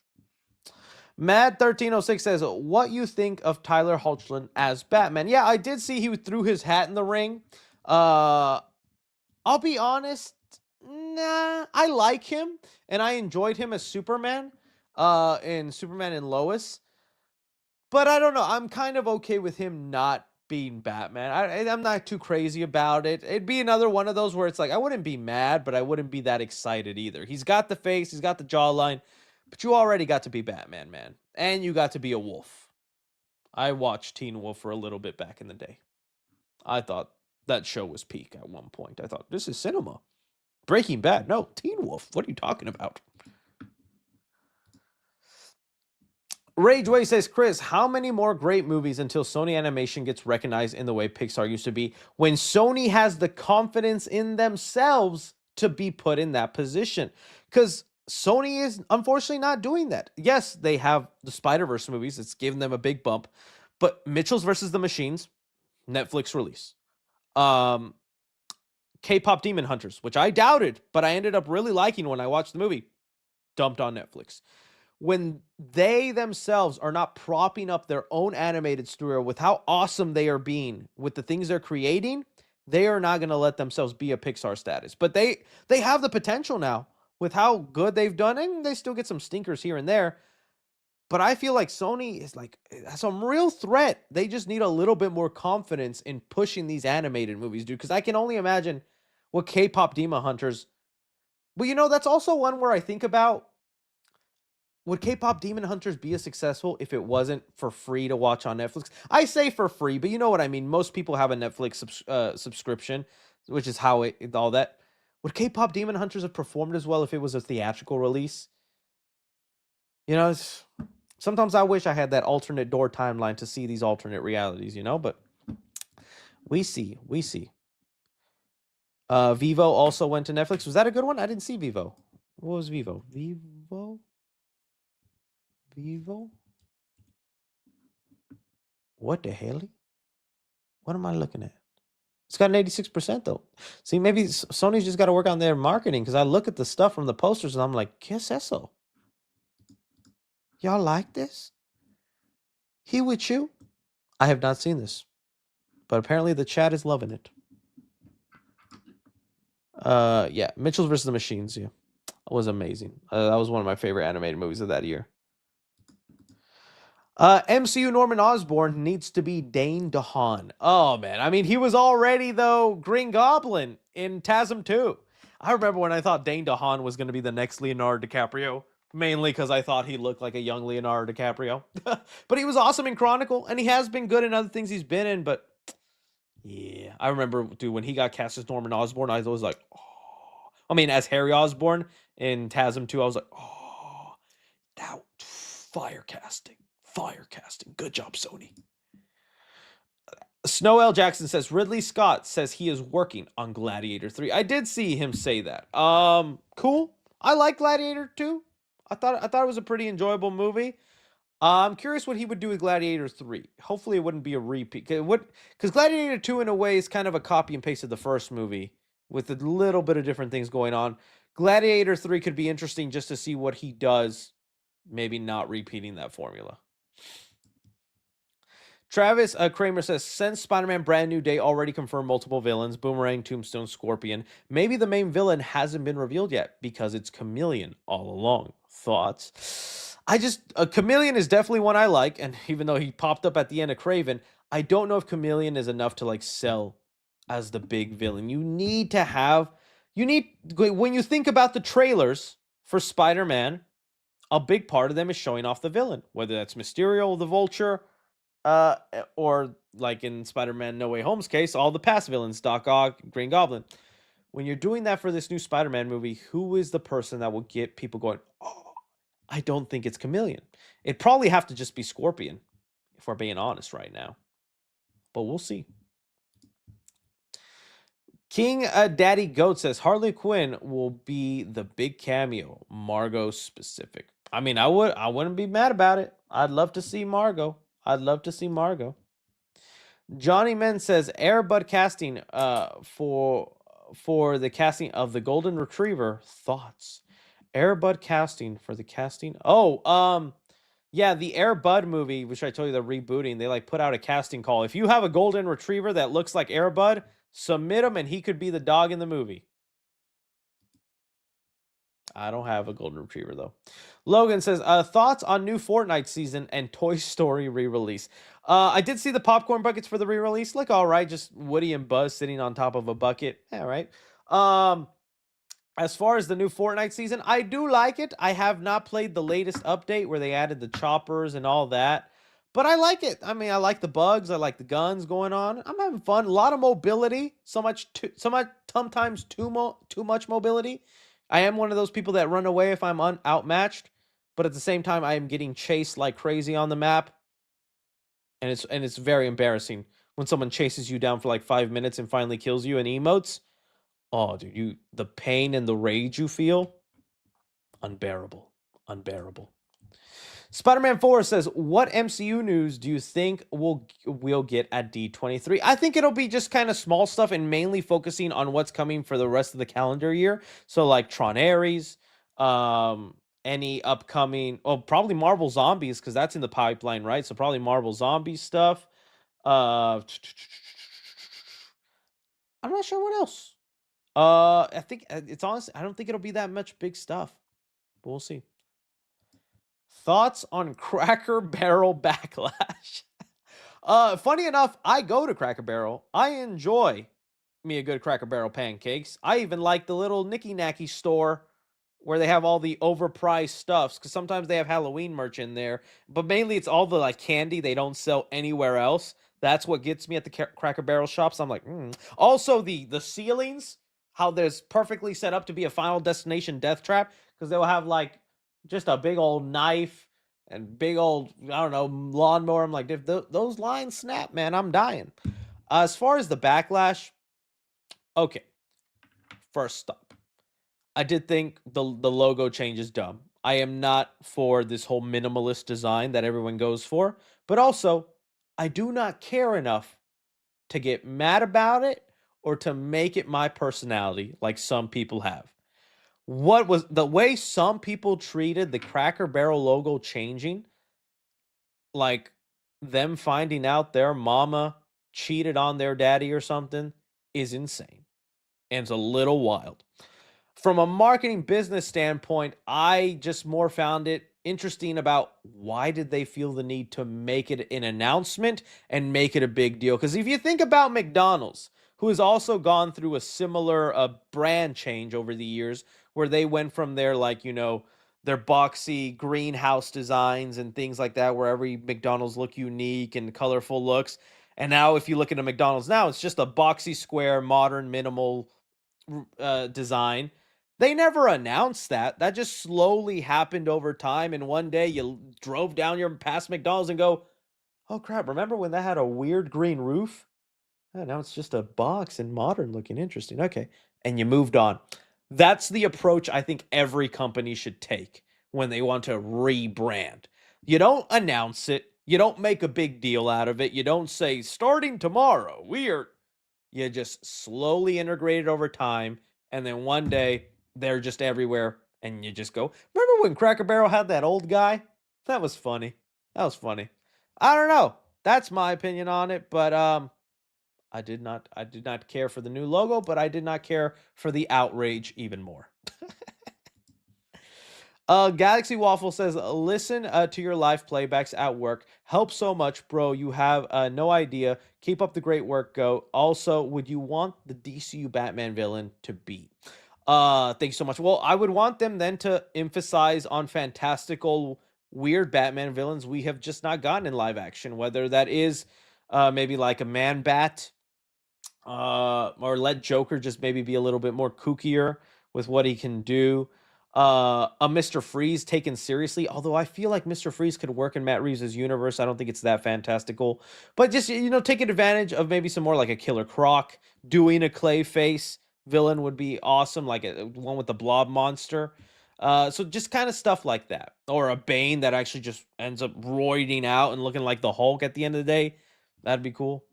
Mad1306 says, "What you think of Tyler Hoechlin as Batman?" Yeah, I did see he threw his hat in the ring. I'll be honest, nah, I like him, and I enjoyed him as Superman, in Superman and Lois. But I don't know. I'm kind of okay with him not being Batman. I'm not too crazy about it. It'd be another one of those where it's like I wouldn't be mad, but I wouldn't be that excited either. He's got the face, he's got the jawline, but you already got to be Batman, man, and you got to be a wolf. I watched Teen Wolf for a little bit back in the day. I thought that show was peak at one point. I thought this is cinema. Breaking Bad, no, Teen Wolf. What are you talking about? Rageway says, "Chris, how many more great movies until Sony Animation gets recognized in the way Pixar used to be, when Sony has the confidence in themselves to be put in that position?" Because Sony is unfortunately not doing that. Yes, they have the Spider-Verse movies. It's given them a big bump. But Mitchell's versus the Machines, Netflix release. Um, K-pop Demon Hunters, which I doubted, but I ended up really liking when I watched the movie, dumped on Netflix. When they themselves are not propping up their own animated studio with how awesome they are being with the things they're creating, they are not going to let themselves be a Pixar status. But they have the potential now with how good they've done, and they still get some stinkers here and there. But I feel like Sony is like some real threat. They just need a little bit more confidence in pushing these animated movies, dude. Because I can only imagine what K-pop Demon Hunters. But that's also one where I think about, would K-pop Demon Hunters be as successful if it wasn't for free to watch on Netflix? I say for free, but you know what I mean. Most people have a Netflix subscription, which is how all that. Would K-pop Demon Hunters have performed as well if it was a theatrical release? Sometimes I wish I had that alternate door timeline to see these alternate realities, but we see. Vivo also went to Netflix. Was that a good one? I didn't see Vivo. What was Vivo? Vivo? What the hell? What am I looking at? It's got an 86% though. See, maybe Sony's just got to work on their marketing, because I look at the stuff from the posters and I'm like, ¿Qué es eso? Y'all like this? He with you? I have not seen this, but apparently the chat is loving it. Yeah, Mitchell's versus the Machines. Yeah, it was amazing. That was one of my favorite animated movies of that year. MCU Norman Osborn needs to be Dane DeHaan. Oh man, I mean, he was already though Green Goblin in TASM 2. I remember when I thought Dane DeHaan was going to be the next Leonardo DiCaprio, mainly because I thought he looked like a young Leonardo DiCaprio. But he was awesome in Chronicle, and he has been good in other things he's been in. But yeah, I remember, dude, when he got cast as Norman Osborn, I was like, oh. I mean, as Harry Osborn in TASM 2, I was like, oh, that fire casting. Good job, Sony. Snow L. Jackson says, Ridley Scott says he is working on Gladiator 3. I did see him say that. Cool. I like Gladiator 2. I thought it was a pretty enjoyable movie. I'm curious what he would do with Gladiator 3. Hopefully it wouldn't be a repeat. Because Gladiator 2 in a way is kind of a copy and paste of the first movie with a little bit of different things going on. Gladiator 3 could be interesting just to see what he does, maybe not repeating that formula. Travis Kramer says, since Spider-Man Brand New Day already confirmed multiple villains, Boomerang, Tombstone, Scorpion, maybe the main villain hasn't been revealed yet because it's Chameleon all along. Thoughts? Chameleon is definitely one I like, and even though he popped up at the end of Kraven, I don't know if Chameleon is enough to sell as the big villain. When you think about the trailers for Spider-Man, a big part of them is showing off the villain, whether that's Mysterio, the Vulture, Or like in Spider-Man No Way Home's case, all the past villains, Doc Ock, Green Goblin. When you're doing that for this new Spider-Man movie, who is the person that will get people going, "Oh, I don't think it's Chameleon." It'd probably have to just be Scorpion, if we're being honest right now. But we'll see. King Daddy Goat says Harley Quinn will be the big cameo, Margot specific. I mean, I wouldn't be mad about it. I'd love to see Margot. I'd love to see Margot. Johnny Men says Airbud casting for the casting of the Golden Retriever. Thoughts? Airbud casting for the casting. Yeah, the Air Bud movie, which I told you they're rebooting, they like put out a casting call. If you have a golden retriever that looks like Air Bud, submit him and he could be the dog in the movie. I don't have a golden retriever though. Logan says, thoughts on new Fortnite season and Toy Story re-release. I did see the popcorn buckets for the re-release. Look all right, just Woody and Buzz sitting on top of a bucket. All right. As far as the new Fortnite season, I do like it. I have not played the latest update where they added the choppers and all that, but I like it. I mean, I like the bugs. I like the guns going on. I'm having fun. A lot of mobility. Sometimes too much mobility. I am one of those people that run away if I'm outmatched, but at the same time, I am getting chased like crazy on the map, and it's very embarrassing when someone chases you down for like 5 minutes and finally kills you and emotes. Oh, dude, the pain and the rage you feel, unbearable, unbearable. Spider-Man 4 says, "What MCU news do you think we'll get at D23?" I think it'll be just kind of small stuff and mainly focusing on what's coming for the rest of the calendar year. So like Tron Ares, any upcoming, probably Marvel Zombies because that's in the pipeline, right? So probably Marvel Zombies stuff. I'm not sure what else. I think it's honest. I don't think it'll be that much big stuff, but we'll see. Thoughts on Cracker Barrel backlash? Funny enough, I go to Cracker Barrel. I enjoy me a good Cracker Barrel pancakes. I even like the little Nicky Nacky store where they have all the overpriced stuffs because sometimes they have Halloween merch in there, but mainly it's all the like candy they don't sell anywhere else. That's what gets me at the Cracker Barrel shops. I'm like, Also the ceilings, how there's perfectly set up to be a Final Destination death trap because they'll have like just a big old knife and big old I don't know lawnmower. I'm like, if those lines snap, man, I'm dying. As far as the backlash, okay, first stop. I did think the logo change is dumb. I am not for this whole minimalist design that everyone goes for, but also I do not care enough to get mad about it or to make it my personality like some people have. What was the way some people treated the Cracker Barrel logo changing, like them finding out their mama cheated on their daddy or something, is insane and it's a little wild. From a marketing business standpoint, I just more found it interesting about why did they feel the need to make it an announcement and make it a big deal? Because if you think about McDonald's, who has also gone through a similar brand change over the years, where they went from their their boxy greenhouse designs and things like that, where every McDonald's look unique and colorful looks. And now, if you look at a McDonald's now, it's just a boxy square, modern, minimal design. They never announced that. That just slowly happened over time. And one day you drove down your past McDonald's and go, "Oh crap! Remember when that had a weird green roof? Oh, now it's just a box and modern looking, interesting. Okay," and you moved on. That's the approach I think every company should take when they want to rebrand. You don't announce it. You don't make a big deal out of it. You don't say starting tomorrow we are. You just slowly integrate it over time, and then one day they're just everywhere, and you just go, "Remember when Cracker Barrel had that old guy? That was funny. That was funny." I don't know. That's my opinion on it, but I did not care for the new logo, but I did not care for the outrage even more. Galaxy Waffle says, "Listen to your live playbacks at work. Help so much, bro. You have no idea. Keep up the great work, Go. Also, would you want the DCU Batman villain to be?" Thanks so much. Well, I would want them then to emphasize on fantastical weird Batman villains we have just not gotten in live action, whether that is maybe like a Man Bat, or let Joker just maybe be a little bit more kookier with what he can do. A Mr. Freeze taken seriously, although I feel like Mr. Freeze could work in Matt Reeves' universe. I don't think it's that fantastical, but just taking advantage of maybe some more like a Killer Croc doing a Clayface villain would be awesome, like one with the Blob monster. So just kind of stuff like that, or a Bane that actually just ends up roiding out and looking like the Hulk at the end of the day. That'd be cool.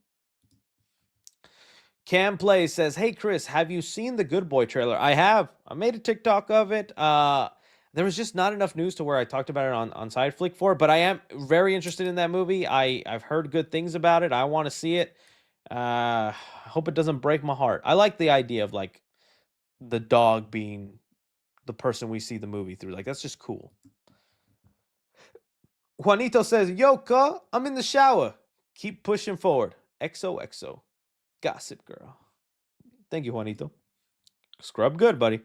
Cam Play says, "Hey Chris, have you seen the Good Boy trailer?" I have. I made a TikTok of it. There was just not enough news to where I talked about it on Side Flick for, but I am very interested in that movie. I've heard good things about it. I want to see it. I hope it doesn't break my heart. I like the idea of like the dog being the person we see the movie through. Like that's just cool. Juanito says, "Yo, cuh, I'm in the shower. Keep pushing forward. XOXO. Gossip Girl." Thank you, Juanito. Scrub good, buddy.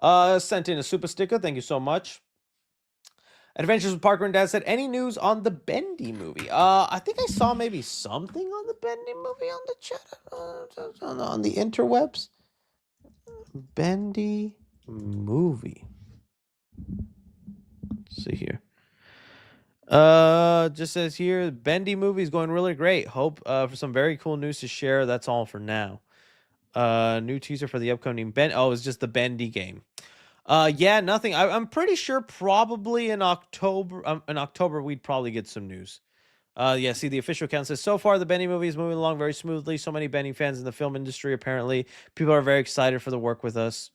Sent in a super sticker. Thank you so much. Adventures with Parker and Dad said, "Any news on the Bendy movie?" I think I saw maybe something on the Bendy movie on the chat, on the interwebs. Bendy movie. Let's see here. Just says here, Bendy movie is going really great. Hope for some very cool news to share. That's all for now. New teaser for the upcoming Ben. Oh, it's just the Bendy game. Yeah, nothing. I'm pretty sure probably in October. In October, we'd probably get some news. Yeah. See, the official account says so far the Benny movie is moving along very smoothly. So many Benny fans in the film industry. Apparently, people are very excited for the work with us.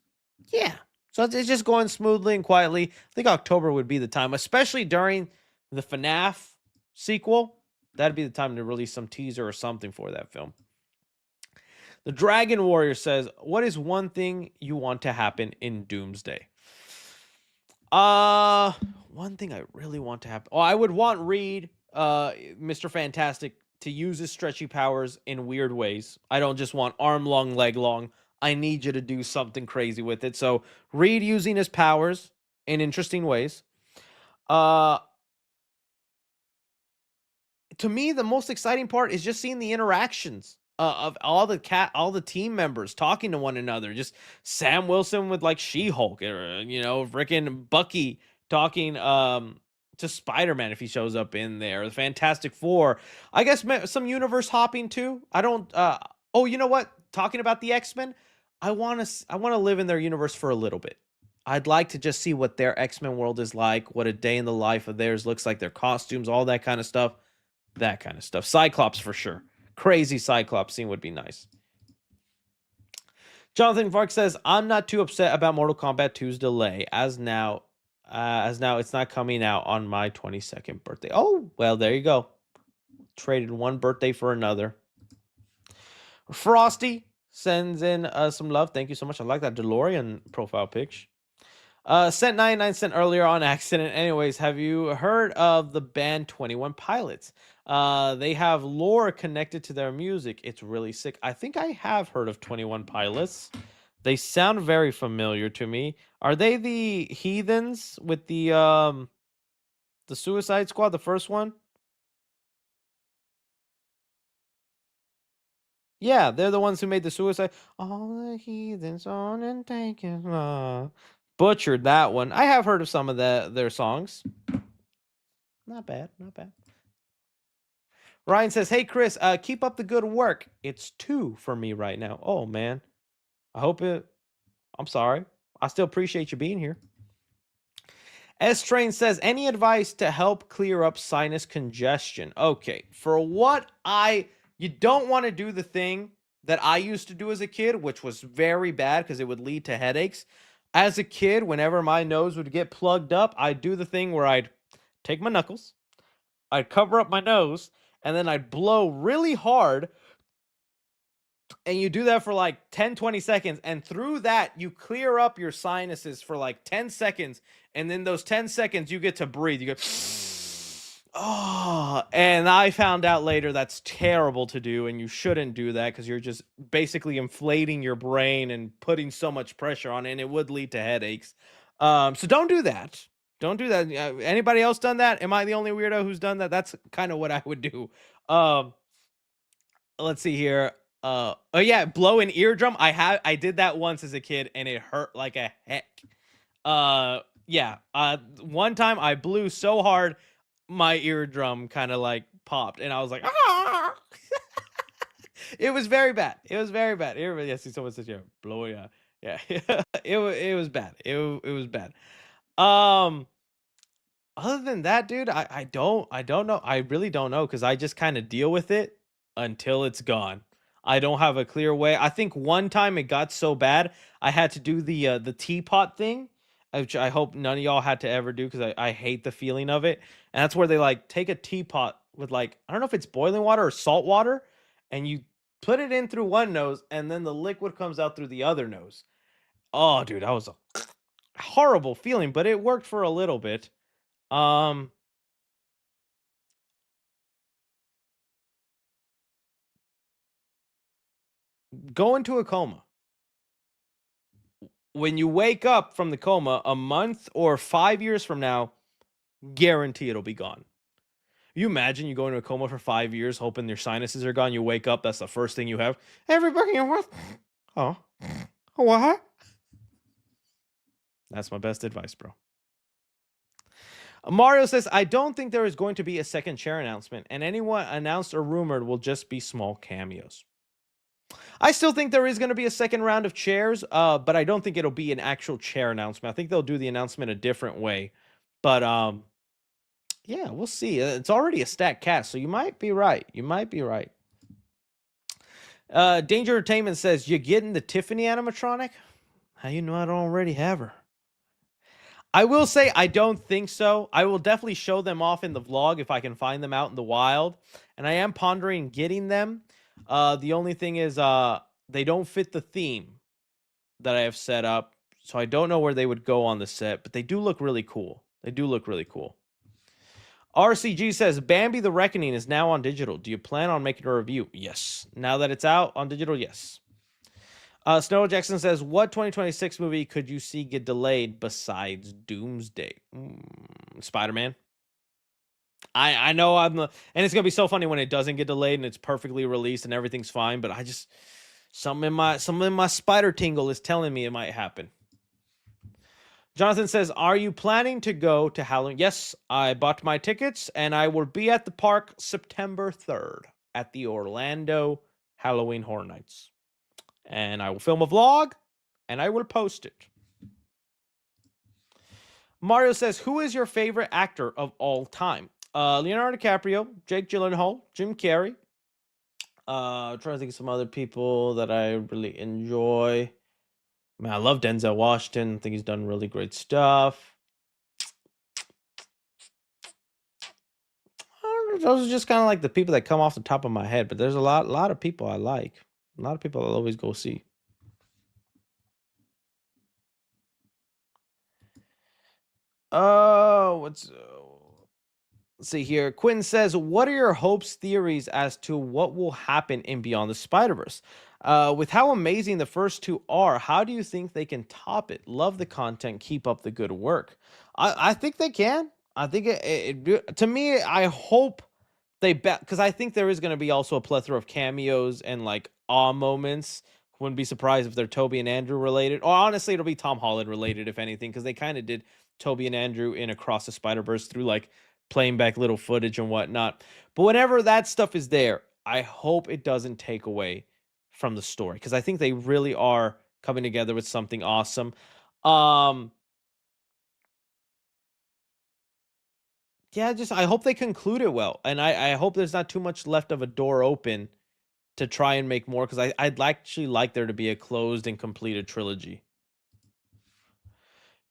Yeah. So it's just going smoothly and quietly. I think October would be the time, especially during the FNAF sequel. That'd be the time to release some teaser or something for that film. The Dragon Warrior says, "What is one thing you want to happen in Doomsday?" One thing I really want to happen. Oh, I would want Reed, Mr. Fantastic, to use his stretchy powers in weird ways. I don't just want arm long, leg long. I need you to do something crazy with it. So Reed using his powers in interesting ways. Uh, to me, the most exciting part is just seeing the interactions of all the team members talking to one another. Just Sam Wilson with like She-Hulk, or freaking Bucky talking to Spider-Man if he shows up in there. The Fantastic Four. I guess some universe hopping too. I don't. Oh, you know what? Talking about the X-Men, I want to live in their universe for a little bit. I'd like to just see what their X-Men world is like, what a day in the life of theirs looks like, their costumes, all that kind of stuff. That kind of stuff. Cyclops for sure. Crazy Cyclops scene would be nice. Jonathan Vark says, "I'm not too upset about Mortal Kombat 2's delay, as now it's not coming out on my 22nd birthday." Oh, well, there you go. Traded one birthday for another. Frosty sends in some love. Thank you so much. I like that DeLorean profile pic. Sent 99 cents earlier on accident. Anyways, have you heard of the band 21 Pilots? They have lore connected to their music. It's really sick. I think I have heard of 21 Pilots. They sound very familiar to me. Are they the heathens with the Suicide Squad, the first one? Yeah, they're the ones who made the Suicide. All the heathens on and taking butchered that one. I have heard of some of their songs. Not bad, not bad. Ryan says, "Hey Chris, keep up the good work. It's 2 for me right now." Oh man. I hope it I'm sorry. I still appreciate you being here. S Train says, "Any advice to help clear up sinus congestion?" Okay, for what you don't want to do the thing that I used to do as a kid, which was very bad because it would lead to headaches. As a kid, whenever my nose would get plugged up, I'd do the thing where I'd take my knuckles, I'd cover up my nose, and then I'd blow really hard. And you do that for like 10, 20 seconds. And through that, you clear up your sinuses for like 10 seconds. And then those 10 seconds, you get to breathe. You go, oh. And I found out later that's terrible to do. And you shouldn't do that because you're just basically inflating your brain and putting so much pressure on it. And it would lead to headaches. So don't do that. Don't do that. Anybody else done that? Am I the only weirdo who's done that? That's kind of what I would do. Um, let's see here. Oh yeah, blow an eardrum. I did that once as a kid and it hurt like a heck. Yeah. One time I blew so hard my eardrum kind of like popped and I was like, ah! It was very bad. It was very bad. Everybody, I see someone says, yeah, blow, yeah. Yeah. It was bad. It was bad. Um, Other than that, dude, I don't know. I really don't know because I just kind of deal with it until it's gone. I don't have a clear way. I think one time it got so bad, I had to do the teapot thing, which I hope none of y'all had to ever do because I hate the feeling of it. And that's where they like take a teapot with like I don't know if it's boiling water or salt water, and you put it in through one nose, and then the liquid comes out through the other nose. Oh, dude, that was a horrible feeling, but it worked for a little bit. Um, Go into a coma. When you wake up from the coma a month or 5 years from now, guarantee it'll be gone. You imagine you go into a coma for 5 years, hoping your sinuses are gone. You wake up, that's the first thing you have. Everybody, what? Oh, what? That's my best advice, bro. Mario says, I don't think there is going to be a second chair announcement, and anyone announced or rumored will just be small cameos. I still think there is going to be a second round of chairs, but I don't think it'll be an actual chair announcement. I think they'll do the announcement a different way. But yeah, we'll see. It's already a stacked cast, so you might be right. You might be right. Danger Entertainment says, you getting the Tiffany animatronic? How you know I don't already have her? I will say I don't think so. I will definitely show them off in the vlog if I can find them out in the wild. And I am pondering getting them. The only thing is they don't fit the theme that I have set up. So I don't know where they would go on the set, but they do look really cool. They do look really cool. RCG says Bambi the Reckoning is now on digital. Do you plan on making a review? Yes. Now that it's out on digital, yes. Snow Jackson says, what 2026 movie could you see get delayed besides Doomsday? Spider-Man. I know and it's gonna be so funny when it doesn't get delayed and it's perfectly released and everything's fine, but I just something in my spider tingle is telling me it might happen. Jonathan says, are you planning to go to Halloween? Yes, I bought my tickets and I will be at the park September 3rd at the Orlando Halloween Horror Nights. And I will film a vlog and I will post it. Mario says, who is your favorite actor of all time? Leonardo DiCaprio, Jake Gyllenhaal, Jim Carrey. Trying to think of some other people that I really enjoy. Man, I love Denzel Washington. I think he's done really great stuff. Those are just kind of like the people that come off the top of my head, but there's a lot of people I like. A lot of people I'll always go see. Oh, let's see here. Quinn says, what are your hopes, theories as to what will happen in Beyond the Spider-Verse? With how amazing the first two are, how do you think they can top it? Love the content. Keep up the good work. I think they can. I think to me, I hope they bet because I think there is going to be also a plethora of cameos and like awe moments. Wouldn't be surprised if they're Toby and Andrew related. Or honestly, it'll be Tom Holland related, if anything, because they kind of did Toby and Andrew in Across the Spider-Verse through like playing back little footage and whatnot. But whenever that stuff is there, I hope it doesn't take away from the story because I think they really are coming together with something awesome. Yeah, just I hope they conclude it well, and I hope there's not too much left of a door open to try and make more because actually like there to be a closed and completed trilogy.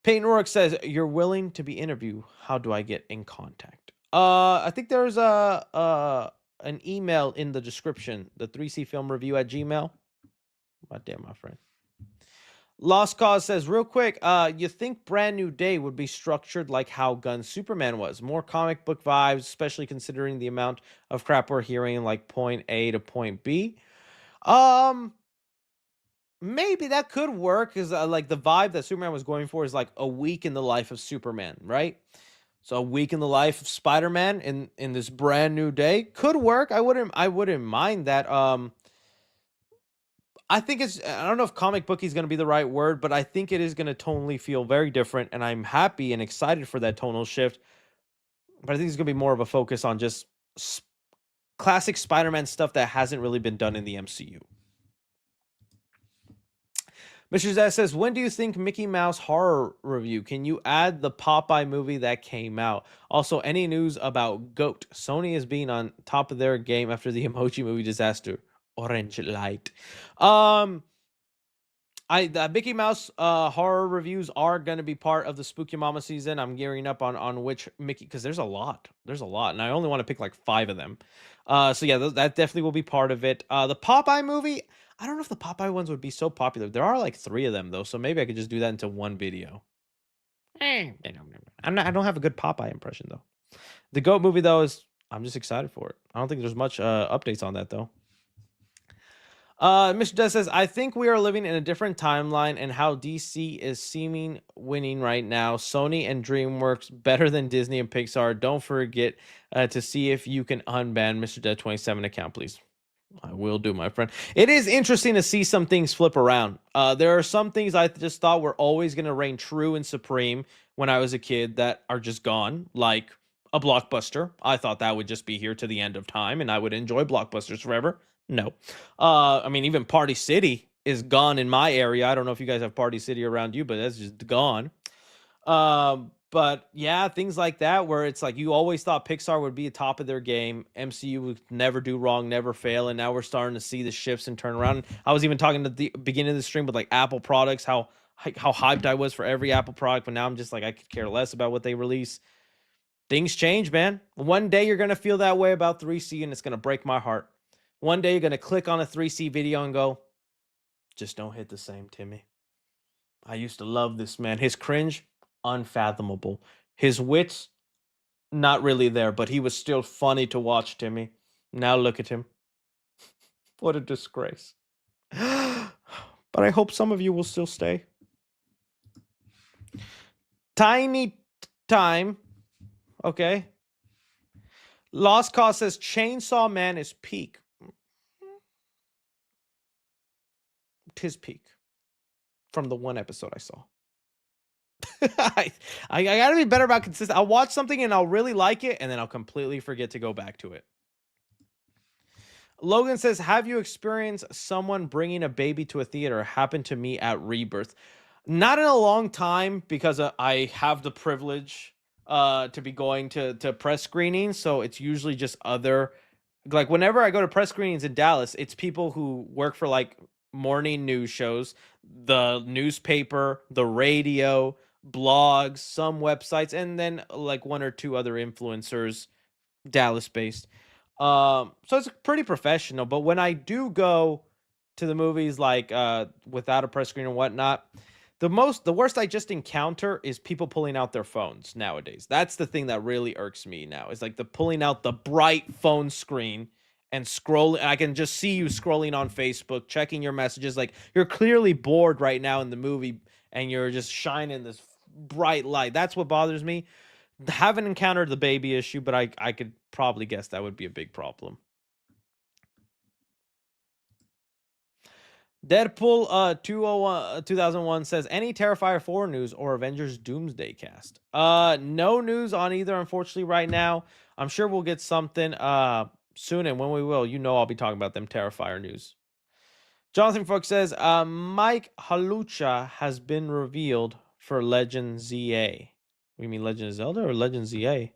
Peyton Rourke says, you're willing to be interviewed. How do I get in contact? I think there's an email in the description, the 3C Film Review at Gmail. My damn, my friend. Lost Cause says, real quick, you think Brand New Day would be structured like how Gun Superman was? More comic book vibes, especially considering the amount of crap we're hearing like point A to point B. maybe that could work because like the vibe that Superman was going for is like a week in the life of Superman, right? So a week in the life of Spider-Man in this brand new day could work. I wouldn't mind that. I think I don't know if comic booky is going to be the right word, but I think it is going to tonally feel very different, and I'm happy and excited for that tonal shift. But I think it's going to be more of a focus on just s- classic Spider-Man stuff that hasn't really been done in the MCU. Mr. Zaz says, when do you think Mickey Mouse horror review? Can you add the Popeye movie that came out? Also, any news about Goat? Sony is being on top of their game after the emoji movie disaster. Orange light. Um, the Mickey Mouse horror reviews are going to be part of the Spooky Mama season. I'm gearing up on which Mickey, because there's a lot. There's a lot, and I only want to pick like 5 of them. So yeah, that definitely will be part of it. The Popeye movie, I don't know if the Popeye ones would be so popular. There are like 3 of them though, so maybe I could just do that into one video. I don't have a good Popeye impression though. The Goat movie though I'm just excited for it. I don't think there's much updates on that though. Mr. Des says, I think we are living in a different timeline and how DC is seeming winning right now. Sony and DreamWorks better than Disney and Pixar. Don't forget to see if you can unban Mr. Dead 27 account, please. I will do, my friend. It is interesting to see some things flip around. There are some things I just thought were always going to reign true and supreme when I was a kid that are just gone, like a Blockbuster. I thought that would just be here to the end of time and I would enjoy Blockbusters forever. No. I mean, even Party City is gone in my area. I don't know if you guys have Party City around you, but that's just gone. But yeah, things like that where it's like you always thought Pixar would be top of their game. MCU would never do wrong, never fail, and now we're starting to see the shifts and turn around. I was even talking at the beginning of the stream with like Apple products, how hyped I was for every Apple product, but now I'm just like I could care less about what they release. Things change, man. One day you're gonna feel that way about 3C, and it's gonna break my heart. One day you're gonna click on a 3C video and go, just don't hit the same, Timmy. I used to love this man. His cringe, unfathomable. His wits, not really there, but he was still funny to watch, Timmy. Now look at him. What a disgrace. But I hope some of you will still stay. Tiny time. Okay. Lost Cause says Chainsaw Man is peak. Tis peak. From the one episode I saw. I gotta be better about consistency. I'll watch something and I'll really like it, and then I'll completely forget to go back to it. Logan says, have you experienced someone bringing a baby to a theater? Happened to me at Rebirth. Not in a long time because I have the privilege to be going to press screenings. So it's usually just other, like whenever I go to press screenings in Dallas, it's people who work for like morning news shows, the newspaper, the radio, blogs, some websites, and then like 1 or 2 other influencers, Dallas based. So it's pretty professional. But when I do go to the movies, like without a press screen and whatnot, the worst I just encounter is people pulling out their phones nowadays. That's the thing that really irks me now. Is like the pulling out the bright phone screen and scrolling. I can just see you scrolling on Facebook, checking your messages. Like you're clearly bored right now in the movie, and you're just shining this bright light. That's what bothers me. Haven't encountered the baby issue, but I could probably guess that would be a big problem. Deadpool 2001 says any Terrifier 4 news or Avengers Doomsday cast. No news on either, unfortunately, right now. I'm sure we'll get something soon, and when we will, I'll be talking about them Terrifier news. Jonathan Fuchs says Mike Halucha has been revealed for Legend ZA. We mean Legend of Zelda or Legend ZA?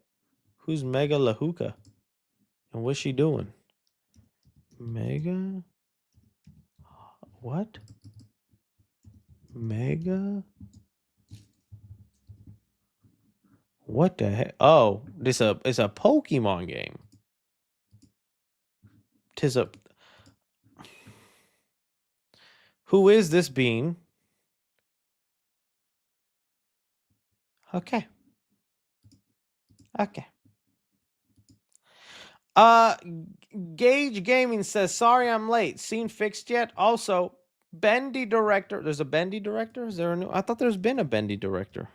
Who's Mega Lahuka? And what's she doing? Mega? What? Mega? What the heck? Oh, it's a Pokemon game. Tis a. Who is this being? Okay. Okay. Uh Gage Gaming says, sorry I'm late. Scene fixed yet? Also, Bendy director. There's a Bendy director? Is there a new? I thought there's been a Bendy director.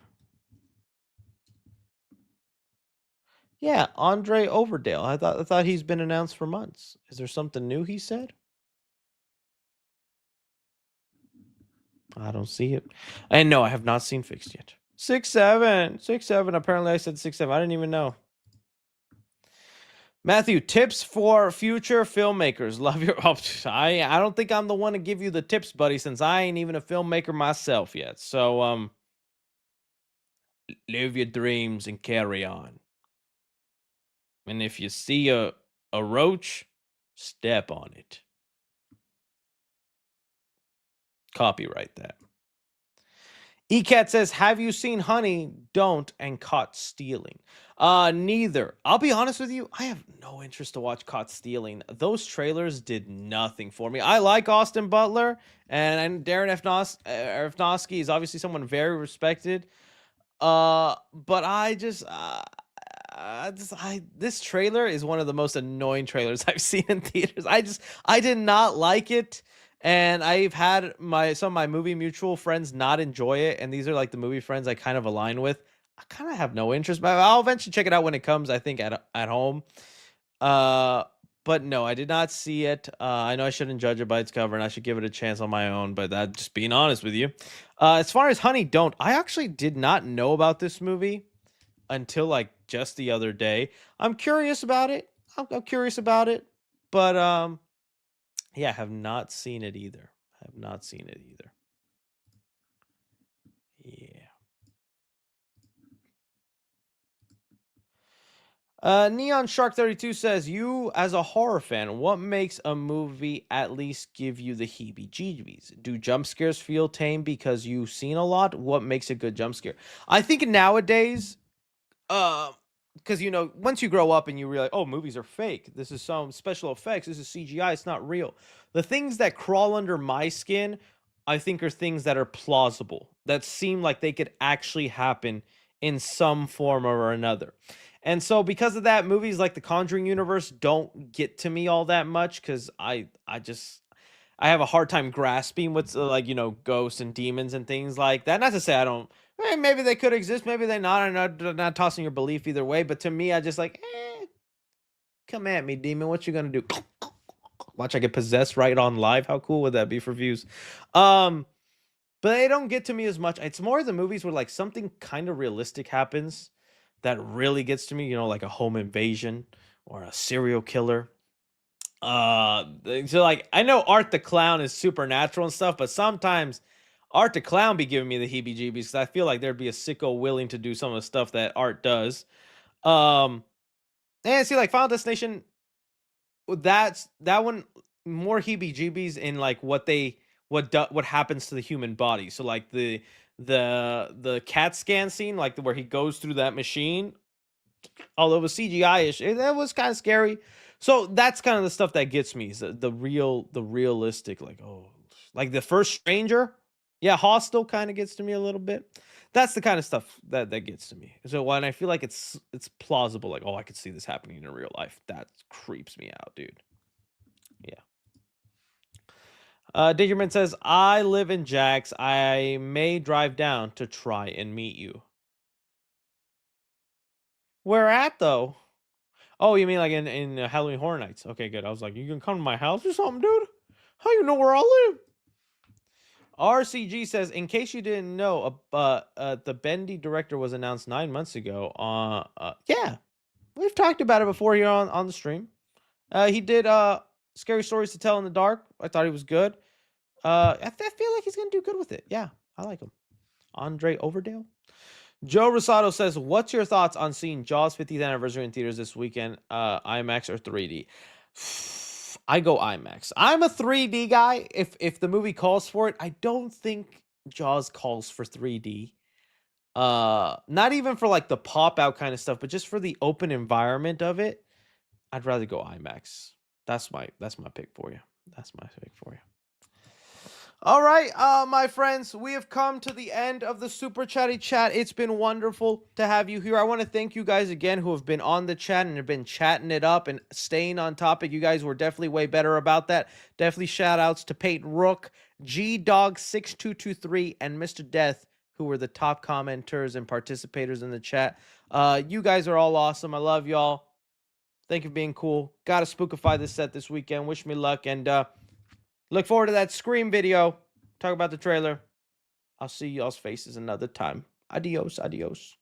Yeah, Andre Overdale. I thought he's been announced for months. Is there something new he said? I don't see it. And no, I have not seen Fixed yet. 6-7. 6-7. Apparently I said 6-7. I didn't even know. Matthew, tips for future filmmakers. Love your I don't think I'm the one to give you the tips, buddy, since I ain't even a filmmaker myself yet. So live your dreams and carry on. And if you see a roach, step on it. Copyright that. ECAT says, have you seen Honey, Don't, and Caught Stealing? Neither. I'll be honest with you, I have no interest to watch Caught Stealing. Those trailers did nothing for me. I like Austin Butler, and Darren Aronofsky is obviously someone very respected. But this trailer is one of the most annoying trailers I've seen in theaters. I did not like it. And I've had some of my movie mutual friends not enjoy it, and these are like the movie friends I kind of align with. I kind of have no interest, but I'll eventually check it out when it comes, I think, at home. But no, I did not see it. I know I shouldn't judge it by its cover, and I should give it a chance on my own, but that's just being honest with you. As far as Honey, Don't, I actually did not know about this movie until like just the other day. I'm curious about it. I'm curious about it, but yeah, I have not seen it either. Yeah. Neon Shark 32 says, you as a horror fan, what makes a movie at least give you the heebie-jeebies? Do jump scares feel tame because you've seen a lot? What makes a good jump scare? I think nowadays, because once you grow up and you realize, oh, movies are fake, this is some special effects, this is CGI, it's not real. The things that crawl under my skin, I think, are things that are plausible, that seem like they could actually happen in some form or another. And so because of that, movies like the Conjuring universe don't get to me all that much, because I have a hard time grasping what's like, ghosts and demons and things like that. Not to say I don't. Maybe they could exist, maybe they not. I'm not tossing your belief either way. But to me, I just like, come at me, demon. What you gonna do? Watch I get possessed right on live. How cool would that be for views? But they don't get to me as much. It's more the movies where like something kind of realistic happens that really gets to me. Like a home invasion or a serial killer. So like I know Art the Clown is supernatural and stuff, but sometimes Art the Clown be giving me the heebie-jeebies because I feel like there'd be a sicko willing to do some of the stuff that Art does. And see, like Final Destination, that one more heebie-jeebies in like what happens to the human body. So like the CAT scan scene, like where he goes through that machine, although it was CGI-ish, that was kind of scary. So that's kind of the stuff that gets me, is the realistic, like the first Stranger. Yeah, Hostel kind of gets to me a little bit. That's the kind of stuff that gets to me. So when I feel like it's plausible, like, oh, I could see this happening in real life, that creeps me out, dude. Yeah. Diggerman says, I live in Jax. I may drive down to try and meet you. Where at, though? Oh, you mean like in Halloween Horror Nights? Okay, good. I was like, you can come to my house or something, dude? How you know where I live? RCG says, in case you didn't know, the Bendy director was announced 9 months ago. Yeah, we've talked about it before here on the stream. He did Scary Stories to Tell in the Dark. I thought he was good. I feel like he's gonna do good with it. Yeah, I like him. Andre Overdale. Joe Rosado says, what's your thoughts on seeing Jaws 50th anniversary in theaters this weekend? IMAX or 3D? I go IMAX. I'm a 3D guy. If the movie calls for it, I don't think Jaws calls for 3D. Not even for like the pop out kind of stuff, but just for the open environment of it, I'd rather go IMAX. That's my pick for you. All right, my friends, we have come to the end of the Super Chatty Chat. It's been wonderful to have you here. I want to thank you guys again who have been on the chat and have been chatting it up and staying on topic. You guys were definitely way better about that. Definitely shout outs to Peyton Rook, GDog6223, and Mr. Death, who were the top commenters and participators in the chat. You guys are all awesome. I love y'all. Thank you for being cool. Gotta spookify this set this weekend. Wish me luck, and look forward to that Scream video. Talk about the trailer. I'll see y'all's faces another time. Adios, adios.